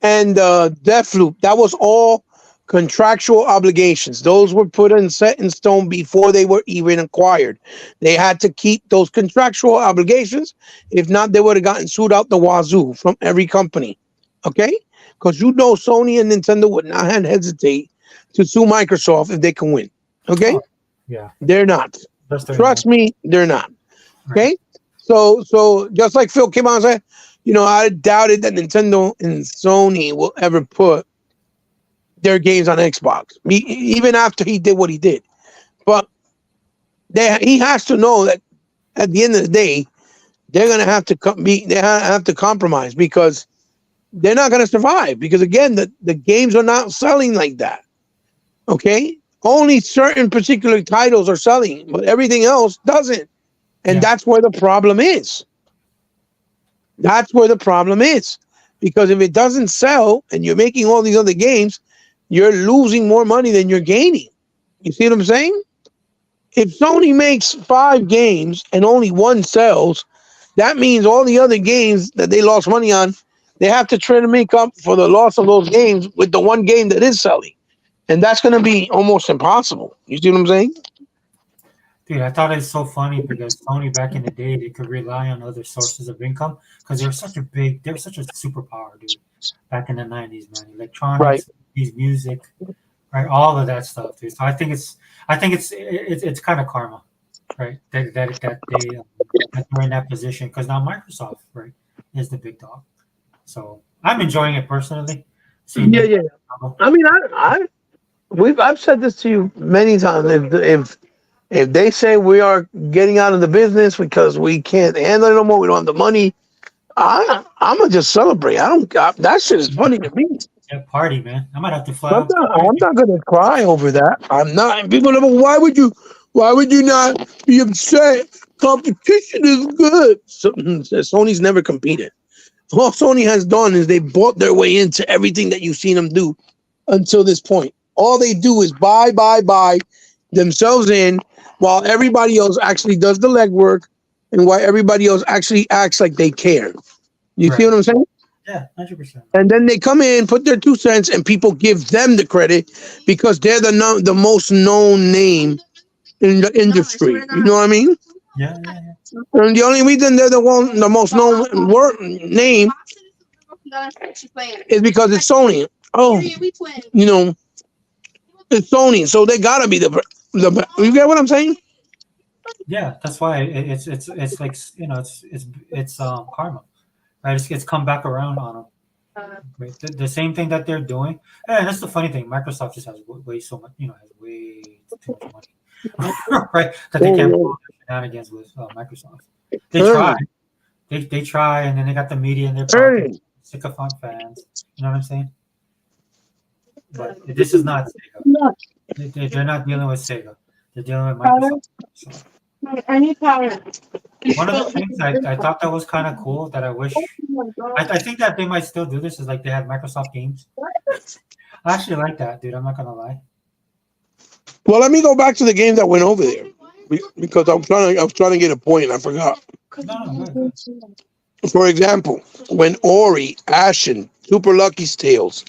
and Deathloop. That was all contractual obligations. Those were set in stone before they were even acquired. They had to keep those contractual obligations. If not, they would have gotten sued out the wazoo from every company. Okay? Because Sony and Nintendo would not hesitate to sue Microsoft if they can win. Okay? Oh, yeah. They're not. Trust me, they're not. Okay? Right. So just like Phil came out and said, I doubted that Nintendo and Sony will ever put their games on Xbox, even after he did what he did. But he has to know that at the end of the day, they're going to have to compromise, because they're not going to survive. Because again, the games are not selling like that. Okay? Only certain particular titles are selling, but everything else doesn't. And that's where the problem is. That's where the problem is. Because if it doesn't sell and you're making all these other games, you're losing more money than you're gaining. You see what I'm saying? If Sony makes 5 games and only 1 sells, that means all the other games that they lost money on, they have to try to make up for the loss of those games with the 1 game that is selling. And that's going to be almost impossible. You see what I'm saying? Dude, I thought it's so funny because Sony back in the day, they could rely on other sources of income because they were such a superpower, dude, back in the 90s, man. Electronics, right. Music, right? All of that stuff, dude. So I think it's kind of karma, right? That they're in that position, because now Microsoft, right, is the big dog. So I'm enjoying it personally. Yeah. I mean, I've said this to you many times. If they say we are getting out of the business because we can't handle it no more, we don't have the money, I'm gonna just celebrate. That shit is funny to me. Yeah, party, man. I might have to fly. I'm not gonna cry over that. I'm not. People never. Why would you not be upset? Competition is good. Sony's never competed. All Sony has done is they bought their way into everything that you've seen them do until this point. All they do is buy themselves in, while everybody else actually does the legwork, and while everybody else actually acts like they care. You see what I'm saying? Yeah, 100%. And then they come in, put their 2 cents, and people give them the credit because they're the most known name in the industry. You know what I mean? Yeah. And the only reason they're the most known name is because it's Sony. Oh, it's Sony, so they gotta be the. You get what I'm saying? Yeah, that's why it's like it's karma. Right, it's come back around on them. Right? The same thing that they're doing, and that's the funny thing. Microsoft just has way too much money, right? That they can't pull shenanigans with Microsoft. They try, they try, and then they got the media in their pocket, sycophant fans. You know what I'm saying? But this is not Sega. They're not dealing with Sega. They're dealing with Microsoft. So. One of the things I thought that was kind of cool that I wish I think that they might still do this is like they have Microsoft games. I actually like that, dude. I'm not gonna lie. Well, let me go back to the game that went over there because I was trying to get a point and I forgot. No. For example, when Ori, Ashen, Super Lucky's Tales,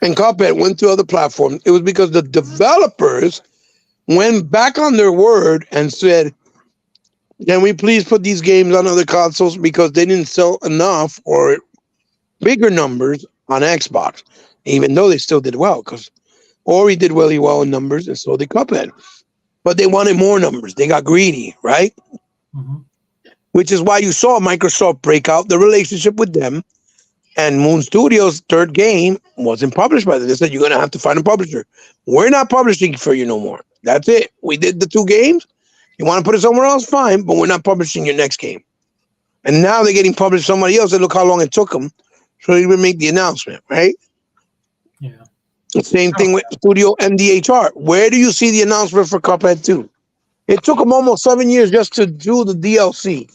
and Cuphead went to other platforms, it was because the developers went back on their word and said, can we please put these games on other consoles because they didn't sell enough or bigger numbers on Xbox, even though they still did well, because Ori did really well in numbers and so did Cuphead. But they wanted more numbers. They got greedy, right? Mm-hmm. Which is why you saw Microsoft break out the relationship with them And Moon Studios' third game wasn't published by them. They said, you're going to have to find a publisher. We're not publishing for you no more. That's it. We did the 2 games. You want to put it somewhere else? Fine, but we're not publishing your next game. And now they're getting published somebody else. And look how long it took them so they would make the announcement, right? Yeah. Same thing with Studio MDHR. Where do you see the announcement for Cuphead 2? It took them almost 7 years just to do the DLC.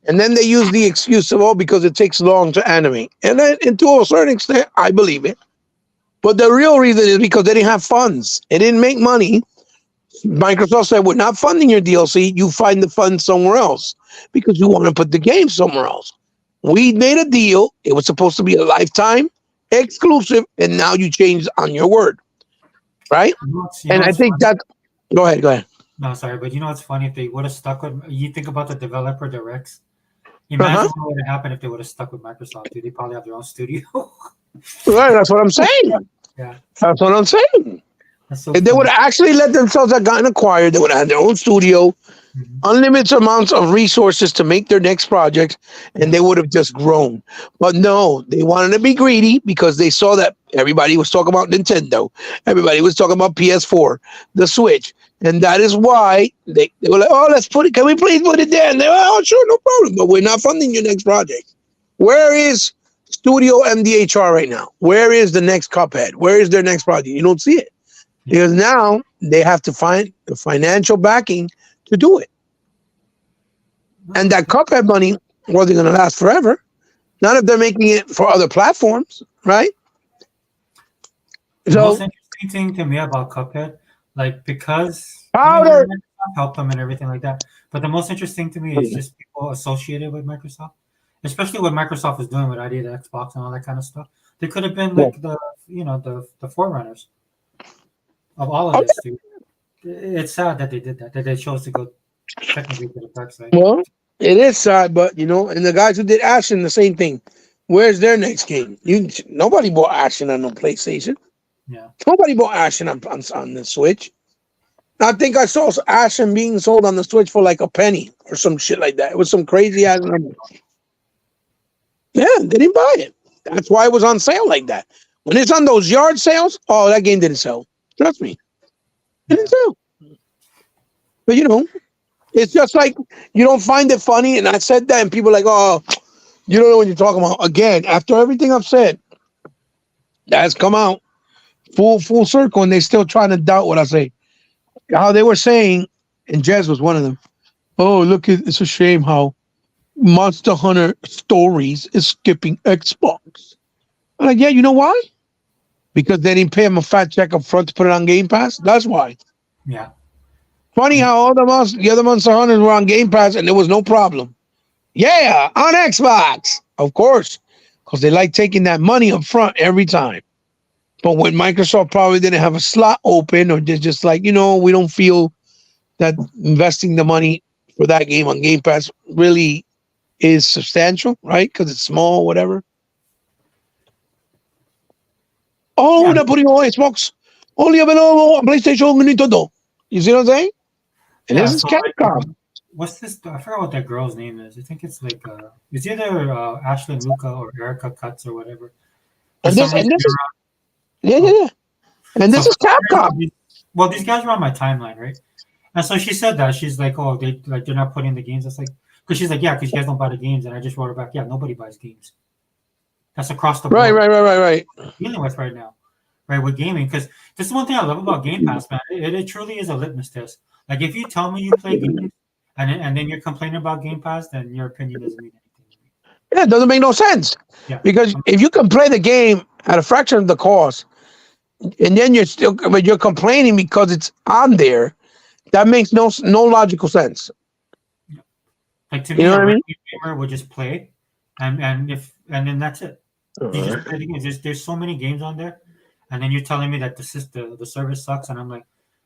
And then they use the excuse of, oh, because it takes long to animate. And then, and to a certain extent, I believe it. But the real reason is because they didn't have funds. It didn't make money. Microsoft said, we're not funding your DLC. You find the funds somewhere else because you want to put the game somewhere else. We made a deal. It was supposed to be a lifetime exclusive, and now you changed on your word. Right? And I think that... Go ahead. No, sorry, but you know what's funny? If they would have stuck with... You think about the developer directs. Imagine what would have happened if they would have stuck with Microsoft. Dude, they probably have their own studio. Right, that's what I'm saying. Yeah. That's what I'm saying. That's so If they would have actually let themselves have gotten acquired, they would have had their own studio, unlimited amounts of resources to make their next project, and they would have just grown. But no, they wanted to be greedy because they saw that everybody was talking about Nintendo. Everybody was talking about PS4, the Switch. And that is why they were like, oh, let's put it. Can we please put it there? And they were, oh, sure, no problem. But we're not funding your next project. Where is Studio MDHR right now? Where is the next Cuphead? Where is their next project? You don't see it. Because now they have to find the financial backing to do it. And that Cuphead money wasn't going to last forever. Not if they're making it for other platforms, right? The most interesting thing to me about Cuphead, like, because Powder help them and everything like that. But the most interesting to me is just people associated with Microsoft, especially what Microsoft is doing with ID, the Xbox, and all that kind of stuff. They could have been like the forerunners of all of this. Dude. It's sad that they did that they chose to go technically to the dark side. Well, it is sad, but and the guys who did Ashen, the same thing. Where's their next game? Nobody bought Ashen on the PlayStation. Yeah. Nobody bought Ashen on the Switch. I think I saw Ashen being sold on the Switch for like a penny or some shit like that. It was some crazy ass number. Yeah, they didn't buy it. That's why it was on sale like that. When it's on those yard sales, oh, that game didn't sell. Trust me. It didn't sell. But it's just like you don't find it funny. And I said that, and people are like, oh, you don't know what you're talking about. Again, after everything I've said, that's come out full circle, and they still trying to doubt what I say. How they were saying, and Jez was one of them. Oh, look, it's a shame how Monster Hunter Stories is skipping Xbox. I'm like, yeah, you know why? Because they didn't pay him a fat check up front to put it on Game Pass. That's why. Yeah. Funny how all the other Monster Hunters were on Game Pass and there was no problem. Yeah, on Xbox. Of course. Because they like taking that money up front every time. But when Microsoft probably didn't have a slot open, or they're just like, we don't feel that investing the money for that game on Game Pass really is substantial, right? Because it's small, whatever. Oh, we're not putting on Xbox. Only available on PlayStation and Nintendo. You see what I'm saying? And this is Capcom. What's this? I forgot what that girl's name is. I think it's like it's either Ashley Luca or Erica Cutts or whatever. And this is yeah. And this is Capcom. Well, these guys were on my timeline, right? And so she said that she's like, oh, they're not putting the games. It's like, because she's like, yeah, because you guys don't buy the games, and I just wrote her back, yeah, nobody buys games. That's across the board. Right. Dealing with right now, right, with gaming, because this is one thing I love about Game Pass, man. It truly is a litmus test. Like, if you tell me you play games and then you're complaining about Game Pass, then your opinion doesn't mean anything. Yeah, it doesn't make no sense. Yeah. Because if you can play the game at a fraction of the cost, and then you're complaining because it's on there, that makes no logical sense. Yeah. Like, to me, a gamer would just play, and then that's it. You just play the games. There's so many games on there, and then you're telling me that the service sucks, and I'm like,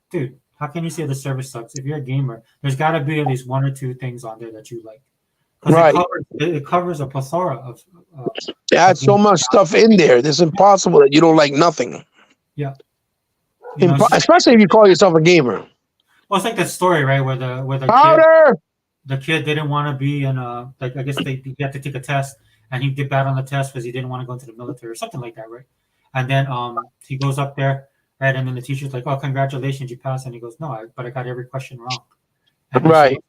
dude, how can you say the service sucks? If you're a gamer, there's got to be at least one or two things on there that you like. Right. It covers a plethora of. There's so much stuff in there. It's impossible that you don't like nothing. Yeah. Especially if you call yourself a gamer. Well, it's like that story, right, where the kid didn't want to be in I guess he had to take a test, and he did bad on the test because he didn't want to go into the military or something like that, right? And then he goes up there, right, and then the teacher's like, "Oh, congratulations, you passed," and he goes, "No, but I got every question wrong." And then Right.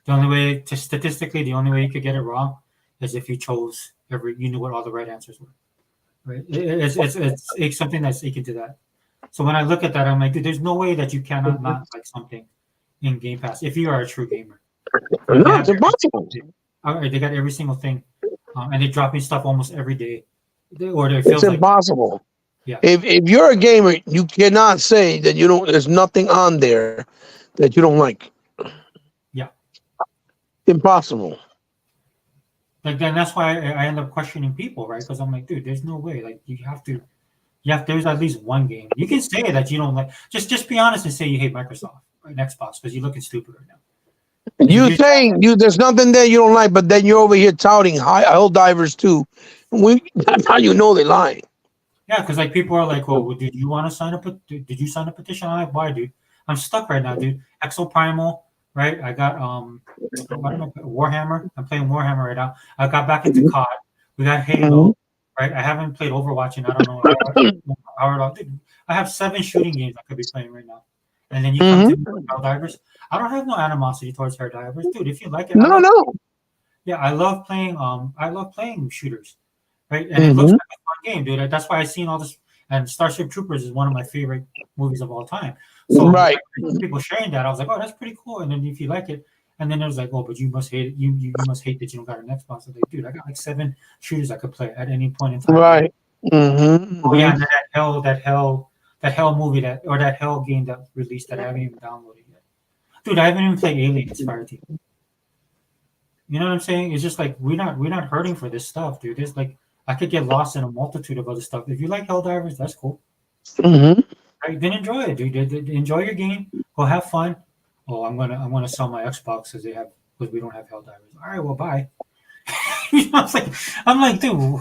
the only way to statistically, the only way you could get it wrong is if you chose you knew what all the right answers were, right? It's something that's akin to that. So when I look at that, I'm like, dude, there's no way that you cannot not like something in Game Pass if you are a true gamer. No, it's impossible. They got every single thing, and they drop me stuff almost every day, or it It's feels like impossible. Yeah. If you're a gamer, you cannot say that you don't. There's nothing on there that you don't like. Yeah. Impossible. Like then that's why I end up questioning people, right? Because I'm like, dude, there's no way. Like you have to. There's at least one game. You can say that you don't like. Just be honest and say you hate Microsoft and Xbox because you're looking stupid right now. You saying there's nothing there you don't like, but then you're over here touting Helldivers too. That's how you know they're lying. Yeah, because like people are like, "Well, did you want to sign up? Did you sign a petition?" I'm like, "Why, dude? I'm stuck right now, dude. Exoprimal, right? I got Warhammer. I'm playing Warhammer right now. I got back into COD. We got Halo, right? I haven't played Overwatch in I don't know how long. Dude, I have 7 shooting games I could be playing right now. And then you come to Helldivers. I don't have no animosity towards Helldivers, dude. If you like it, no. Yeah, I love playing shooters, right? And it looks like a fun game, dude. That's why I've seen all this. And Starship Troopers is one of my favorite movies of all time. So right. People sharing that, I was like, oh, that's pretty cool. And then if you like it, and then it was like, oh, but you must hate it. You must hate that you don't got an Xbox. I was like, dude, I got like 7 shooters I could play at any point in time. Right. Oh yeah, and that hell movie that hell game that released that I haven't even downloaded yet. Dude, I haven't even played Aliens Fireteam. You know what I'm saying? It's just like we're not hurting for this stuff, dude. There's like I could get lost in a multitude of other stuff. If you like Helldivers, that's cool. Right? Then enjoy it, dude. Enjoy your game. Go have fun. Oh, I'm gonna sell my Xbox because we don't have Helldivers. All right, well, bye. You know, I'm like, dude,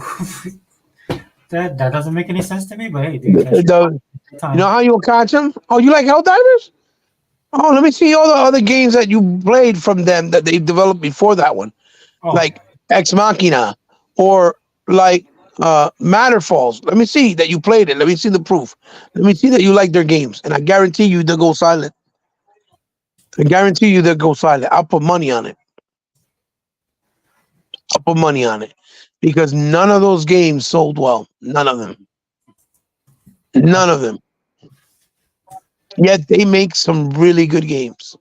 that doesn't make any sense to me. But hey, dude, It does. You know how you'll catch them? Oh, you like Helldivers? Oh, let me see all the other games that you played from them that they developed before that one, like Ex Machina or like Matterfalls. Let me see that you played it. Let me see the proof. Let me see that you like their games, and I guarantee you they'll go silent. I guarantee you they'll go silent. I'll put money on it. I'll put money on it because none of those games sold well. None of them. None of them. Yet they make some really good games.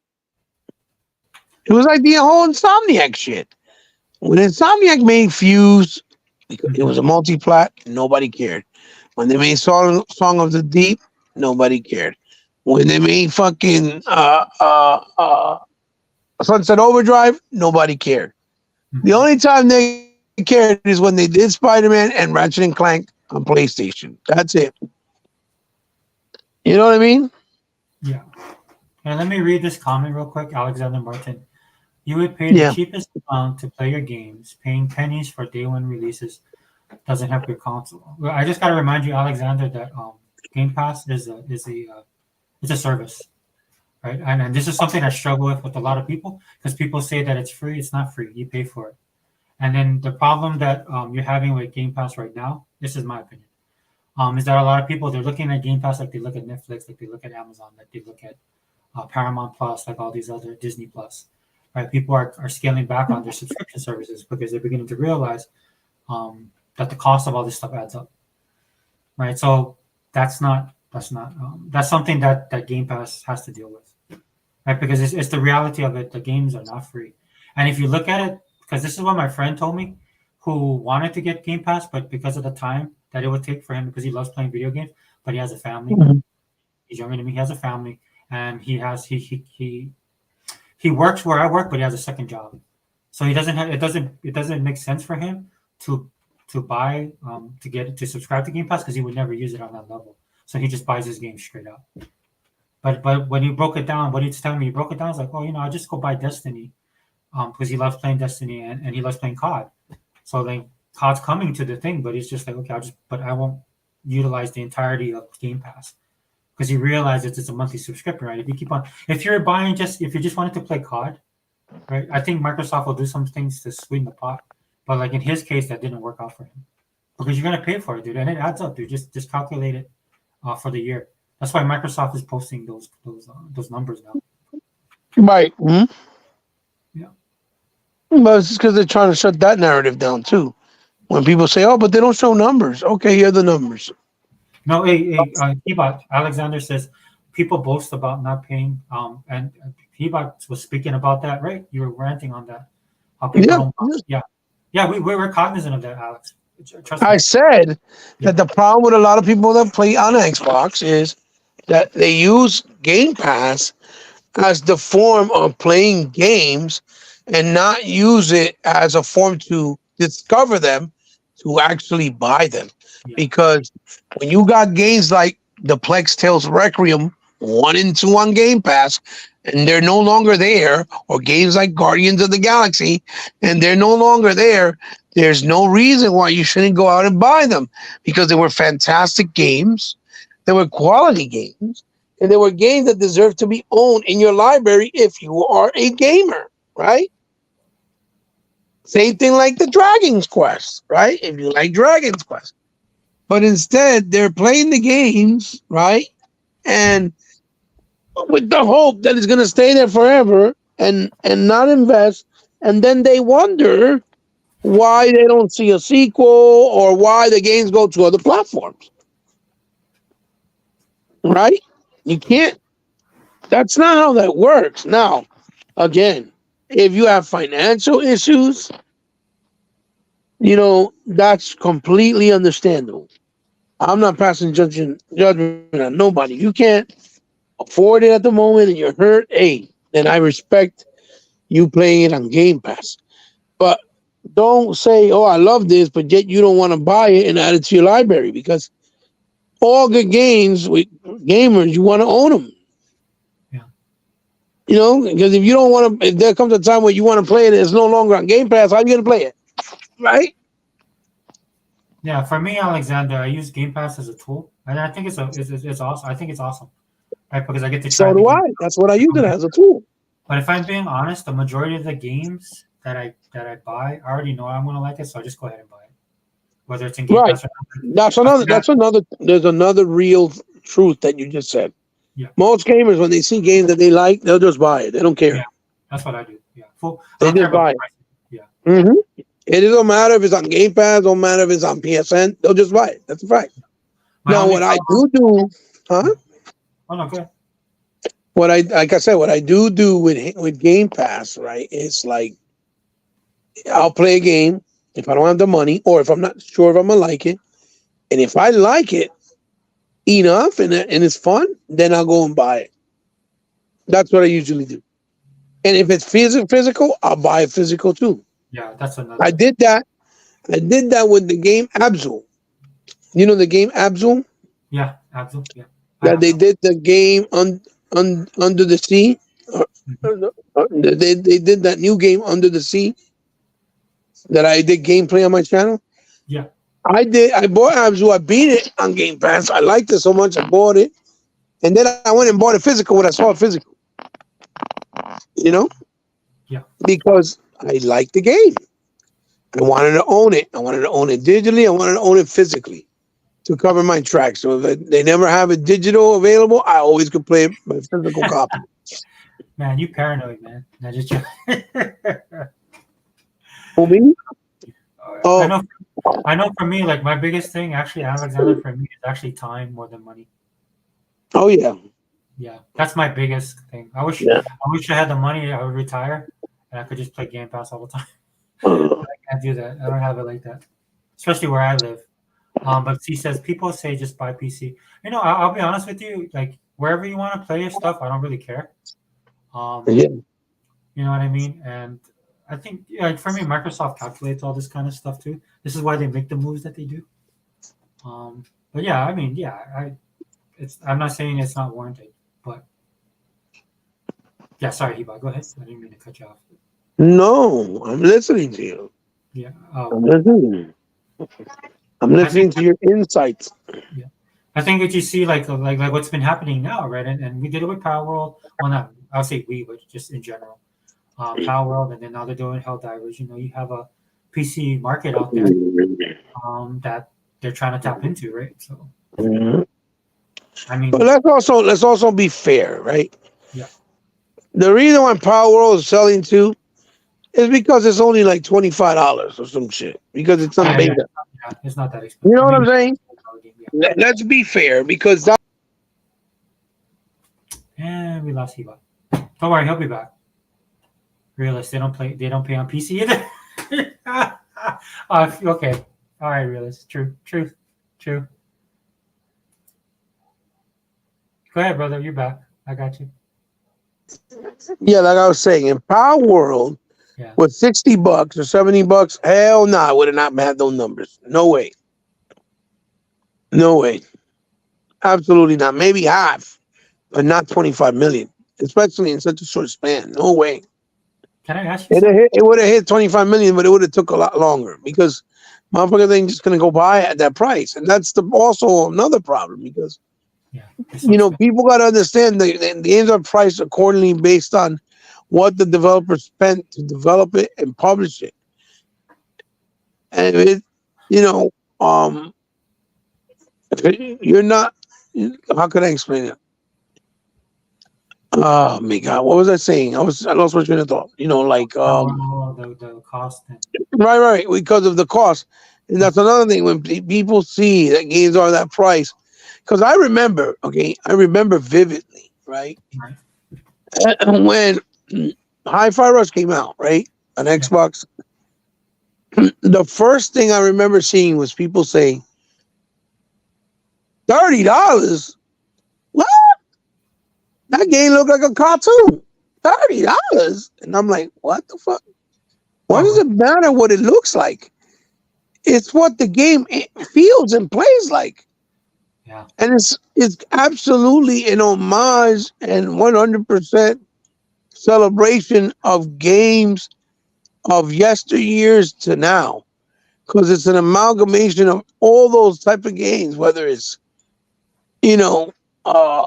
It was like the whole Insomniac shit. When Insomniac made Fuse, it was a multi-plat, nobody cared. When they made Song of the Deep, nobody cared. When they made fucking Sunset Overdrive, nobody cared. The only time they cared is when they did Spider-Man and Ratchet and Clank on PlayStation. That's it. You know what I mean? Yeah. And let me read this comment real quick, Alexander Martin. You would pay the cheapest amount to play your games, paying pennies for day one releases doesn't help your console. Well, I just gotta remind you, Alexander, that Game Pass is a service, right? And this is something I struggle with a lot of people because people say that it's free. It's not free. You pay for it. And then the problem that you're having with Game Pass right now, this is my opinion, is that a lot of people, they're looking at Game Pass like they look at Netflix, like they look at Amazon, like they look at Paramount Plus, like all these other Disney Plus, right? People are scaling back on their subscription services because they're beginning to realize that the cost of all this stuff adds up, right? So that's something that Game Pass has to deal with, right? Because it's the reality of it. The games are not free, and if you look at it, because this is what my friend told me, who wanted to get Game Pass, but because of the time that it would take for him, because he loves playing video games, but he has a family. He's younger than me. He has a family, and he works where I work, but he has a second job, so it doesn't make sense for him to buy to subscribe to Game Pass because he would never use it on that level. So he just buys his game straight up. But when he broke it down, what he's telling me, he broke it down. I was like, oh, I just go buy Destiny, because he loves playing Destiny and he loves playing COD. So like COD's coming to the thing, but he's just like, okay, but I won't utilize the entirety of Game Pass because he realizes it's a monthly subscription, right? If you're buying if you just wanted to play COD, right? I think Microsoft will do some things to sweeten the pot But like in his case, that didn't work out for him because you're gonna pay for it, dude, and it adds up, dude. Just calculate it for the year. That's why Microsoft is posting those numbers now. Right. Yeah. But it's because they're trying to shut that narrative down too. When people say, "Oh, but they don't show numbers," okay, here are the numbers. No, Hebot, Alexander says people boast about not paying. And Hebot was speaking about that, right? You were ranting on that. How people don't. Yeah. We're cognizant of that, Alex. Trust me. I said that the problem with a lot of people that play on Xbox is that they use Game Pass as the form of playing games and not use it as a form to discover them, to actually buy them. Yeah. Because when you got games like the Plex Tales Requiem 1 and 2 on Game Pass, and they're no longer there, or games like Guardians of the Galaxy, and they're no longer there, there's no reason why you shouldn't go out and buy them, because they were fantastic games, they were quality games, and they were games that deserve to be owned in your library if you are a gamer, right? Same thing like the Dragon's Quest, right? If you like Dragon's Quest. But instead, they're playing the games, right? And with the hope that it's going to stay there forever and not invest. And then they wonder why they don't see a sequel or why the games go to other platforms. Right? You can't. That's not how that works. Now, again, if you have financial issues, that's completely understandable. I'm not passing judgment on nobody. You can't afford it at the moment and you're hurt, hey, then I respect you playing it on Game Pass. But don't say, oh, I love this, but yet you don't want to buy it and add it to your library, because all good games with gamers, you want to own them. Yeah. Because if you don't want to, if there comes a time where you want to play it and it's no longer on Game Pass, how are you going to play it? Right? Yeah, for me, Alexander, I use Game Pass as a tool, and I think it's awesome. I think it's awesome, right? Because I get to try. So do I. That's what I use it as, a tool. But if I'm being honest, the majority of the games that I buy, I already know I'm going to like it, so I just go ahead and buy it, whether it's in Game Pass or not. That's another. There's another real truth that you just said. Yeah. Most gamers, when they see games that they like, they'll just buy it. They don't care. Yeah, that's what I do. Yeah, they just buy it. Yeah. Mm-hmm. It doesn't matter if it's on Game Pass. Don't matter if it's on PSN. They'll just buy it. That's a fact. Now, what I do, huh? Oh no, good. What I do with Game Pass, right? It's like I'll play a game if I don't have the money, or if I'm not sure if I'm gonna like it, and if I like it enough and it's fun, then I'll go and buy it. That's what I usually do. And if it's physical, I'll buy it physical too. Yeah, that's another. I did that with the game Abzu. You know the game Abzu? Yeah, Abzu. Yeah. That they did the game Under the Sea. They did that new game Under the Sea that I did gameplay on my channel. Yeah. I bought Abzu. I beat it on Game Pass. I liked it so much I bought it. And then I went and bought it physical when I saw it physical. Yeah. Because I liked the game. I wanted to own it. I wanted to own it digitally. I wanted to own it physically to cover my tracks. So if they never have it digital available, I always could play my physical copy. Man, you paranoid, man. I just For me? Oh. I know for me, like my biggest thing, actually, Alexander, for me, is actually time more than money. Oh, yeah. Yeah, that's my biggest thing. I wish I had the money, I would retire, and I could just play Game Pass all the time. I can't do that. I don't have it like that, especially where I live. But he says people say just buy PC. I'll be honest with you. Like wherever you want to play your stuff, I don't really care. You know what I mean? And I think for me, Microsoft calculates all this kind of stuff too. This is why they make the moves that they do. But yeah, I mean, I'm not saying it's not warranted, but yeah. Sorry, Heba, go ahead. I didn't mean to cut you off. No, I'm listening to you. Yeah. I'm listening to your insights. Yeah. I think that you see like what's been happening now, right? And we did it with Power World. Well, not I'll say we, but just in general. Power World, and then now they're doing Helldivers. You have a PC market out there that they're trying to tap into, right? So I mean, But let's also be fair, right? yeah, The reason why Power World is selling too is because it's only like $25 or some shit. Because it's on yeah, beta. it's not that You expensive. know I what I'm mean, saying? yeah. Let's be fair because that. And we lost Hiba. Don't worry, he'll be back. Realist, they don't pay on PC either. Okay. All right, realist. True. Go ahead, brother. You're back. I got you. Yeah, like I was saying, in Power World, Yeah. with $60 or $70, hell no, I would have not had those numbers. No way. No way. Absolutely not. Maybe half, but not 25 million, especially in such a short span. No way. Can I ask you something? It would have hit 25 million, but it would have took a lot longer because motherfuckers ain't just gonna go buy it at that price, and that's also another problem because Yeah. It's so expensive. people got to understand the games are priced accordingly based on what the developer spent to develop it and publish it, and if it, you know, you're not. How can I explain it? Oh my god, what was I saying? I lost my train of thought. Like The cost and right, because of the cost, and that's another thing when people see that games are that price. Because I remember vividly, right, right. when Hi-Fi Rush came out, right, on Yeah. Xbox. The first thing I remember seeing was people saying, $30. What? That game looked like a cartoon. $30, and I'm like, what the fuck? What does it matter what it looks like? It's what the game feels and plays like. Yeah. And it's absolutely an homage and 100% celebration of games of yesteryears to now, because it's an amalgamation of all those type of games, whether it's uh,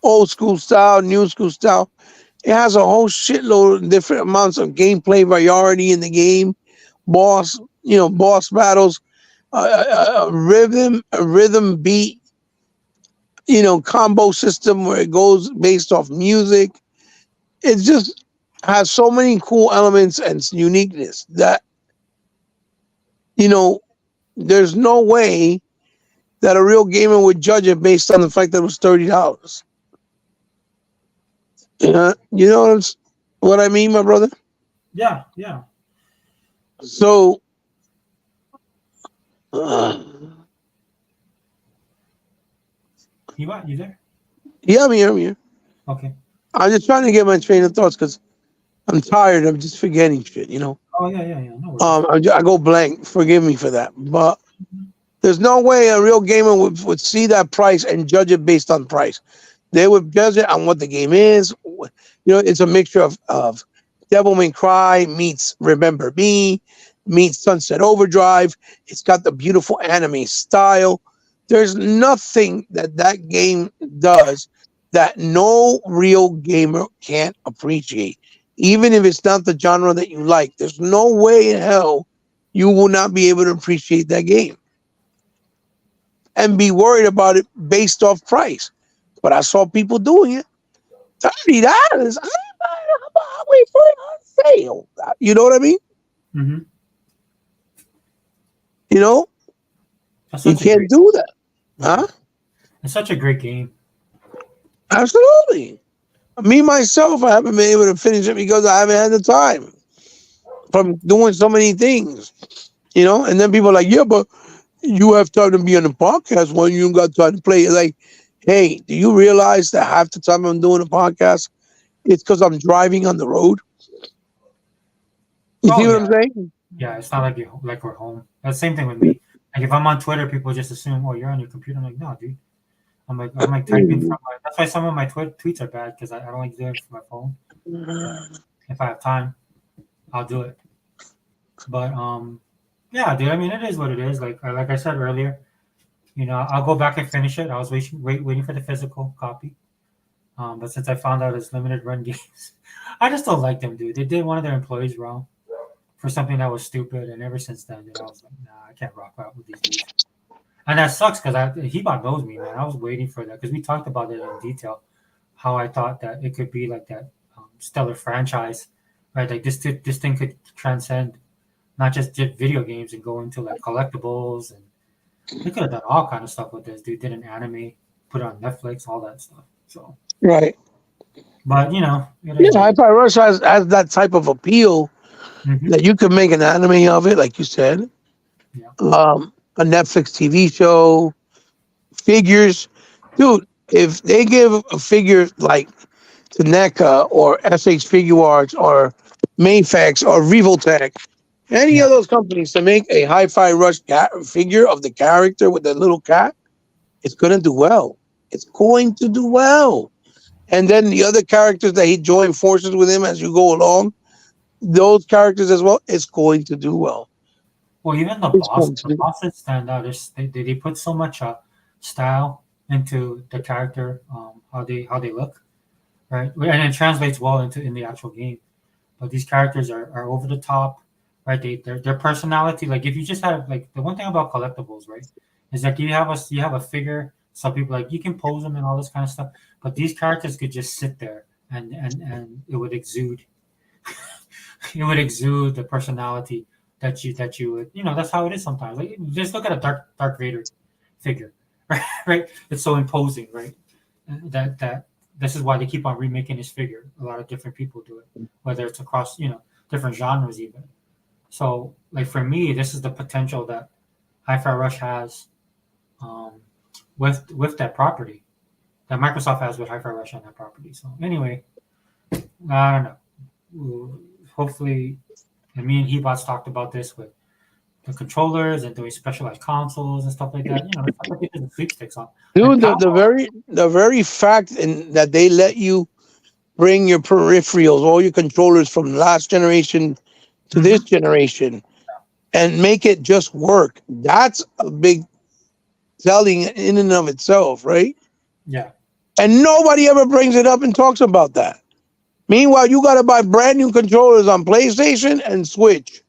old school style, new school style. It has a whole shitload of different amounts of gameplay variety in the game, boss battles, a rhythm beat, combo system where it goes based off music. It just has so many cool elements and uniqueness that there's no way that a real gamer would judge it based on the fact that it was $30. You know what I mean, my brother? Yeah. So, You what? You there? yeah, I'm here. Okay. I'm just trying to get my train of thoughts because I'm tired of just forgetting shit, Oh yeah. No worries. I go blank. Forgive me for that. But there's no way a real gamer would see that price and judge it based on price. They would judge it on what the game is. It's a mixture of Devil May Cry meets Remember Me meets Sunset Overdrive. It's got the beautiful anime style. There's nothing that game does that no real gamer can't appreciate. Even if it's not the genre that you like, there's no way in hell you will not be able to appreciate that game and be worried about it based off price. But I saw people doing it. $30. I'll wait for it on sale. You know what I mean? Mm-hmm. You can't do that. Huh? It's such a great game. Absolutely. Me, myself, I haven't been able to finish it because I haven't had the time from doing so many things, And then people are like, yeah, but you have time to be on the podcast when you got time to play. Like, hey, do you realize that half the time I'm doing a podcast, it's because I'm driving on the road? You see what I'm saying? Yeah, it's not like we're home. That's the same thing with me. Like if I'm on Twitter, people just assume, oh, you're on your computer. I'm like, no, dude. I'm like typing from that's why some of my tweets are bad because I don't like doing it from my phone. If I have time, I'll do it. But yeah, dude. I mean, it is what it is. Like I said earlier, I'll go back and finish it. I was waiting for the physical copy. But since I found out it's limited run games, I just don't like them, dude. They did one of their employees wrong for something that was stupid, and ever since then, dude, I was like, nah, I can't rock out with these dudes. And that sucks because Hebot knows me, man. I was waiting for that because we talked about it in detail, how I thought that it could be like that stellar franchise, right? Like this thing could transcend not just video games and go into like collectibles, and they could have done all kind of stuff with this. Dude did an anime, put it on Netflix, all that stuff. So, Right. but you know, Hi-Fi Rush has that type of appeal that you could make an anime of it, like you said. Yeah. A Netflix TV show, figures. Dude, if they give a figure like to NECA or SH Figure Arts or Mayfax or Revoltech, any of those companies to make a Hi-Fi Rush figure of the character with the little cat, it's going to do well. It's going to do well. And then the other characters that he joined forces with him as you go along, those characters as well, it's going to do well. Well, even the bosses stand out. They put so much style into the character, how they look, right? And it translates well in the actual game. But these characters are over the top, right? Their personality. Like if you just have like the one thing about collectibles, right, is that you have a figure. Some people like you can pose them and all this kind of stuff, but these characters could just sit there and it would exude. It would exude the personality that you would, that's how it is sometimes. Like just look at a Dark Vader figure, right? It's so imposing, right? That this is why they keep on remaking his figure. A lot of different people do it, whether it's across different genres even. So like for me, this is the potential that Hi-Fi Rush has with that property that Microsoft has with Hi-Fi Rush on that property. So anyway, I don't know. Hopefully, and me and Hebots talked about this with the controllers and doing specialized consoles and stuff like that. Like the sweepstakes on. Dude, the very fact that they let you bring your peripherals, all your controllers from last generation to this generation, and make it just work. That's a big selling in and of itself, right? Yeah. And nobody ever brings it up and talks about that. Meanwhile, you got to buy brand new controllers on PlayStation and Switch.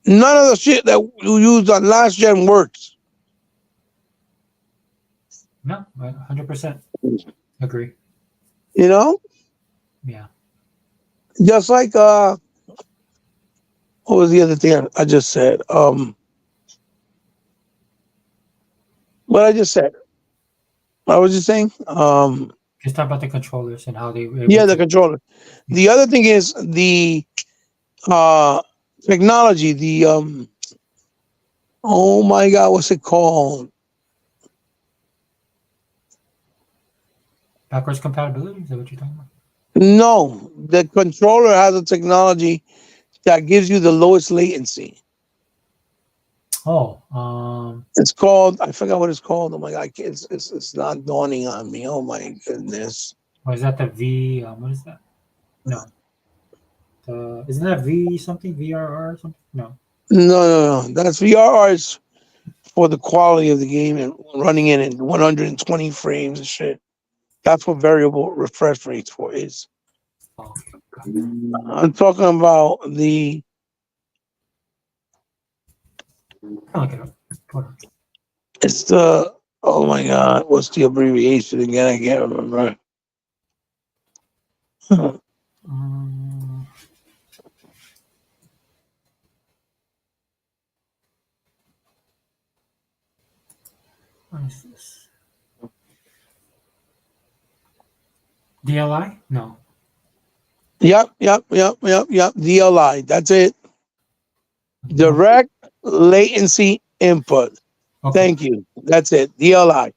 None of the shit that you used on last gen works. No, 100% agree. Yeah. Just like what was the other thing I just said? What I just said. What was you saying? Just talk about the controllers and how they. The controller. The other thing is the technology. The oh my God, what's it called? Backwards compatibility? Is that what you're talking about? No, the controller has a technology that gives you the lowest latency. Oh, it's called. I forgot what it's called. Oh my God, it's not dawning on me. Oh my goodness. Or is that the V? What is that? No. Isn't that V something? VRR or something? No. No. That's VRR is for the quality of the game and running it in 120 frames and shit. That's what variable refresh rates for is. Oh, I'm talking about the. I'll look it up. Hold on. It's the. Oh my God, what's the abbreviation again? I can't remember. What is this? DLI? No. Yep. DLI. That's it. Direct latency input. Okay. Thank you. That's it. DLI.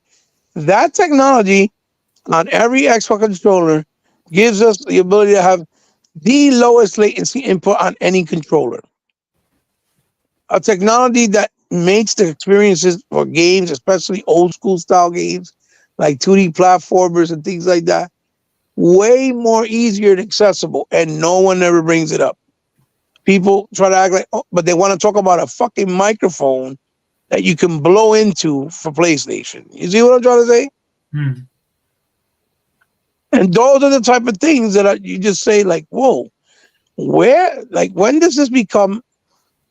That technology on every Xbox controller gives us the ability to have the lowest latency input on any controller. A technology that makes the experiences for games, especially old school style games like 2D platformers and things like that, way more easier and accessible, and no one ever brings it up. People try to act like, but they want to talk about a fucking microphone that you can blow into for PlayStation. You see what I'm trying to say? And those are the type of things that you just say, like, whoa, where, like, when does this become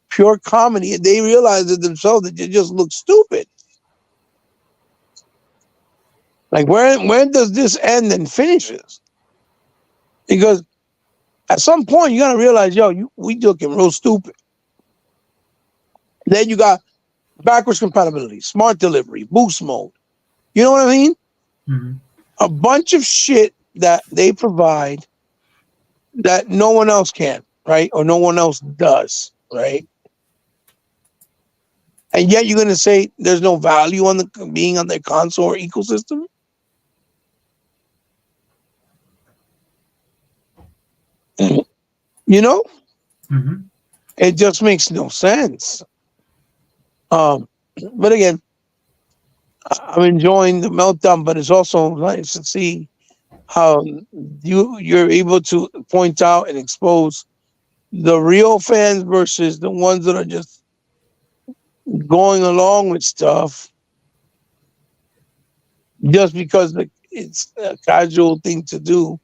pure comedy? And they realize it themselves that you just look stupid. Like, when does this end and finishes? Because at some point, you got to realize, yo, we looking real stupid. Then you got backwards compatibility, smart delivery, boost mode. You know what I mean? Mhm. A bunch of shit that they provide that no one else can, right? Or no one else does, right? And yet you're gonna say there's no value on the being on their console or ecosystem? You know? Mhm. It just makes no sense. But again, I'm enjoying the meltdown, but it's also nice to see how you're able to point out and expose the real fans versus the ones that are just going along with stuff just because it's a casual thing to do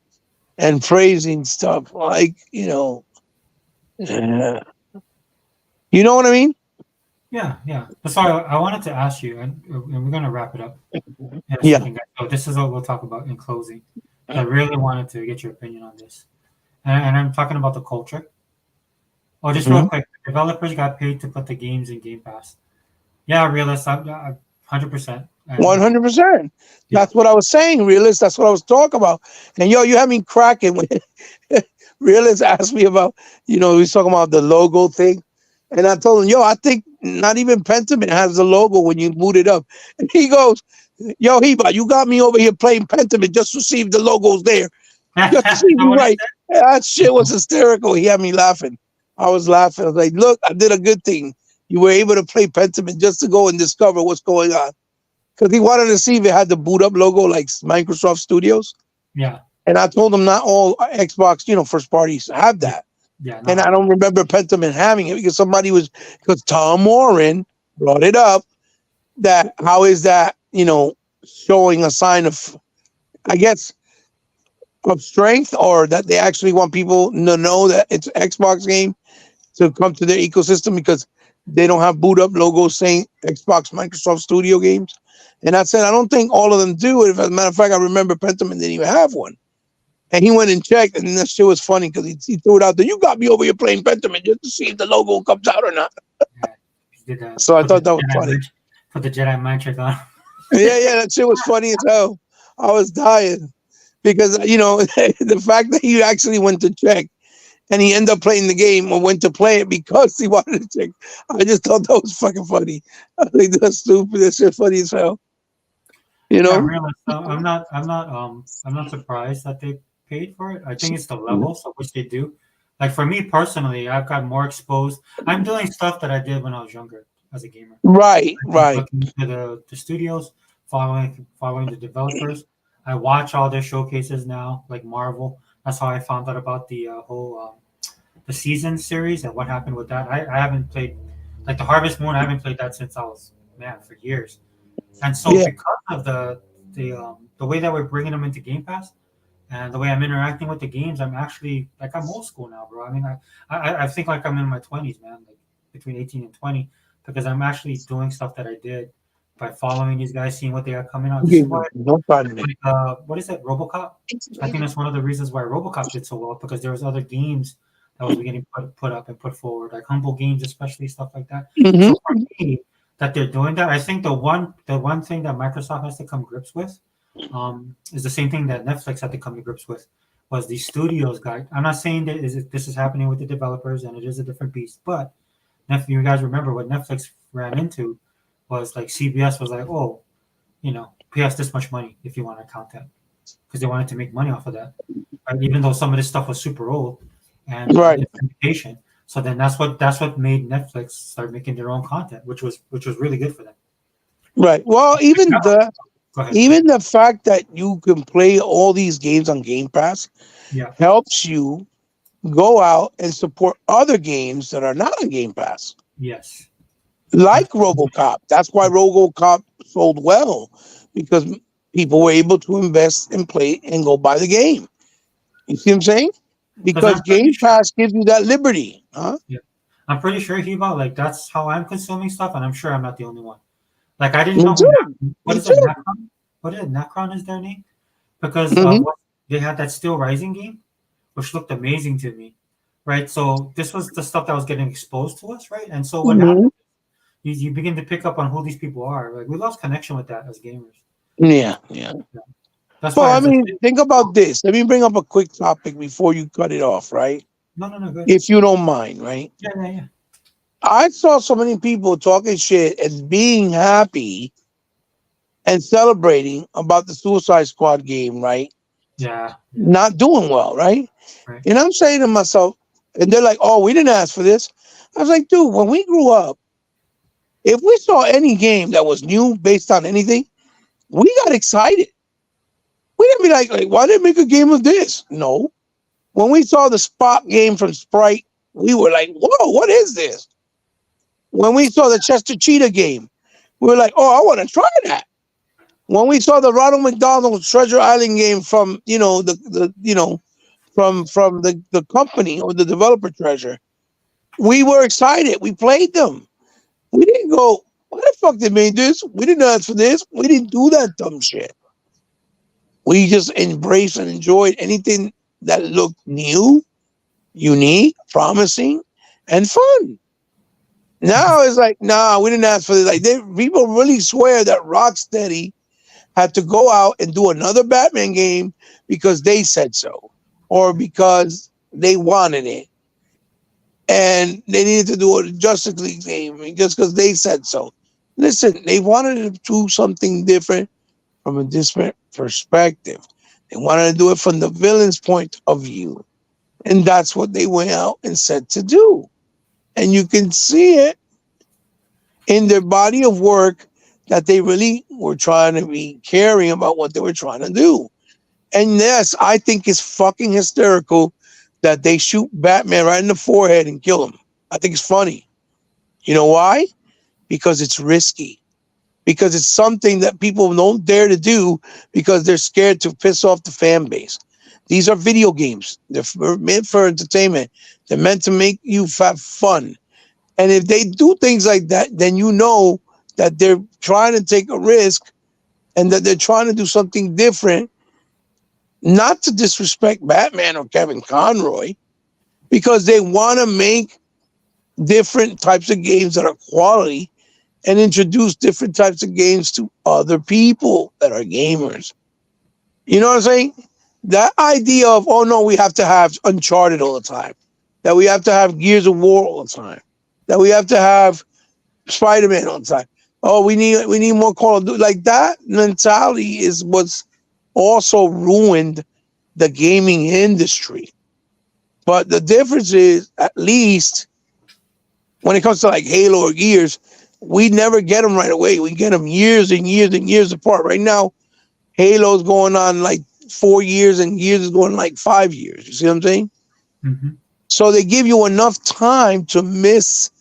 and praising stuff like, uh, you know what I mean? Yeah. So I wanted to ask you, and we're gonna wrap it up in a Yeah. second, guys. So this is what we'll talk about in closing. I really wanted to get your opinion on this, and I'm talking about the culture. Oh, just real Mhm. quick, developers got paid to put the games in Game Pass. Yeah, realist, 100%. And 100%. yeah, That's what I was saying, realist. That's what I was talking about. And you had me cracking when realist asked me about, we was talking about the logo thing. And I told him, I think not even Pentiment has the logo when you boot it up. And he goes, Heba, you got me over here playing Pentiment just to see if the logo's there. Just to see if Know you're what he right. That shit was hysterical. He had me laughing. I was laughing. I was like, look, I did a good thing. You were able to play Pentiment just to go and discover what's going on. Because he wanted to see if it had the boot up logo like Microsoft Studios. Yeah, And I told him not all Xbox, first parties have that. yeah, And not I all. don't remember Pentiment having it because because Tom Warren brought it up that how is that, showing a sign of, I guess, of strength, or that they actually want people to know that it's an Xbox game to come to their ecosystem because they don't have boot up logos saying Xbox Microsoft Studio games. And I said, I don't think all of them do it. As a matter of fact, I remember Pentiment didn't even have one. And he went and checked, and that shit was funny because he threw it out there. You got me over here playing Pentiment just to see if the logo comes out or not. Yeah, he did So I put the thought that was Jedi funny. put the Jedi mind trick on. Yeah, that shit was funny as hell. I was dying because, the fact that he actually went to check and he ended up playing the game or went to play it because he wanted to check. I just thought that was fucking funny. I think that's stupid. That shit funny as hell. You Yeah, know? real. So I'm not surprised that they paid for it. I think it's the levels of which they do. Like for me personally, I've got more exposed. I'm doing stuff that I did when I was younger as a gamer. Right, I'm right. looking into the studios, following the developers. I watch all their showcases now, like Marvel. That's how I found out about the whole the season series and what happened with that. I haven't played like the Harvest Moon. I haven't played that since I was for years. And so Yeah, because of the way that we're bringing them into Game Pass and the way I'm interacting with the games, I'm actually like I'm old school now, bro. I mean, I think like I'm in my 20s, man, like between 18 and 20, because I'm actually doing stuff that I did by following these guys, seeing what they are coming out. This okay, is why, no problem. like, what is it, RoboCop? I think that's one of the reasons why RoboCop did so well because there was other games that was getting put up and put forward, like humble games, especially stuff like that. Mm-hmm. So for me, that they're doing that, I think the one thing that Microsoft has to come grips with is the same thing that Netflix had to come to grips with was the studios guy. I'm not saying that this is happening with the developers and it is a different beast, but you guys remember what Netflix ran into was like CBS was like, oh, pay us this much money if you want our content because they wanted to make money off of that. Right? Even though some of this stuff was super old and Right, information. So then that's what made Netflix start making their own content, which was really good for them. right. Well, even Yeah. the Go ahead. even the fact that you can play all these games on Game Pass Yeah. helps you go out and support other games that are not on Game Pass, Yes. like RoboCop. That's why RoboCop sold well because people were able to invest and play and go buy the game. You see what I'm saying? Because I'm pretty Game sure, Pass gives you that liberty, huh? I'm pretty sure, Hiba, like that's how I'm consuming stuff, and I'm sure I'm not the only one. Like I didn't Me know who too. what Me is it, too. Necron? What is it? Necron is their name? Because Hmm. they had that Steel Rising game, which looked amazing to me, right? So this was the stuff that was getting exposed to us, right? And so what Hmm. happened? You begin to pick up on who these people are. Like we lost connection with that as gamers. Yeah, yeah. Yeah. That's Well, why I as a mean, kid, think about this. Let me bring up a quick topic before you cut it off, right? no, good. If you don't mind, right? Yeah. I saw so many people talking shit and being happy and celebrating about the Suicide Squad game, right? Yeah. Not doing well, right? Right. And I'm saying to myself, and they're like, "Oh, we didn't ask for this." I was like, "Dude, when we grew up, if we saw any game that was new based on anything, we got excited. We didn't be like, why did they make a game of this?" No. When we saw the Spot game from Sprite, we were like, "Whoa, what is this?" When we saw the Chester Cheetah game, we were like, "Oh, I want to try that." When we saw the Ronald McDonald Treasure Island game from from the company or the developer Treasure, we were excited. We played them. We didn't go, "Why the fuck they made this? We didn't ask for this." We didn't do that dumb shit. We just embraced and enjoyed anything that looked new, unique, promising, and fun. Now it's like, nah, we didn't ask for this. Like people really swear that Rocksteady had to go out and do another Batman game because they said so, or because they wanted it, and they needed to do a Justice League game just because they said so. Listen, they wanted to do something different from a different perspective. They wanted to do it from the villain's point of view, and that's what they went out and said to do. And you can see it in their body of work that they really were trying to be caring about what they were trying to do. And yes, I think it's fucking hysterical that they shoot Batman right in the forehead and kill him. I think it's funny. You know why? Because it's risky. Because it's something that people don't dare to do because they're scared to piss off the fan base. These are video games. They're meant for entertainment. They're meant to make you have fun. And if they do things like that, then you know that they're trying to take a risk and that they're trying to do something different, not to disrespect Batman or Kevin Conroy, because they want to make different types of games that are quality and introduce different types of games to other people that are gamers. You know what I'm saying? That idea of, oh no, we have to have Uncharted all the time, that we have to have Gears of War all the time, that we have to have Spider-Man all the time. Oh, we need more Call of Duty. Like that mentality is what's also ruined the gaming industry. But the difference is, at least when it comes to like Halo or Gears, we never get them right away. We get them years and years and years apart. Right now, Halo's going on like 4 years and Gears is going like 5 years. You see what I'm saying? Mm-hmm. So they give you enough time to miss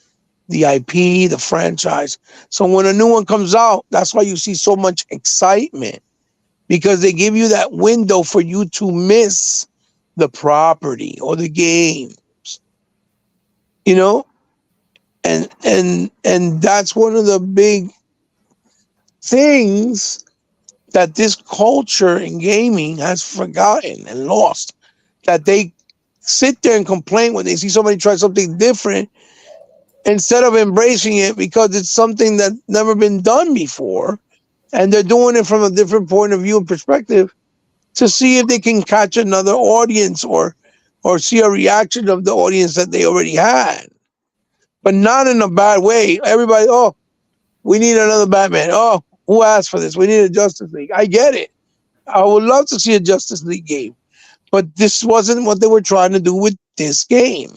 the IP, the franchise. So when a new one comes out, that's why you see so much excitement, because they give you that window for you to miss the property or the games, you know? And that's one of the big things that this culture in gaming has forgotten and lost. That they sit there and complain when they see somebody try something different instead of embracing it because it's something that's never been done before, and they're doing it from a different point of view and perspective to see if they can catch another audience or see a reaction of the audience that they already had, but not in a bad way. Everybody, oh, we need another Batman. Oh, who asked for this? We need a Justice League. I get it. I would love to see a Justice League game, but this wasn't what they were trying to do with this game.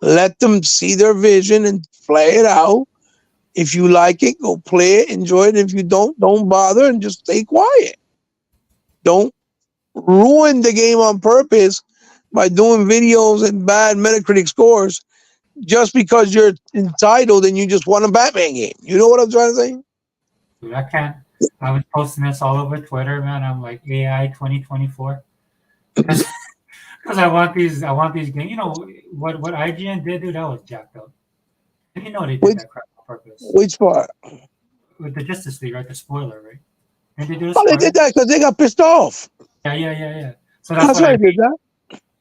Let them see their vision and play it out. If you like it, go play it, enjoy it. If you don't bother and just stay quiet. Don't ruin the game on purpose by doing videos and bad Metacritic scores just because you're entitled and you just want a Batman game. You know what I'm trying to say? Dude, I can't. I was posting this all over Twitter, man. I'm like AI 2024 because I want these games. You know what IGN did, dude? That was jacked up. And you know they did that crap on purpose Which part? with the Justice League, right? The spoiler, right? And they do a Oh, they spoiler. did that because they got pissed off. Yeah. So that's That's what why I they did that.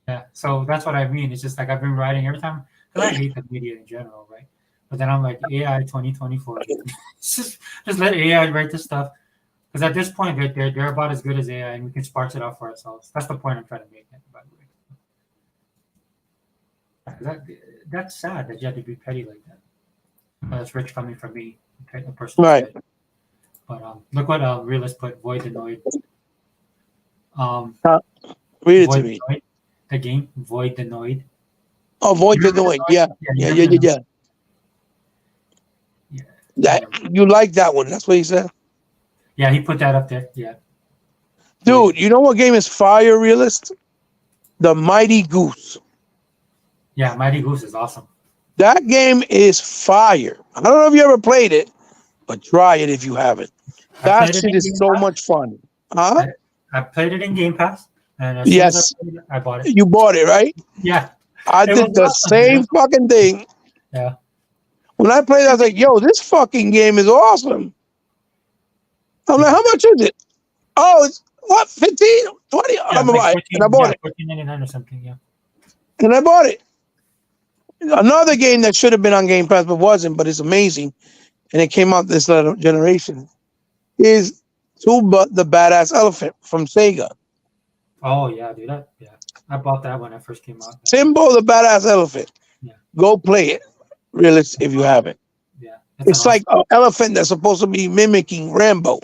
Yeah, so that's what I mean. It's just like I've been writing every time because I hate the media in general, right? But then I'm like AI 2024. just let AI write this stuff because at this point they're about as good as AI, and we can sparse it out for ourselves. That's the point I'm trying to make. By the way, that's sad that you have to be petty like that. Well, that's rich coming from me, a person. Right. But look what Realist put. Void Annoyed. Read it to Void me. Annoyed, the game Void Annoyed. Oh, Void the Noid. Yeah. Yeah. That you like that one? That's what he said. Yeah, he put that up there. Yeah. Dude, you know what game is fire, Realist? The Mighty Goose. Yeah, Mighty Goose is awesome. That game is fire. I don't know if you ever played it, but try it if you haven't. That shit is so much fun. Huh? I played it in Game Pass, and as Yes, soon as I bought it. you bought it, right? Yeah, I It did was the awesome, same man. fucking thing. Yeah. When I played, I was like, yo, this fucking game is awesome. I'm like, how much is it? Oh, it's what, 15, 20? I'm gonna buy it. And I bought it. $14.99 or something. Yeah. And I bought it. Another game that should have been on Game Pass but wasn't, but it's amazing, and it came out this generation, is Tuba the Badass Elephant from Sega. Oh yeah, dude. I bought that when it first came out. Timbo the Badass Elephant. Yeah. Go play it, Realist, if you haven't. Yeah. It's like an elephant that's supposed to be mimicking Rambo,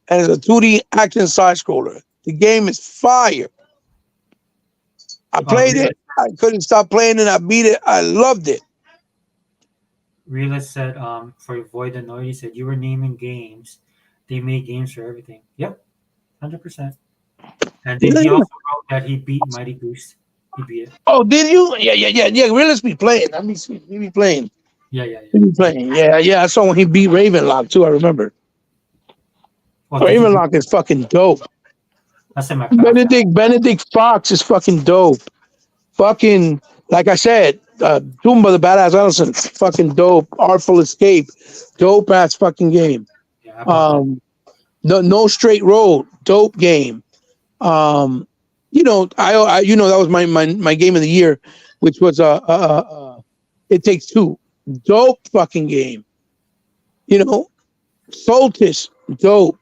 and it's a 2D action side scroller. The game is fire. I played it. I couldn't stop playing it. I beat it. I loved it. Realist said, for Void Annoyed, he said you were naming games. They made games for everything. Yep, 100%. And then he also wrote that he beat Mighty Goose. He beat it. Oh, did you? Yeah. Realist be playing. I mean, he be playing. Yeah. He be playing. Yeah. I saw when he beat Ravenlock too. I remember. Well, Ravenlock is fucking dope. That's in my Benedict Fox is fucking dope. Fucking, like I said, Tumba the Badass Elephant, fucking dope. Artful Escape, dope ass fucking game. Yeah, the No Straight Road, dope game. I that was my game of the year, which was It Takes Two, dope fucking game. Solstice, dope.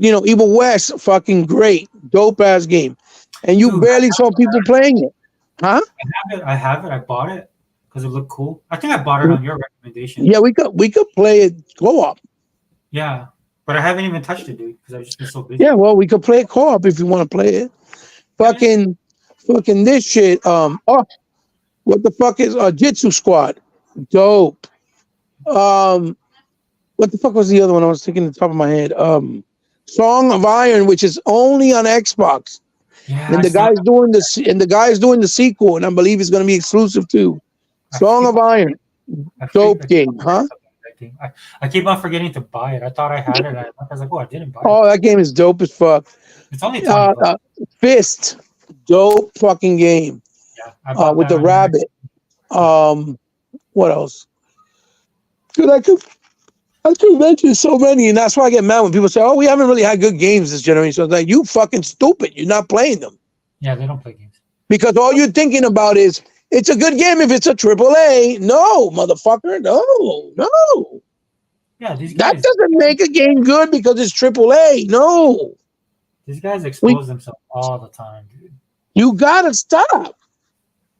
Evil West, fucking great, dope ass game, and you barely saw people playing it, huh? I have it. I bought it because it looked cool. I think I bought it on your recommendation. Yeah, we could play it co-op. Yeah, but I haven't even touched it, dude, because I've just been so busy. Yeah, well, we could play it co-op if you want to play it. Fucking this shit. What the fuck is Jitsu Squad? Dope. What the fuck was the other one? I was thinking at the top of my head. Song of Iron, which is only on Xbox. Yeah, And the guy's doing the sequel, and I believe it's going to be exclusive too. Song of Iron, dope game, huh? I keep on forgetting to buy it. I thought I had it. I was like, oh, I didn't buy it. Oh, that game is dope as fuck. It's only $20. Fist, dope fucking game. Yeah, with the rabbit. What else? Dude, I could mention so many, and that's why I get mad when people say, "Oh, we haven't really had good games this generation." It's like, you fucking stupid. You're not playing them. Yeah, they don't play games. Because all you're thinking about is, it's a good game if it's a AAA. No, motherfucker. No. Yeah, these guys. That doesn't make a game good because it's AAA. No. These guys expose themselves all the time, dude. You gotta stop.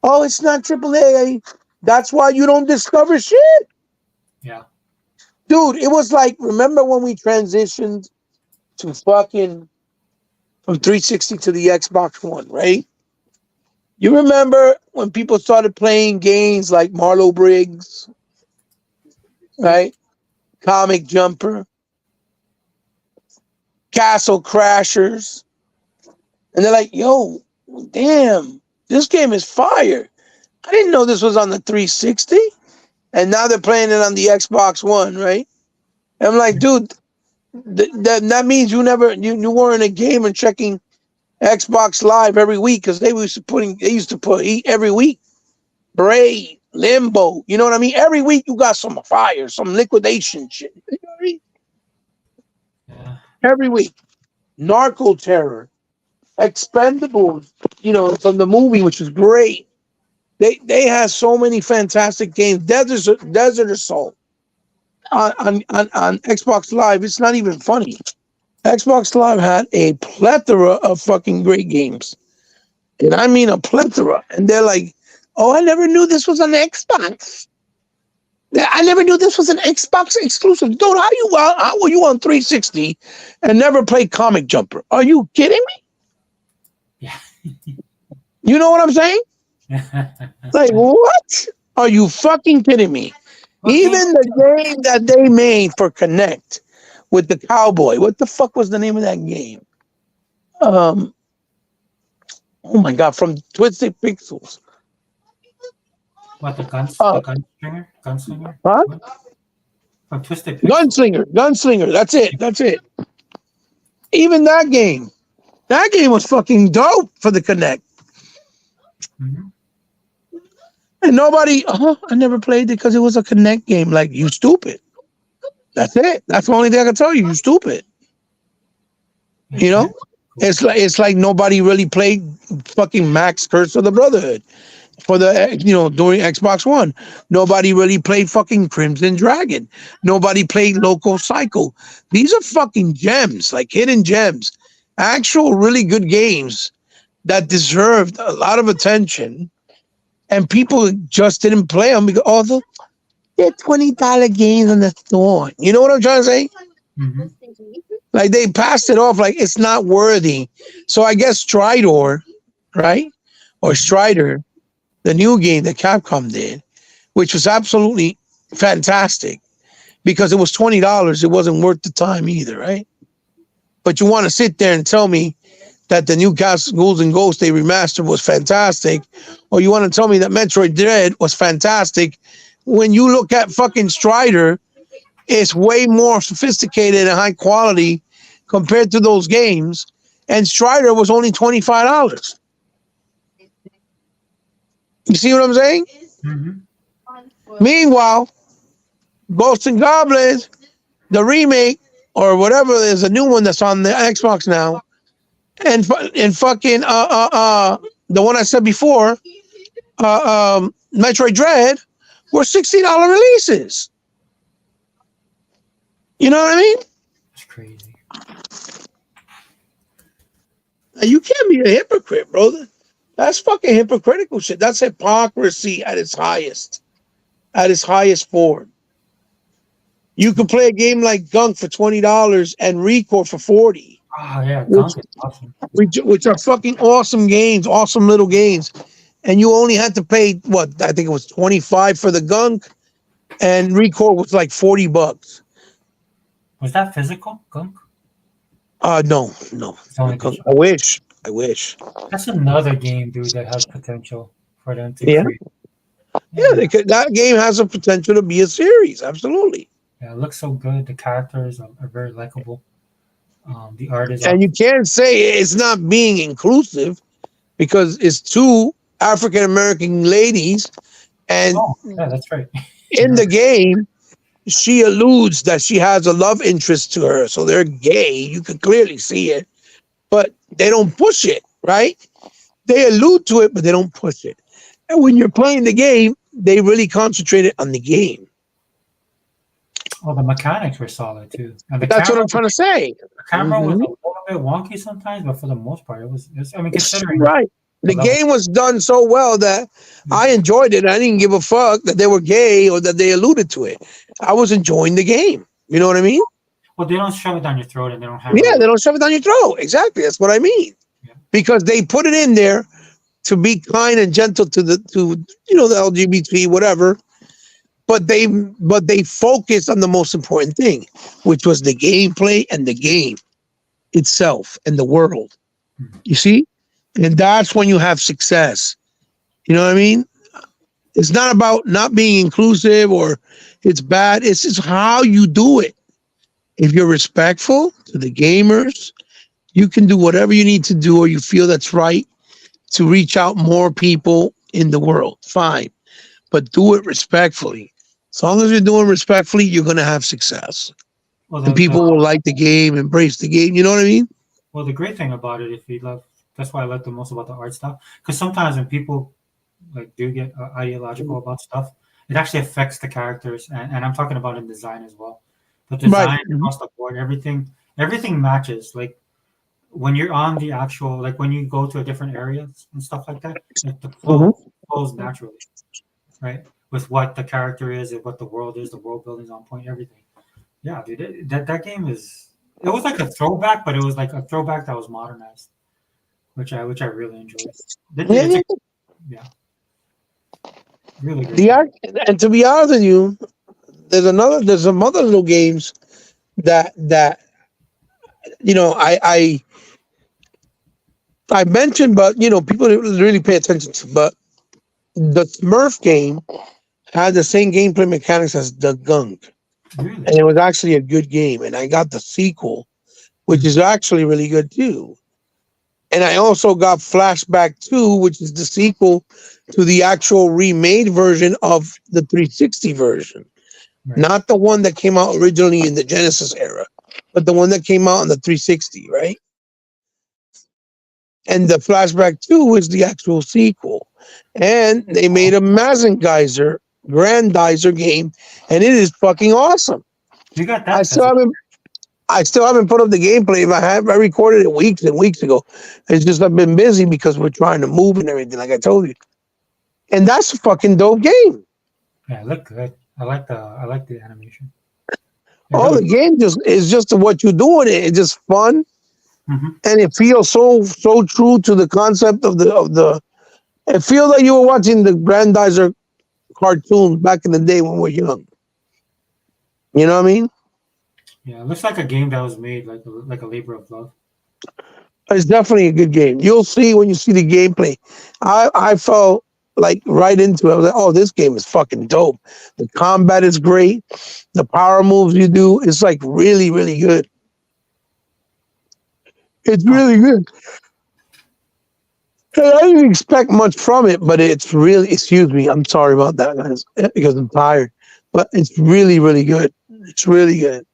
Oh, it's not AAA. That's why you don't discover shit. Yeah. Dude, it was like, remember when we transitioned to fucking from 360 to the Xbox One, right? You remember when people started playing games like Marlo Briggs, right? Comic Jumper, Castle Crashers, and they're like, yo, damn, this game is fire. I didn't know this was on the 360. And now they're playing it on the Xbox One, right? And I'm like, dude, that means you weren't a gamer checking Xbox Live every week because they used to put every week Braid, Limbo. You know what I mean? Every week you got some fire, some liquidation shit. You know what I mean? Yeah. Every week, Narco Terror, Expendables. You know, from the movie, which was great. They had so many fantastic games. Desert Assault on Xbox Live. It's not even funny. Xbox Live had a plethora of fucking great games. And I mean a plethora. And they're like, oh, I never knew this was an Xbox. I never knew this was an Xbox exclusive. Dude, how were you on 360 and never played Comic Jumper? Are you kidding me? Yeah. You know what I'm saying? Like, what? Are you fucking kidding me? Even the game that they made for Connect with the cowboy. What the fuck was the name of that game? Oh my god, from Twisted Pixels. What, the gunslinger? Gunslinger? Huh? What? From Twisted Pixels. Gunslinger. That's it. Even that game was fucking dope for the Connect. Mm-hmm. And nobody, I never played it because it was a Connect game. Like, you stupid. That's it. That's the only thing I can tell you. You stupid. You know? It's like nobody really played fucking Max Curse of the Brotherhood for the, during Xbox One. Nobody really played fucking Crimson Dragon. Nobody played Loco Psycho. These are fucking gems, like hidden gems. Actual really good games that deserved a lot of attention. And people just didn't play them because they're $20 games in the store. You know what I'm trying to say? Mm-hmm. Like they passed it off like it's not worthy. So I guess Stridor, right? Or Strider, the new game that Capcom did, which was absolutely fantastic because it was $20. It wasn't worth the time either, right? But you want to sit there and tell me that the new Ghouls and Ghosts they remastered was fantastic, or you want to tell me that Metroid Dread was fantastic, when you look at fucking Strider, it's way more sophisticated and high quality compared to those games, and Strider was only $25. You see what I'm saying? Mm-hmm. Meanwhile, Ghosts and Goblins, the remake, or whatever, there's a new one that's on the Xbox now, and fucking the one I said before, Metroid Dread, were $60 releases. You know what I mean? That's crazy. You can't be a hypocrite, brother. That's fucking hypocritical shit. That's hypocrisy at its highest form. You can play a game like Gunk for $20 and Recore for $40. Oh yeah, Gunk is awesome. Which are fucking awesome games, awesome little games. And you only had to pay what? I think it was $25 for the Gunk, and Recore was like $40. Was that physical, Gunk? No. It's only digital. I wish. That's another game, dude, that has potential for them to create. Yeah, that game has a potential to be a series. Absolutely. Yeah, it looks so good. The characters are very likable. The art is. And you can't say it's not being inclusive because it's two African American ladies, and yeah, that's right. in the game, she alludes that she has a love interest to her, so they're gay. You can clearly see it, but they don't push it, right? They allude to it, but they don't push it. And when you're playing the game, they really concentrated on the game. Well, the mechanics were solid too. And That's what I'm trying to say. The camera was a little bit wonky sometimes, but for the most part, it was. I mean, considering right. The game was done so well that I enjoyed it. I didn't give a fuck that they were gay or that they alluded to it. I was enjoying the game. You know what I mean? Well, they don't shove it down your throat, and they don't have. Yeah, they don't shove it down your throat. Exactly. That's what I mean. Yeah. Because they put it in there to be kind and gentle to the LGBT, whatever. But they focused on the most important thing, which was the gameplay and the game itself and the world. You see? And that's when you have success. You know what I mean? It's not about not being inclusive or it's bad. It's just how you do it. If you're respectful to the gamers, you can do whatever you need to do or you feel that's right to reach out more people in the world. Fine. But do it respectfully. As long as you're doing respectfully, you're going to have success. Well, And people will like the game, embrace the game. You know what I mean? well, the great thing about it, if you love, that's why I like the most about the art stuff. Because sometimes when people like do get ideological about stuff, it actually affects the characters, and I'm talking about in design as well. The design Right. across the board, everything matches. Like when you're on the actual, like when you go to a different areas and stuff like that, like the flow flows naturally, right? With what the character is and what the world is, the world building's on point, everything. Yeah, dude, that game is. It was like a throwback, but it was like a throwback that was modernized, which I really enjoyed. Yeah, Yeah, really great. the art, and to be honest with you, there's some other little games that I mentioned, but people didn't really pay attention to. But the Smurf game had the same gameplay mechanics as the Gunk, Really? and it was actually a good game. And I got the sequel, which is actually really good too. And I also got Flashback 2, which is the sequel to the actual remade version of the 360 version. Right. Not the one that came out originally in the Genesis era, but the one that came out on the 360, right? And the Flashback 2 is the actual sequel. And they made a Grandizer game, and it is fucking awesome. You got that? I still haven't put up the gameplay. I recorded it weeks and weeks ago. It's just I've been busy because we're trying to move and everything, like I told you. And that's a fucking dope game. Yeah, it looked good. I like the animation. The game is just what you do in it. It's just fun, and it feels so true to the concept of the. It feels like you were watching the Grandizer cartoons back in the day when we were young. You know what I mean? Yeah, it looks like a game that was made like a labor of love. It's definitely a good game. You'll see when you see the gameplay. I felt like right into it. I was like, oh, this game is fucking dope. The combat is great. The power moves you do, it's like really, really good. It's really good. And I didn't expect much from it, but it's really, excuse me, I'm sorry about that, guys, because I'm tired. But it's really, really good. It's really good.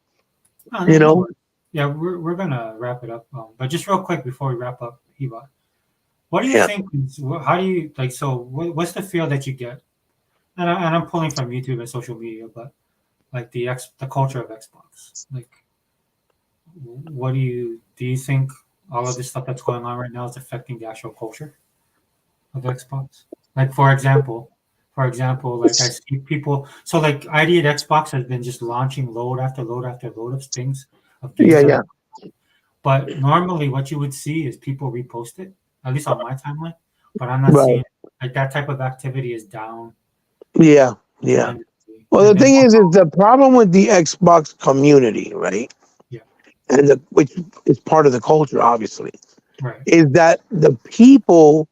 Yeah, we're gonna wrap it up. But just real quick before we wrap up, Eva, what do you think? How do you like? So, what's the feel that you get? And I'm pulling from YouTube and social media, but like the culture of Xbox. Like, what do you think? All of this stuff that's going on right now is affecting the actual culture of Xbox. Like, for example, like I see people. So, like, ID at Xbox has been just launching load after load after load of things. Yeah. But normally, what you would see is people repost it, at least on my timeline. But I'm not seeing like that type of activity is down. Yeah. Well, the thing is the problem with the Xbox community, right? Yeah. And which is part of the culture, obviously, right, is that the people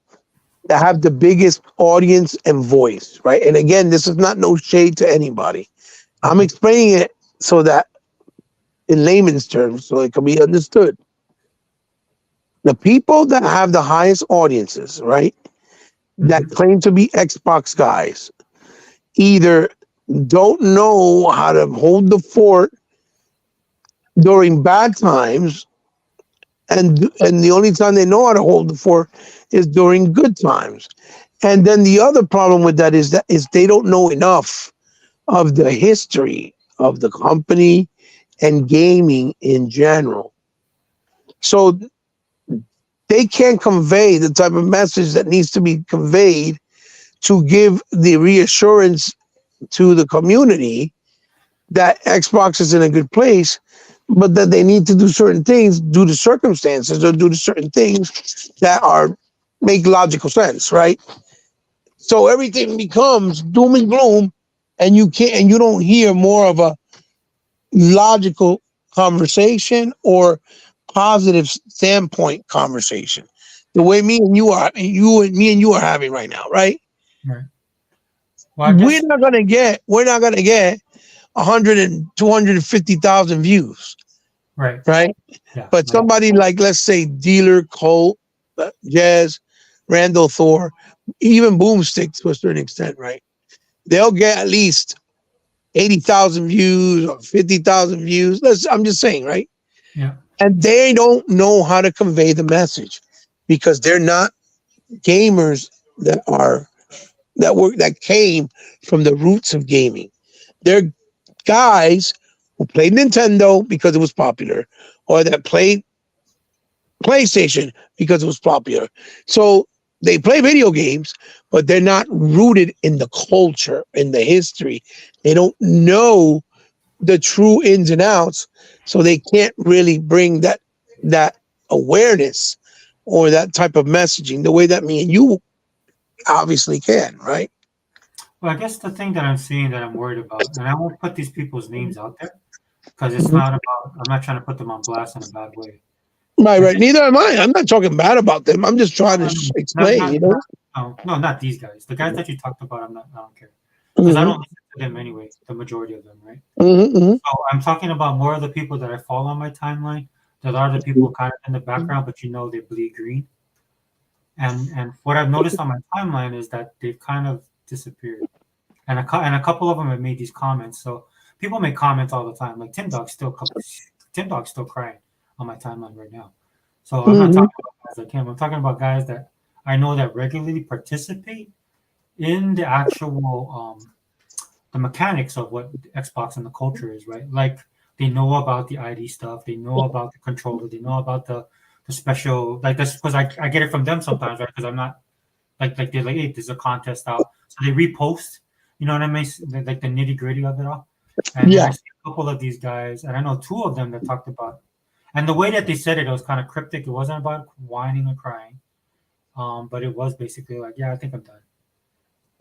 that have the biggest audience and voice, right? And again, this is not no shade to anybody. I'm explaining it so that in layman's terms, so it can be understood. The people that have the highest audiences, right, that claim to be Xbox guys, either don't know how to hold the fort during bad times, and the only time they know how to hold the fort is during good times. And then the other problem with that is they don't know enough of the history of the company and gaming in general. So they can't convey the type of message that needs to be conveyed to give the reassurance to the community that Xbox is in a good place, but that they need to do certain things due to circumstances or due to certain things that make logical sense, right? So everything becomes doom and gloom, and you don't hear more of a logical conversation or positive standpoint conversation, the way me and you are having right now, right? Right. Well, we're not gonna get 100 and 250,000 views, Right. right? Yeah. But somebody like, let's say, Dealer, Colt, Jazz, Randall, Thor, even Boomstick to a certain extent, right? They'll get at least 80,000 views or 50,000 views. I'm just saying, right? Yeah. And they don't know how to convey the message because they're not gamers that came from the roots of gaming. They're guys who played Nintendo because it was popular, or that played PlayStation because it was popular. So they play video games, but they're not rooted in the culture, in the history. They don't know the true ins and outs, so they can't really bring that awareness or that type of messaging the way that me and you obviously can, right? Well, I guess the thing that I'm seeing that I'm worried about, and I won't put these people's names out there because it's Mhm. not about. I'm not trying to put them on blast in a bad way. Right. Neither am I. I'm not talking bad about them. I'm just trying to Not, explain, you know? no, not these guys. The guys that you talked about, I don't care because I Mm-hmm. don't listen to them anyway. The majority of them, right? Mm-hmm. So I'm talking about more of the people that I follow on my timeline. That are the people kind of in the background, but you know they bleed green. And what I've noticed on my timeline is that they've kind of disappeared. And a couple of them have made these comments. So people make comments all the time. Like Tim Dog's still crying on my timeline right now. So I'm not Mm-hmm. talking about guys like him. I'm talking about guys that I know that regularly participate in the actual the mechanics of what Xbox and the culture is, right? Like they know about the ID stuff, they know about the controller, they know about the special like this because I get it from them sometimes, right? Because I'm not like they're like, hey, there's a contest out, so they repost. You know what I mean? Like the nitty gritty of it all. And then I Yeah. see a couple of these guys, and I know two of them that talked about, and the way that they said it, it was kind of cryptic. It wasn't about whining or crying, but it was basically like, yeah, I think I'm done.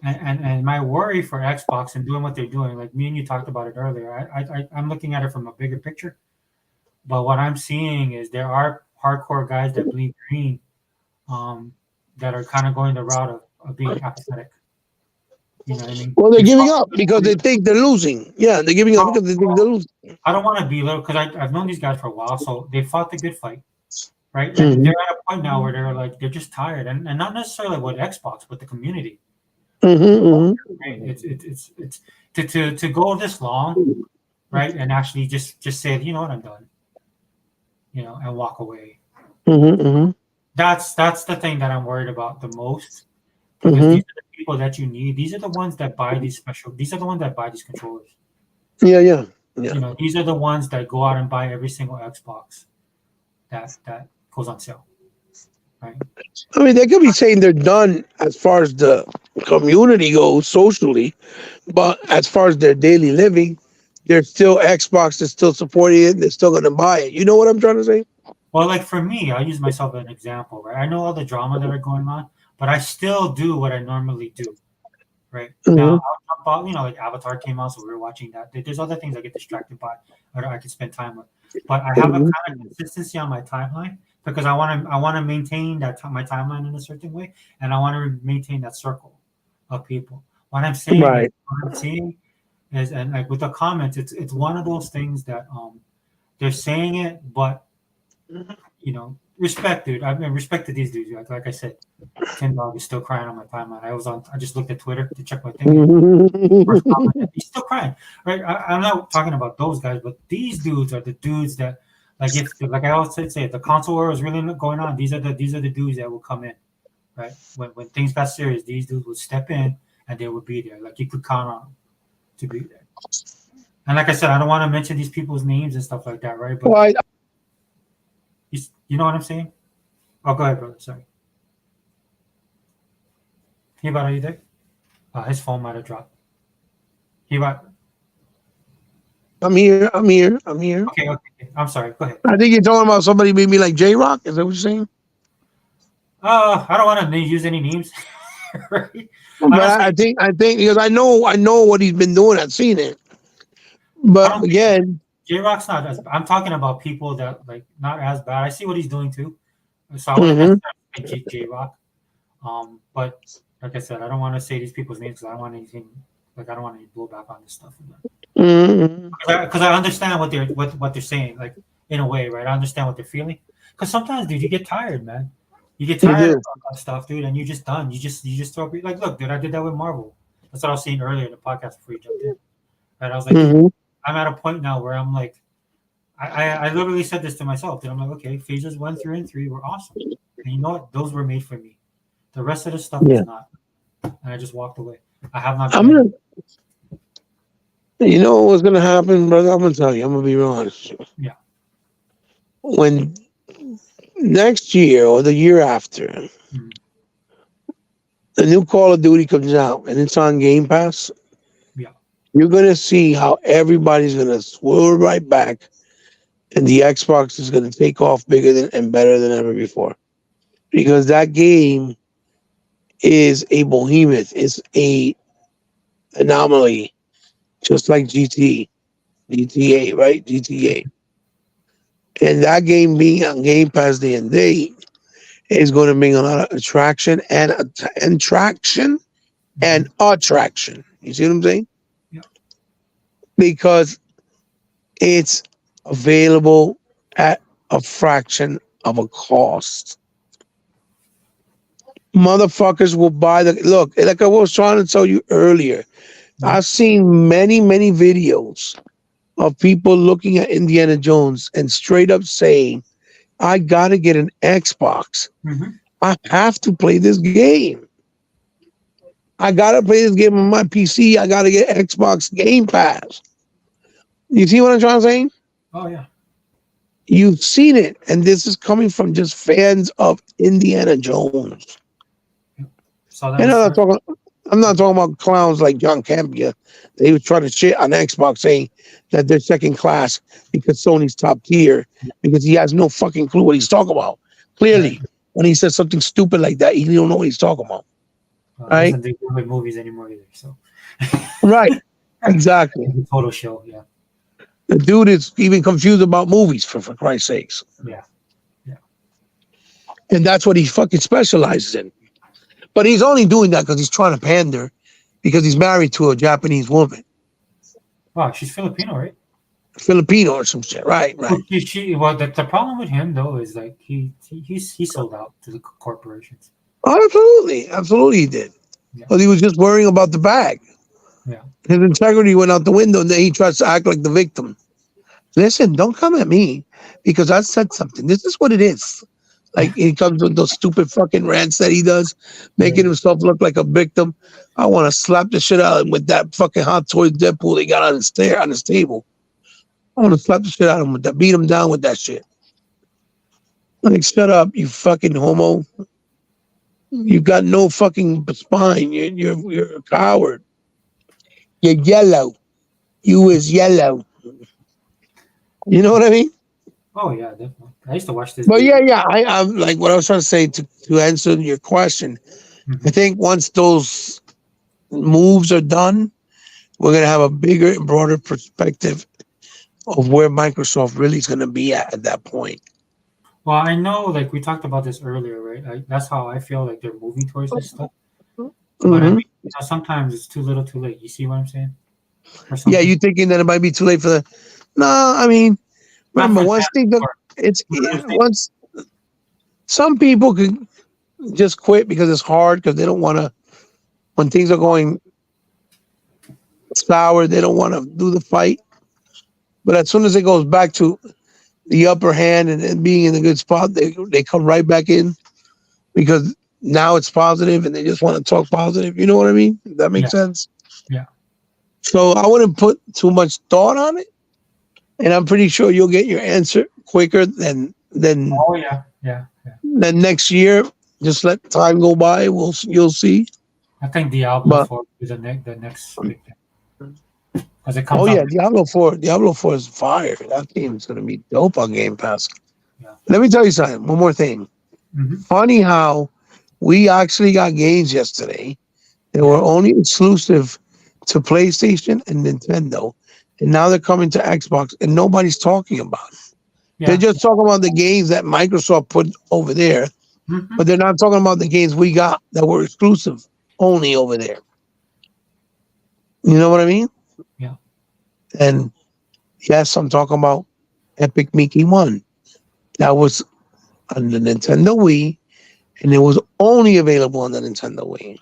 And my worry for Xbox and doing what they're doing, like me and you talked about it earlier, I'm looking at it from a bigger picture. But what I'm seeing is there are hardcore guys that bleed green, um, that are kind of going the route of being apathetic. You know what I mean? Well, they're It's giving not- up because they think they're losing. Yeah, they're giving up because they think they're losing. I don't want to be little because I've known these guys for a while, so they fought the good fight, right? And Mm-hmm. they're at a point now where they're just tired, and not necessarily with Xbox, but the community. Mm-hmm. Right? It's to go this long, right? And actually just say, you know what, I'm done, and walk away. Mm-hmm. That's the thing that I'm worried about the most because Mm-hmm. these are the people that you need. These are the ones that buy these special. These are the ones that buy these controllers. Yeah. These are the ones that go out and buy every single Xbox that goes on sale, right? I mean, they could be saying they're done as far as the community goes socially, but as far as their daily living, they're still Xbox. They're still supporting it. They're still going to buy it. You know what I'm trying to say? Well, like for me, I'll use myself as an example, right? I know all the drama that are going on, but I still do what I normally do, right? Now, Mhm. I'll jump out, like Avatar came out, so we were watching that. There's other things I get distracted by, or I can spend time with. But I have a Mhm. kind of consistency on my timeline because I want to maintain my timeline in a certain way, and I want to maintain that circle of people. What I'm saying is, Right. and like with the comments, it's one of those things that they're saying it, but respect, dude. I mean, respect to these dudes. Like I said, Tim Dog is still crying on my timeline. I just looked at Twitter to check my thing. First comment, he's still crying, right? I'm not talking about those guys, but these dudes are the dudes that, like I always say, if the console war is really going on, these are the dudes that will come in, right? When things got serious, these dudes would step in and they would be there. Like you could count on them to be there. And like I said, I don't want to mention these people's names and stuff like that, right? But Well, you know what I'm saying? Oh, go ahead, brother. Sorry. Hibat, are you there? His phone might have dropped. Hibat. I'm here. Okay. I'm sorry. Go ahead. I think you're talking about somebody maybe like J Rock. Is that what you're saying? I don't want to use any names, right? But I think because I know what he's been doing. I've seen it. But again, J Rock's not as. I'm talking about people that like not as bad. I see what he's doing too, so I wouldn't necessarily say J Rock. But like I said, I don't want to say these people's names because I don't want anything Like I don't want any blowback on this stuff Mhm. because I understand what they're saying. Like in a way, right? I understand what they're feeling. Because sometimes, dude, you get tired, man. You get You tired do. of that stuff, dude, and you're just done. You just throw up. Like, look, dude, I did that with Marvel. That's what I was saying earlier in the podcast before you jumped in. Right? I was like, dude, Mhm. I'm at a point now where I'm like, I literally said this to myself. That I'm like, okay, phases 1 through and 3 were awesome, and you know what? Those were made for me. The rest of the stuff Yeah. is not, and I just walked away. I have not. I'm Been gonna. You know what's gonna happen, brother? I'm gonna tell you. I'm gonna be real honest. Yeah. When next year or the year after, Mhm. the new Call of Duty comes out and it's on Game Pass, Yeah. you're gonna see how everybody's gonna swirl right back, and the Xbox is gonna take off bigger than and better than ever before, because that game is a behemoth. It's a anomaly, just like GTA, right? GTA, and that game being on Game Pass day and date is going to bring a lot of attraction and traction and attraction. You see what I'm saying? Yeah. Because it's available at a fraction of a cost. Motherfuckers will buy the look. Like I was trying to tell you earlier, Yeah. I've seen many videos of people looking at Indiana Jones and straight up saying, "I gotta get an Xbox. Mm-hmm. I have to play this game. I gotta play this game on my PC. I gotta get Xbox Game Pass." You see what I'm trying to say? Oh yeah. You've seen it, and this is coming from just fans of Indiana Jones. So that And was I'm not talking about clowns like John Campia. They would try to shit on Xbox saying that they're second class because Sony's top tier, because he has no fucking clue what he's talking about. Clearly, when he says something stupid like that, he don't know what he's talking about. Right? doesn't do good with movies anymore either. So Right. Exactly. it's a total show. Yeah. The dude is even confused about movies for Christ's sakes. Yeah. And that's what he fucking specializes in. But he's only doing that because he's trying to pander, because he's married to a Japanese woman, Wow, she's Filipino, right? Filipino or some shit. Right. Well, well, the problem with him though is like he sold out to the corporations. Oh, absolutely he did. Yeah. But he was just worrying about the bag. Yeah. His integrity went out the window, and then he tries to act like the victim. Listen, don't come at me because I said something. This is what it is. Like, he comes with those stupid fucking rants that he does, making himself look like a victim. I want to slap the shit out of him with that fucking Hot Toys Deadpool they got on his table. I want to slap the shit out of him with that, beat him down with that shit. Like, shut up, you fucking homo. You got no fucking spine. You're a coward. You're yellow. You is yellow. You know what I mean? Oh yeah, definitely. I used to watch this. But yeah. I'm like what I was trying to say to answer your question. Mhm. I think once those moves are done, we're gonna have a bigger and broader perspective of where Microsoft really is gonna be at that point. Well, I know, like we talked about this earlier, right? That's how I feel like they're moving towards this stuff. But I Mhm. mean, sometimes it's too little, too late. You see what I'm saying? Or Yeah, something. you thinking that it might be too late for the? No, I mean, remember Not for once them, things or- it's for- once some people can just quit because it's hard, because they don't want to, when things are going sour, they don't want to do the fight. But as soon as it goes back to the upper hand and being in a good spot, they come right back in, because now it's positive and they just want to talk positive. You know what I mean? If that makes sense? Yeah. So I wouldn't put too much thought on it. And I'm pretty sure you'll get your answer quicker than Oh yeah. next year. Just let time go by. You'll see. I think Diablo But 4 is the next big thing. Because it comes oh yeah, out. Diablo 4 is fire. That game is gonna be dope on Game Pass. Yeah. Let me tell you something. One more thing. Mhm. Funny how we actually got games yesterday that were only exclusive to PlayStation and Nintendo, and now they're coming to Xbox, and nobody's talking about it. Yeah. They're just talking about the games that Microsoft put over there, Mhm. but they're not talking about the games we got that were exclusive only over there. You know what I mean? Yeah. And yes, I'm talking about Epic Mickey 1. That was on the Nintendo Wii, and it was only available on the Nintendo Wii.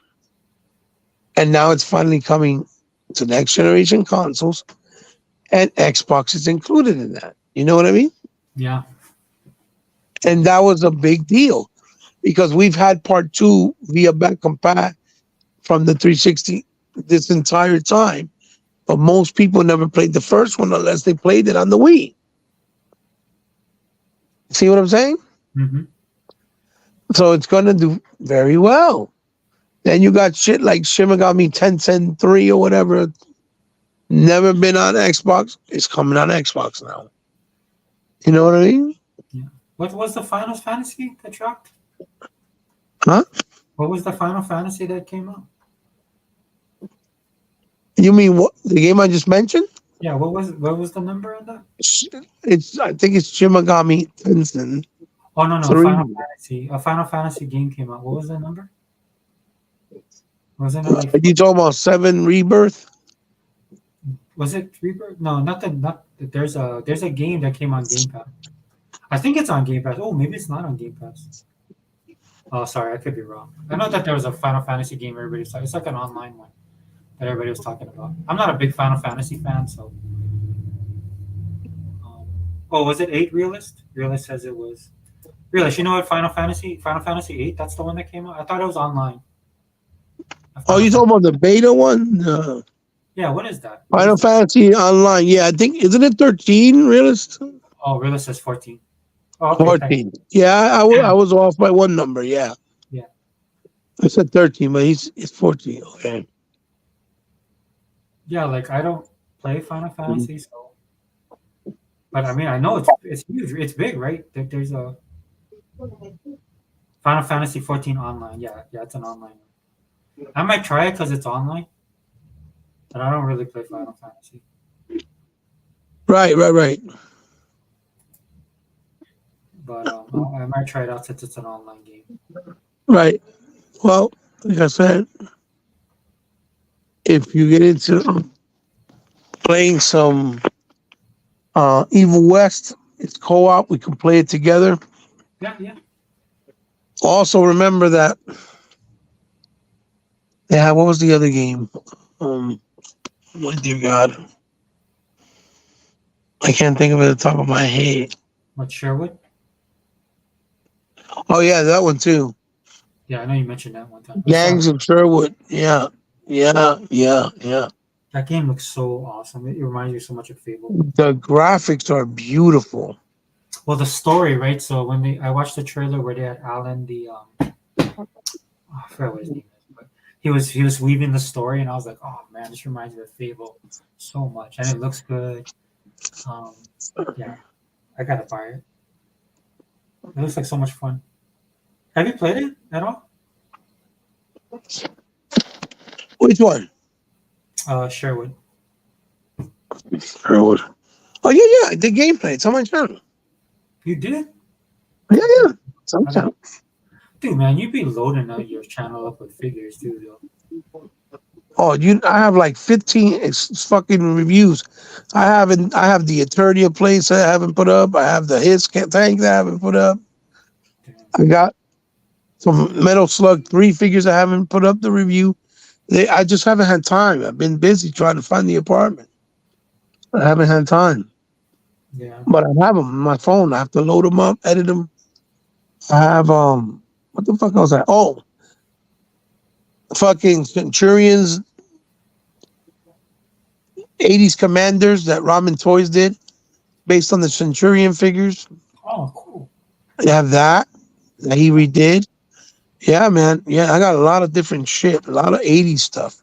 And now it's finally coming to next generation consoles, and Xbox is included in that. You know what I mean? Yeah. And that was a big deal because we've had part 2 via back compat from the 360 this entire time. But most people never played the first one unless they played it on the Wii. See what I'm saying? Mm-hmm. So it's going to do very well. Then you got shit like Shin Megami Tensei 3 or whatever. Never been on Xbox. It's coming on Xbox now. You know what I mean? Yeah. What was the Final Fantasy that dropped? Huh? What was the Final Fantasy that came out? You mean what? The game I just mentioned? Yeah. What was the number on that? I think it's Shin Megami Tensei. Oh no, 3. Final Fantasy. A Final Fantasy game came out. What was the number? Wasn't it like? Are you talking about 7 Rebirth? Was it Rebirth? No, not the. Not there's a game that came on Game Pass. I think it's on Game Pass. Oh, maybe it's not on Game Pass. Oh, sorry, I could be wrong. I know that there was a Final Fantasy game everybody's talking. It's like an online one that everybody was talking about. I'm not a big Final Fantasy fan, so. Oh, was it 8 Realist? Realist says it was. Realist, you know what Final Fantasy 8? That's the one that came out. I thought it was online. Oh, you talking about the beta one? Yeah, what is that? Final Fantasy Online. Yeah, I think, isn't it 13, Realist? Oh, Realist says 14. Oh, okay, 14. Yeah, I was off by one number. Yeah. Yeah. I said 13, but it's 14. Okay. Yeah, like I don't play Final Fantasy, so. But I mean, I know it's huge. It's big, right? There's a Final Fantasy 14 online. Yeah, it's an online one. I might try it because it's online, but I don't really play Final Fantasy. Right. But I might try it out since it's an online game. Right. Well, like I said, if you get into playing some Evil West, it's co-op. We can play it together. Yeah. Also, remember that. Yeah, what was the other game? My dear God, I can't think of it at the top of my head. What, Sherwood? Oh yeah, that one too. Yeah, I know you mentioned that one time. Gangs of Sherwood. Yeah. That game looks so awesome. It reminds me so much of Fable. The graphics are beautiful. Well, the story, right? So when I watched the trailer where they had Alan, I forgot what his name is, but he was weaving the story, and I was like, oh man, this reminds me of Fable so much, and it looks good. Yeah, I gotta buy it. It looks like so much fun. Have you played it at all? Which one? Sherwood. Sherwood. Oh yeah. The gameplay. It's on my channel. You did? Yeah. Sometimes. Dude, man, you be loading out your channel up with figures too, though. Oh, I have like 15 fucking reviews. I have the Eternia place I haven't put up. I have the His tank that I haven't put up. I got some Metal Slug 3 figures I haven't put up the review. I just haven't had time. I've been busy trying to find the apartment. I haven't had time. Yeah. But I have them on my phone. I have to load them up, edit them. I have what the fuck was that? Oh, fucking Centurions, 80s Commanders that Ramen Toys did, based on the Centurion figures. Oh, cool. I have that he redid. Yeah, man. Yeah, I got a lot of different shit. A lot of 80s stuff.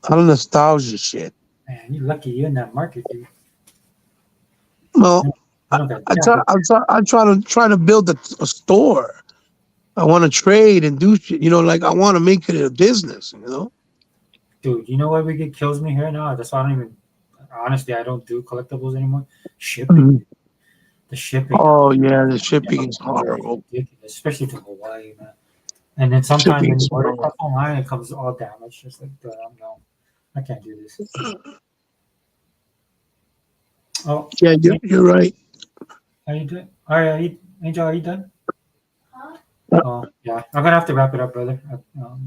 A lot of nostalgia shit. Man, you're lucky you're in that market, dude. Well, I'm trying to build a store. I want to trade and do shit. Like I want to make it a business. Dude, you know what kills me here now? That's why I don't do collectibles anymore. Shipping. The shipping. Oh yeah, the shipping is horrible. Ridiculous, especially to Hawaii, man. And then sometimes when you order stuff online, it comes all damaged. Just like, no. I can't do this. Oh, Yeah, you're right. are you doing? All right, Angel, are you done? Huh? Oh, yeah. I'm gonna have to wrap it up, brother.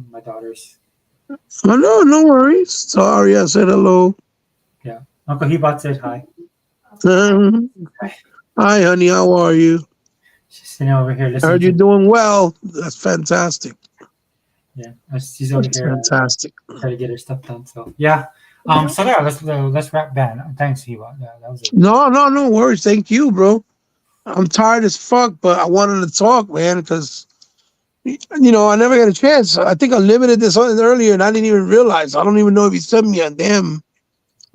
My daughter's. Oh, no worries. Sorry, I said hello. Uncle Hibat said hi. Hi, honey. How are you? She's sitting over here I listening. heard you're doing well. That's fantastic. Yeah, she's over That's here fantastic. trying to get her stuff done. So yeah. So yeah, let's wrap ban. Thanks, Hibat. Yeah, that was it. No worries. Thank you, bro. I'm tired as fuck, but I wanted to talk, man, because I never got a chance. I think I limited this on earlier, and I didn't even realize. I don't even know if you sent me a damn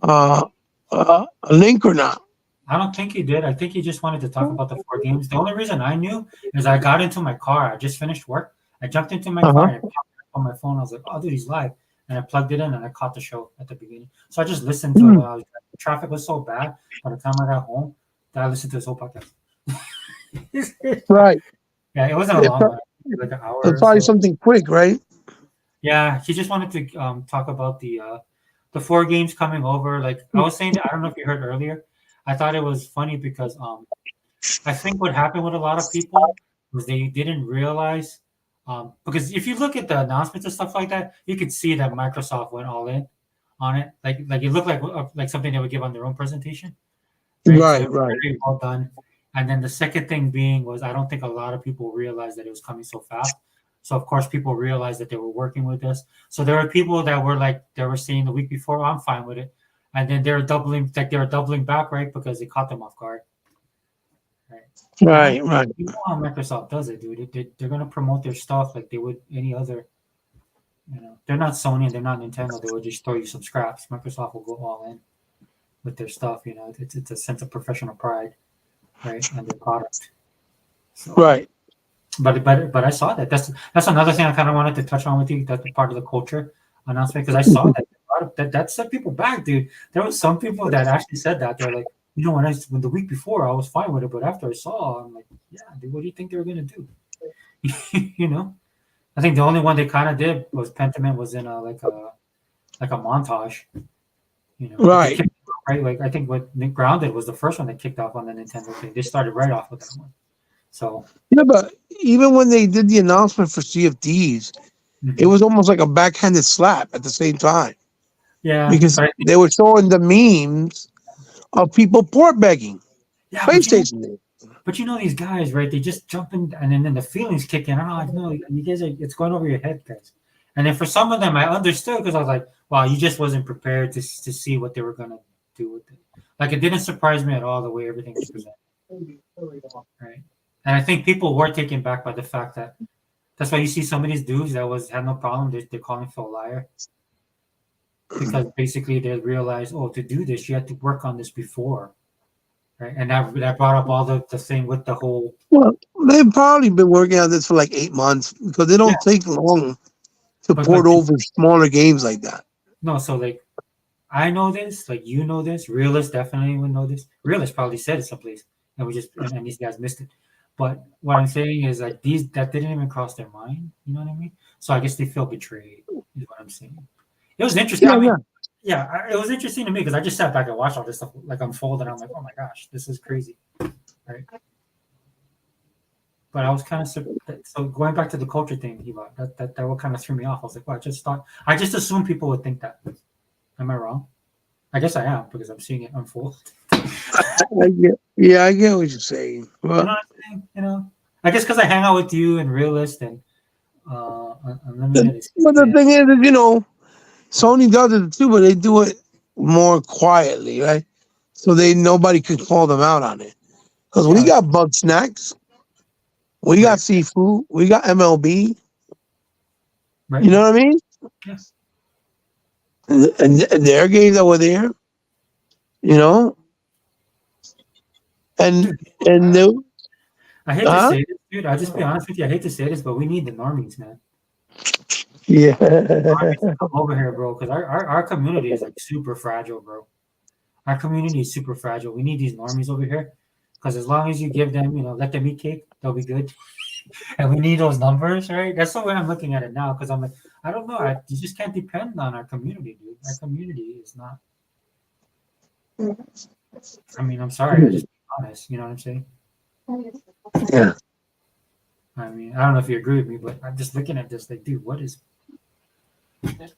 a link or not. I don't think he did. I think he just wanted to talk about the 4 games. The only reason I knew is I got into my car. I just finished work. I jumped into my car and I popped up on my phone. I was like, "Oh, dude, he's live!" And I plugged it in and I caught the show at the beginning. So I just listened to it. While I was driving. Traffic was so bad by the time I got home that I listened to his whole podcast. Right. Yeah, it wasn't a long one. Like an hour. It's or probably so. something quick, right? Yeah, he just wanted to talk about the 4 games coming over. Like I was saying, I don't know if you heard earlier. I thought it was funny because I think what happened with a lot of people was they didn't realize because if you look at the announcements and stuff like that, you could see that Microsoft went all in on it. Like it looked like something they would give on their own presentation. Right, So it was right. very well done. And then the second thing being was I don't think a lot of people realized that it was coming so fast. So of course people realized that they were working with us. So there were people that were like they were saying the week before, I'm fine with it. And then they were doubling back, right? Because it caught them off guard. Right. You know how Microsoft does it, dude. They're gonna promote their stuff like they would any other. They're not Sony and they're not Nintendo. They would just throw you some scraps. Microsoft will go all in with their stuff. It's a sense of professional pride, right, and their product. So, Right. But I saw that. That's another thing I kind of wanted to touch on with you. That's part of the culture announcement because I saw that set people back, dude. There was some people that actually said that they're like, when the week before I was fine with it, but after I saw, I'm like, yeah, dude, what do you think they were gonna do? I think the only one they kind of did was Pentiment was in a montage. Right. Right. Like I think what Nick Grounded was the first one that kicked off on the Nintendo thing. They started right off with that one. So Yeah, but even when they did the announcement for CFDs, it was almost like a backhanded slap at the same time. Yeah, because they were showing the memes of people port begging. Yeah, PlayStation. But these guys, right? They just jump in, and then the feelings kick in. I'm like, no, you guys it's going over your head, guys. And then for some of them, I understood because I was like, wow, you just wasn't prepared to see what they were gonna do with it. Like it didn't surprise me at all the way everything was presented. Right. And I think people were taken back by the fact that that's why you see some of these dudes that had no problem. They're calling Phil a liar. Because basically they realized, to do this, you had to work on this before. Right. And that brought up all the thing with the whole. Well, they've probably been working on this for like 8 months because they don't take long to port over smaller games like that. No, so like I know this, like you know this, Realist definitely would know this. Realist probably said it someplace, and and these guys missed it. But what I'm saying is like that didn't even cross their mind. You know what I mean? So I guess they feel betrayed. Is what I'm saying. It was interesting. It was interesting to me because I just sat back and watched all this stuff like unfold, and I'm like, oh my gosh, this is crazy, right? But I was kind of so going back to the culture thing, that what kind of threw me off. I was like, well, I just assumed people would think that. Am I wrong? I guess I am because I'm seeing it unfold. I get what you're saying. Well, you know what I'm saying? I guess because I hang out with you and Realist and Unlimited. But the thing is, Sony does it too, but they do it more quietly, right? So nobody could call them out on it. Because we got Bug Snacks, we got Seafood, we got MLB. Right. You know what I mean? Yes. And their games that were there, and I hate to say this, dude. I'll just be honest with you. I hate to say this, but we need the normies, man. Yeah. Come over here, bro, because our community is like super fragile, bro. Our community is super fragile. We need these normies over here because as long as you give them, let them eat cake, they'll be good. and we need those numbers, right? That's the way I'm looking at it now because I'm like, I don't know. You just can't depend on our community, dude. Our community is not. I mean, I'm sorry. I just be honest. You know what I'm saying? Yeah. I mean, I don't know if you agree with me, but I'm just looking at this like, dude, what is?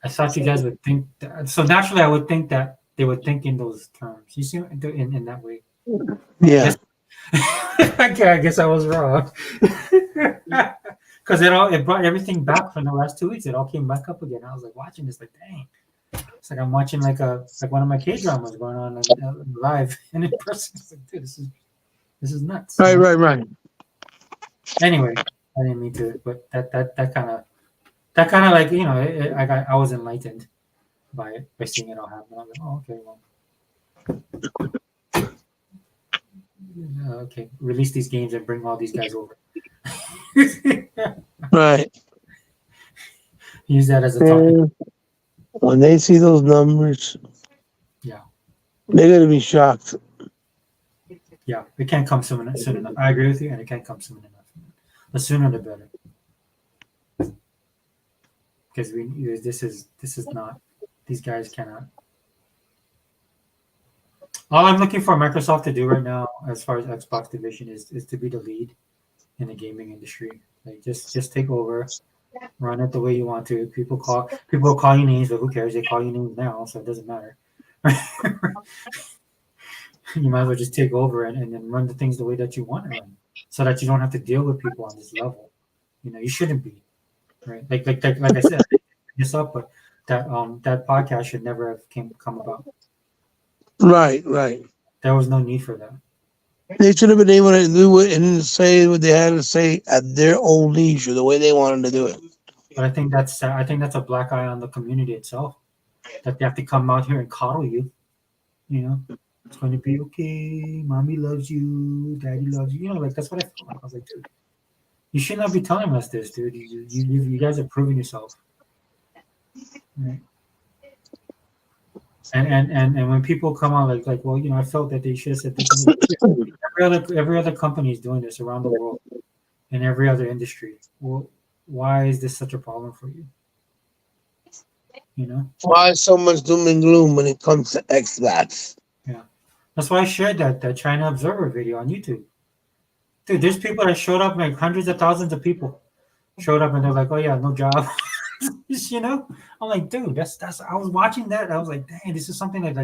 I thought you guys would think that, so naturally. I would think that they would think in those terms. You see, in that way. Yeah. I guess I was wrong. Because it brought everything back from the last 2 weeks. It all came back up again. I was like watching this, like, dang. It's like I'm watching like one of my K dramas going on live and in person. It's like, dude, this is nuts. Right, you know? right. Anyway, I didn't mean to, but that kind of like, you know, I was enlightened by it, by seeing it all happen. I was like, oh, okay, well, okay, release these games and bring all these guys over. Right. Use that as a topic. And when they see those numbers, Yeah. they're gonna be shocked. Yeah, it can't come soon enough. I agree with you, and it can't come soon enough. The sooner the better. Because this is not, these guys cannot. All I'm looking for Microsoft to do right now, as far as Xbox division, is to be the lead in the gaming industry. Like just take over, run it the way you want to. People call you names, but who cares? They call you names now, so it doesn't matter. You might as well just take over and then run the things the way that you want to run, so that you don't have to deal with people on this level. You know, you shouldn't be, right? Like I said, this up, but that podcast should never have come about. Right. There was no need for that. They should have been able to do it and say what they had to say at their own leisure, the way they wanted to do it. But I think that's a black eye on the community itself, that they have to come out here and coddle you. You know, it's going to be okay. Mommy loves you. Daddy loves you. You know, like that's what I felt like. I was like, dude, you should not be telling us this, dude. You guys are proving yourself. Right? And when people come on like, well, you know, I felt that they should have said this. Every other company is doing this around the world, in every other industry. Well, why is this such a problem for you? You know, Why so much doom and gloom when it comes to Xbox? yeah, that's why I shared that China Observer video on YouTube. Dude, there's people that showed up, like hundreds of thousands of people showed up, and they're like, oh yeah, no job. You know, I'm like, dude, that's. I was watching that. I was like, dang, this is something that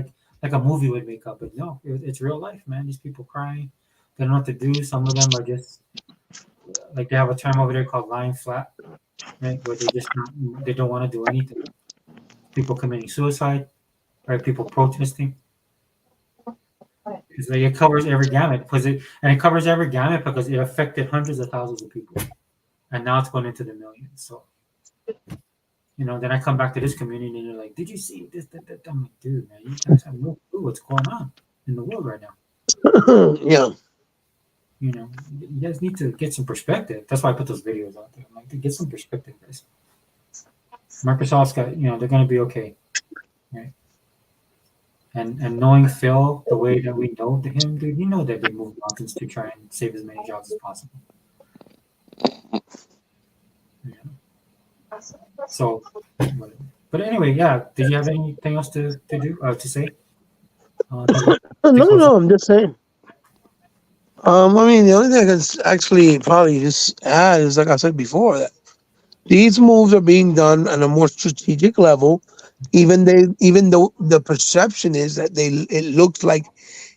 like a movie would make up. But no, it's real life, man. These people crying, they don't know what to do. Some of them are just like, they have a term over there called lying flat, right? Where they don't want to do anything. People committing suicide, right? People protesting. It's like it covers every gamut because it affected hundreds of thousands of people, and now it's going into the millions. So, you know, then I come back to this community and they're like, "Did you see this?" That? I'm like, dude, man, you guys have no clue what's going on in the world right now. Yeah. You know, you guys need to get some perspective. That's why I put those videos out there. I'm like, get some perspective, guys. Microsoft's got, you know, they're going to be okay, right? And knowing Phil the way that we know him, dude, you know that they moved mountains to try and save as many jobs as possible. Yeah. So, but anyway, yeah. Did you have anything else to say? No, I'm just saying. I mean, the only thing I can actually probably just add is, like I said before, that these moves are being done on a more strategic level. Even though the perception is that it looks like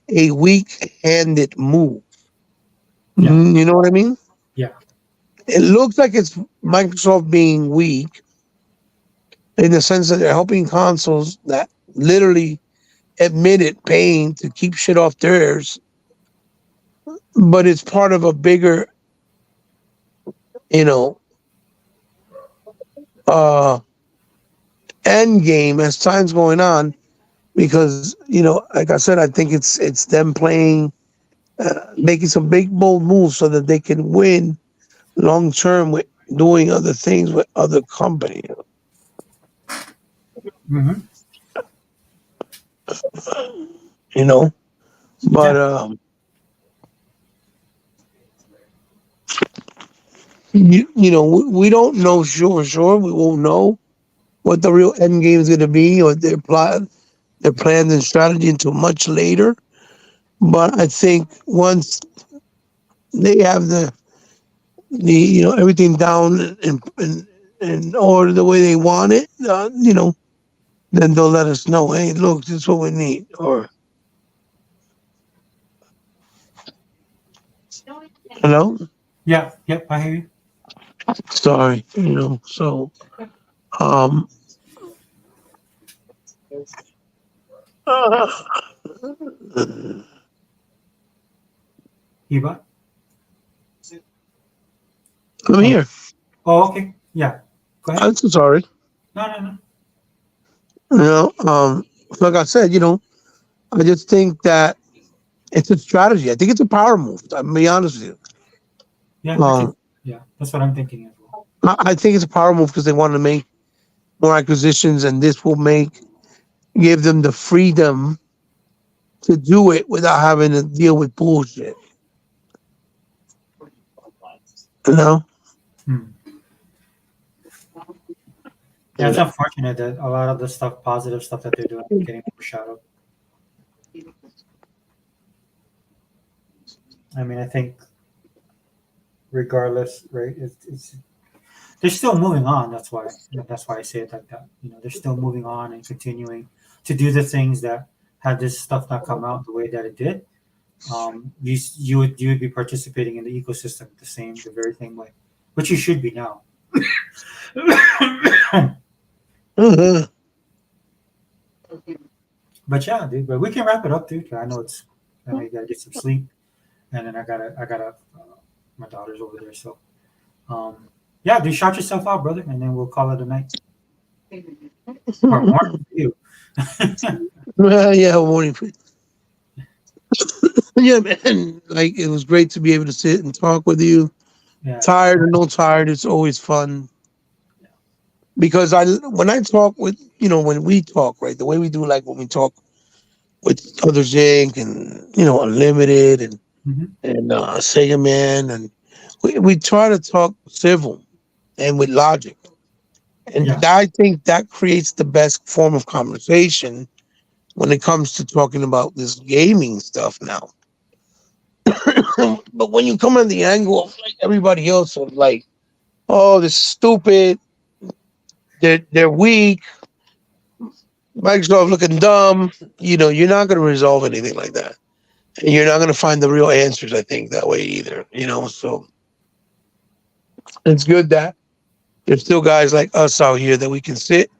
a weak-handed move. Yeah. You know what I mean? Yeah. It looks like it's Microsoft being weak in the sense that they're helping consoles that literally admitted paying to keep shit off theirs, but it's part of a bigger, you know, end game as time's going on, because, you know, like I said, I think it's them playing, making some big bold moves so that they can win long term with doing other things with other companies. Mm-hmm. You know, but you know, we don't know sure. We won't know what the real end game is going to be or their plans and strategy until much later. But I think once they have the you know everything down in order the way they want it, you know, then they'll let us know. Hey, look, this is what we need. Or hello, Yeah, yep, I hear you. sorry, you know. So um, Eva? I'm Oh, here. oh, okay. Yeah. Go ahead. I'm so sorry. No, no, no. You know, like I said, you know, I just think that it's a strategy. I think it's a power move. I'm gonna be honest with you. Yeah, Um, yeah, that's what I'm thinking as well. I think it's a power move because they want to make more acquisitions, and this will give them the freedom to do it without having to deal with bullshit. You know? Hmm. Yeah, it's unfortunate that a lot of the stuff, positive stuff that they're doing, is getting overshadowed. I mean, I think regardless, right? It's they're still moving on. That's why I say it like that. You know, they're still moving on and continuing to do the things that had this stuff not come out the way that it did. You would be participating in the ecosystem the very same way, which you should be now. Mhm. But yeah, dude. But we can wrap it up, dude. I know you gotta get some sleep, and then I gotta. My daughter's over there, so yeah, dude, shout yourself out, brother, and then we'll call it a night. Or morning for you. Yeah, morning. Yeah, man. Like it was great to be able to sit and talk with you. Yeah, Tired or no tired, it's always fun. Because when I talk with, you know, when we talk, right, the way we do, like when we talk with others Inc. and you know Unlimited hmm and Sega Man, and we try to talk civil and with logic, and yeah, I think that creates the best form of conversation when it comes to talking about this gaming stuff now. But when you come on the angle of like everybody else of like, oh, this is stupid, they're weak, Microsoft looking dumb, you know, you're not going to resolve anything like that. And you're not going to find the real answers, I think, that way either, you know. So it's good that there's still guys like us out here that we can sit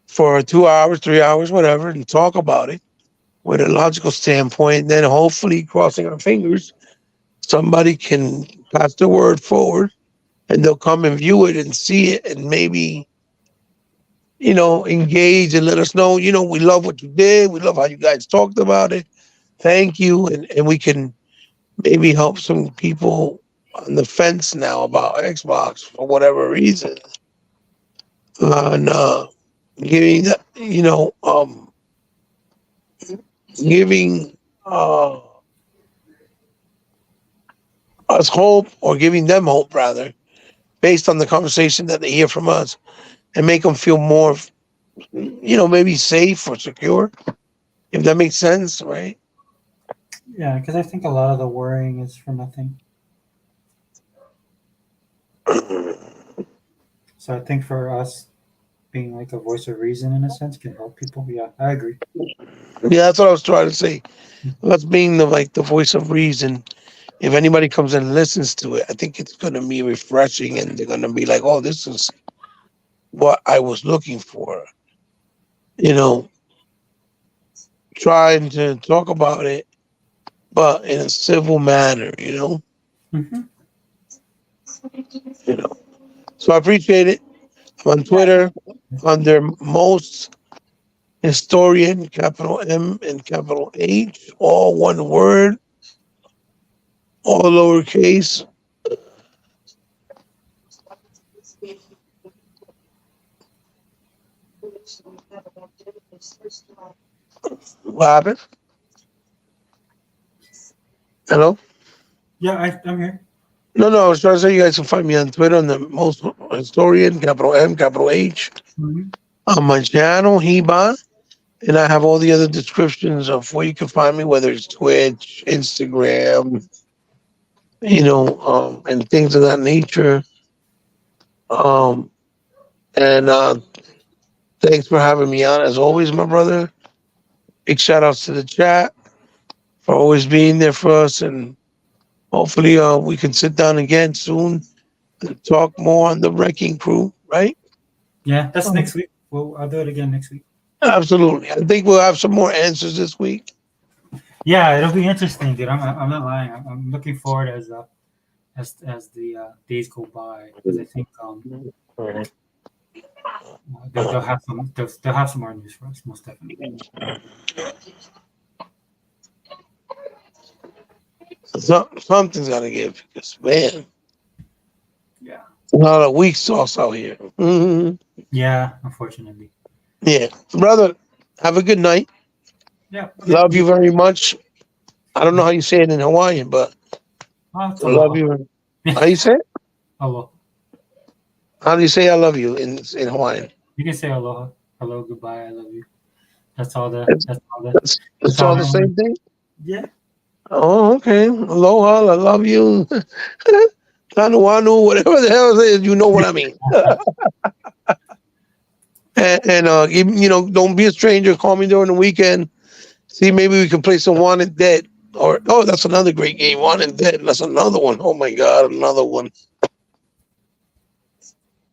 for 2 hours, 3 hours, whatever, and talk about it with a logical standpoint. And then hopefully, crossing our fingers, somebody can pass the word forward and they'll come and view it and see it and maybe, you know, engage and let us know, you know, we love what you did. We love how you guys talked about it. Thank you. And we can maybe help some people on the fence now about Xbox for whatever reason. And giving that, you know, giving us hope or giving them hope rather, based on the conversation that they hear from us, and make them feel more, you know, maybe safe or secure, if that makes sense, right? yeah. Because I think a lot of the worrying is for nothing. So I think for us being like a voice of reason in a sense can help people. Yeah, I agree. Yeah, that's what I was trying to say. Us being the voice of reason. If anybody comes and listens to it, I think it's gonna be refreshing, and they're gonna be like, "Oh, this is what I was looking for." You know, trying to talk about it, but in a civil manner. hmm You know. So I appreciate it. I'm on Twitter under most historian, capital M and capital H, all one word, all lowercase. What happened? Hello? Yeah, I'm here. No, I was trying to say you guys can find me on Twitter on the most historian, capital M, capital H. Mhm. On my channel, Heba. And I have all the other descriptions of where you can find me, whether it's Twitch, Instagram, and things of that nature. Um, and thanks for having me on as always, my brother. Big shout outs to the chat for always being there for us. And hopefully we can sit down again soon and talk more on the Wrecking Crew, right? Yeah, that's next week. I'll do it again next week. Absolutely. I think we'll have some more answers this week. Yeah, it'll be interesting, dude. I'm not lying. I'm looking forward as the days go by because I think they'll have some more news for us, most definitely. Something's got to give because, man, Yeah. a lot of weak sauce out here. Mhm. Yeah, unfortunately. Yeah. Brother, have a good night. Yeah. Love you very much. I don't know how you say it in Hawaiian, but Oh, it's I love you. How you say it? Aloha. How do you say I love you in Hawaiian? You can say aloha. Hello, goodbye, I love you. That's all the. It's, That's all the. it's all the same thing? Yeah. Oh, okay. Aloha, I love you. Tanuanu, whatever the hell it is, you know what I mean. and don't be a stranger. Call me during the weekend. See, maybe we can play some Wanted Dead. That's another great game. Wanted Dead. That's another one. Oh my God, another one.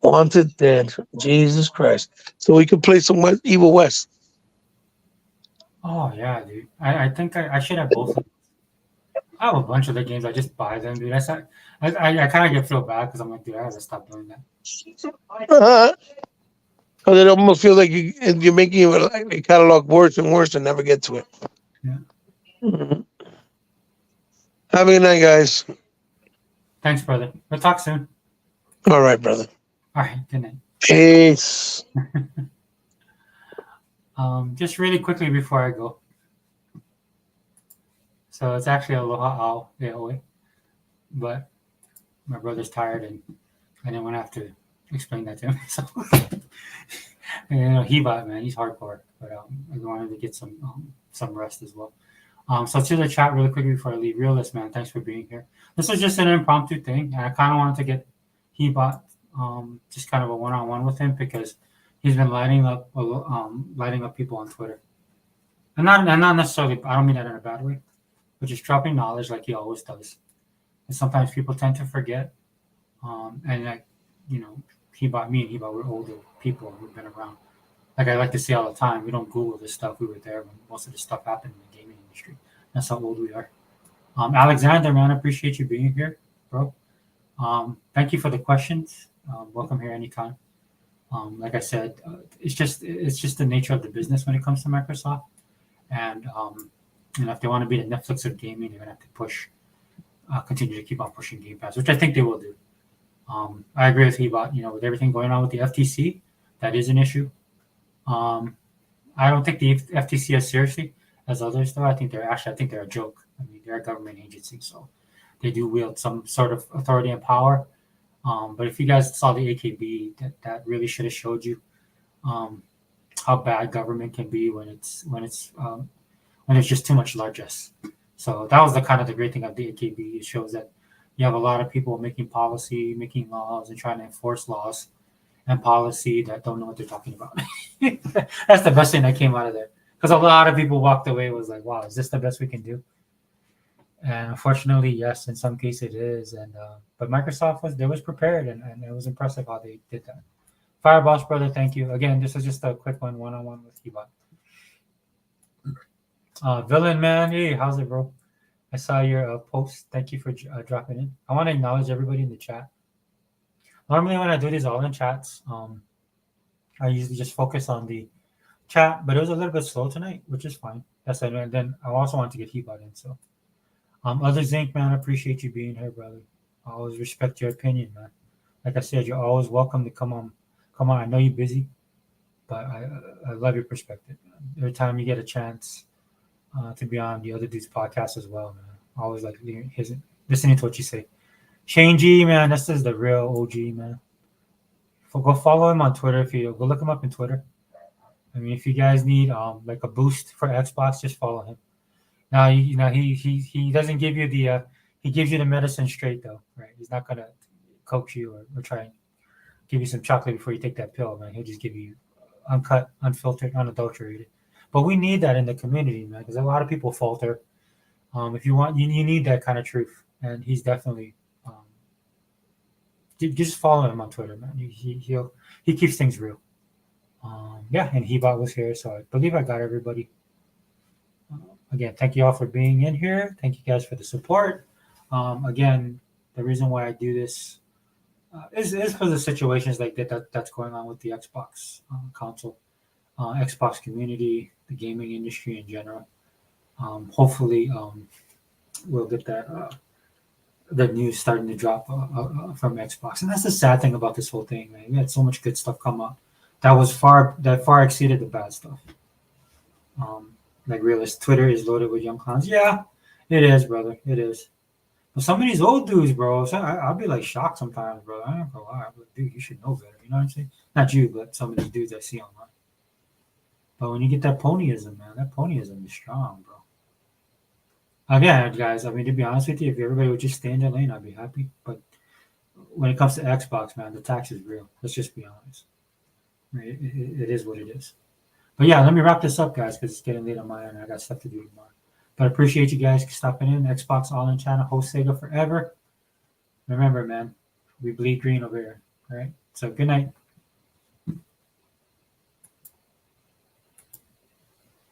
Wanted Dead. Jesus Christ. So we can play some Evil West. Oh yeah, dude. I think I should have both of them. I have a bunch of the games. I just buy them, dude. I kind of feel bad because I'm like, dude, I gotta stop doing that. Because it almost feels like you're making your catalog worse and worse and never get to it. Yeah. Mhm. Have a good night, guys. Thanks, brother. We'll talk soon. All right, brother. All right. Good night. Peace. Just really quickly before I go. So it's actually aloha ao eoi, but my brother's tired and I didn't want to have to explain that to him. So he bought, man, he's hardcore, but I wanted to get some rest as well. So to the chat really quickly before I leave. Realist, man, thanks for being here. This was just an impromptu thing, and I kind of wanted to get just kind of a one-on-one with him because he's been lighting up people on Twitter, and not necessarily. I don't mean that in a bad way, but just dropping knowledge like he always does. And sometimes people tend to forget, and like me and Heba, we're older people and we've been around. Like I like to say all the time, we don't Google this stuff. We were there when most of this stuff happened in the gaming industry. That's how old we are. Alexander, man, I appreciate you being here, bro. Thank you for the questions. Welcome here anytime. Like I said, it's just the nature of the business when it comes to Microsoft, and if they want to be the Netflix of gaming, they're gonna have to continue to keep on pushing Game Pass, which I think they will do. I agree with you about with everything going on with the FTC, that is an issue. I don't take the FTC as seriously as others, though. I think they're a joke. I mean, they're a government agency, so they do wield some sort of authority and power. But if you guys saw the AKB, that really should have showed you how bad government can be when there's just too much largesse. So that was the great thing of the AKB. It shows that you have a lot of people making policy, making laws, and trying to enforce laws and policy that don't know what they're talking about. That's the best thing that came out of there. Because a lot of people walked away was like, wow, is this the best we can do? And unfortunately, yes, in some cases it is. And but Microsoft was prepared, and it was impressive how they did that. Fireboss brother, thank you. Again, this was just a quick one-on-one with Heba. Villain man, hey, how's it, bro? I saw your post. Thank you for dropping in. I want to acknowledge everybody in the chat. Normally, when I do these all in chats, I usually just focus on the chat, but it was a little bit slow tonight, which is fine. That's it. And then I also want to get Heba in. So, other Zinc, man, I appreciate you being here, brother. I always respect your opinion, man. Like I said, you're always welcome to come on. I know you're busy, but I love your perspective, man. Every time you get a chance to be on the other dude's podcast as well, man. I always like listening to what you say. Shane G, man, this is the real OG, man. Go follow him on Twitter if you go look him up on Twitter. I mean, if you guys need like a boost for Xbox, just follow him. Now you know he doesn't give you the he gives you the medicine straight though, right? He's not gonna coax you or try and give you some chocolate before you take that pill, man. He'll just give you uncut, unfiltered, unadulterated. But we need that in the community, man, because a lot of people falter. If you want, you need that kind of truth, and he's definitely. Just follow him on Twitter, man. He keeps things real. Yeah, and Hebot was here, so I believe I got everybody. Again, thank you all for being in here. Thank you guys for the support. Again, the reason why I do this is because of situations like that's going on with the Xbox console, Xbox community, the gaming industry in general. Hopefully, we'll get that the news starting to drop from Xbox, and that's the sad thing about this whole thing, man. We had so much good stuff come out that far exceeded the bad stuff. Like realist, Twitter is loaded with young clowns. Yeah, it is, brother. It is. But some of these old dudes, bro, I'll be like shocked sometimes, bro. I don't know why. I'm like, dude, you should know better. You know what I'm saying? Not you, but some of these dudes I see online. But when you get that ponyism, man, that ponyism is strong, bro. Again, guys, I mean, to be honest with you, if everybody would just stay in their lane, I'd be happy. But when it comes to Xbox, man, the tax is real. Let's just be honest. Right? It is what it is. But yeah, let me wrap this up, guys, because it's getting late on my end. I got stuff to do tomorrow. But I appreciate you guys stopping in. Xbox All In channel, host Sega forever. Remember, man, we bleed green over here. All right? So good night.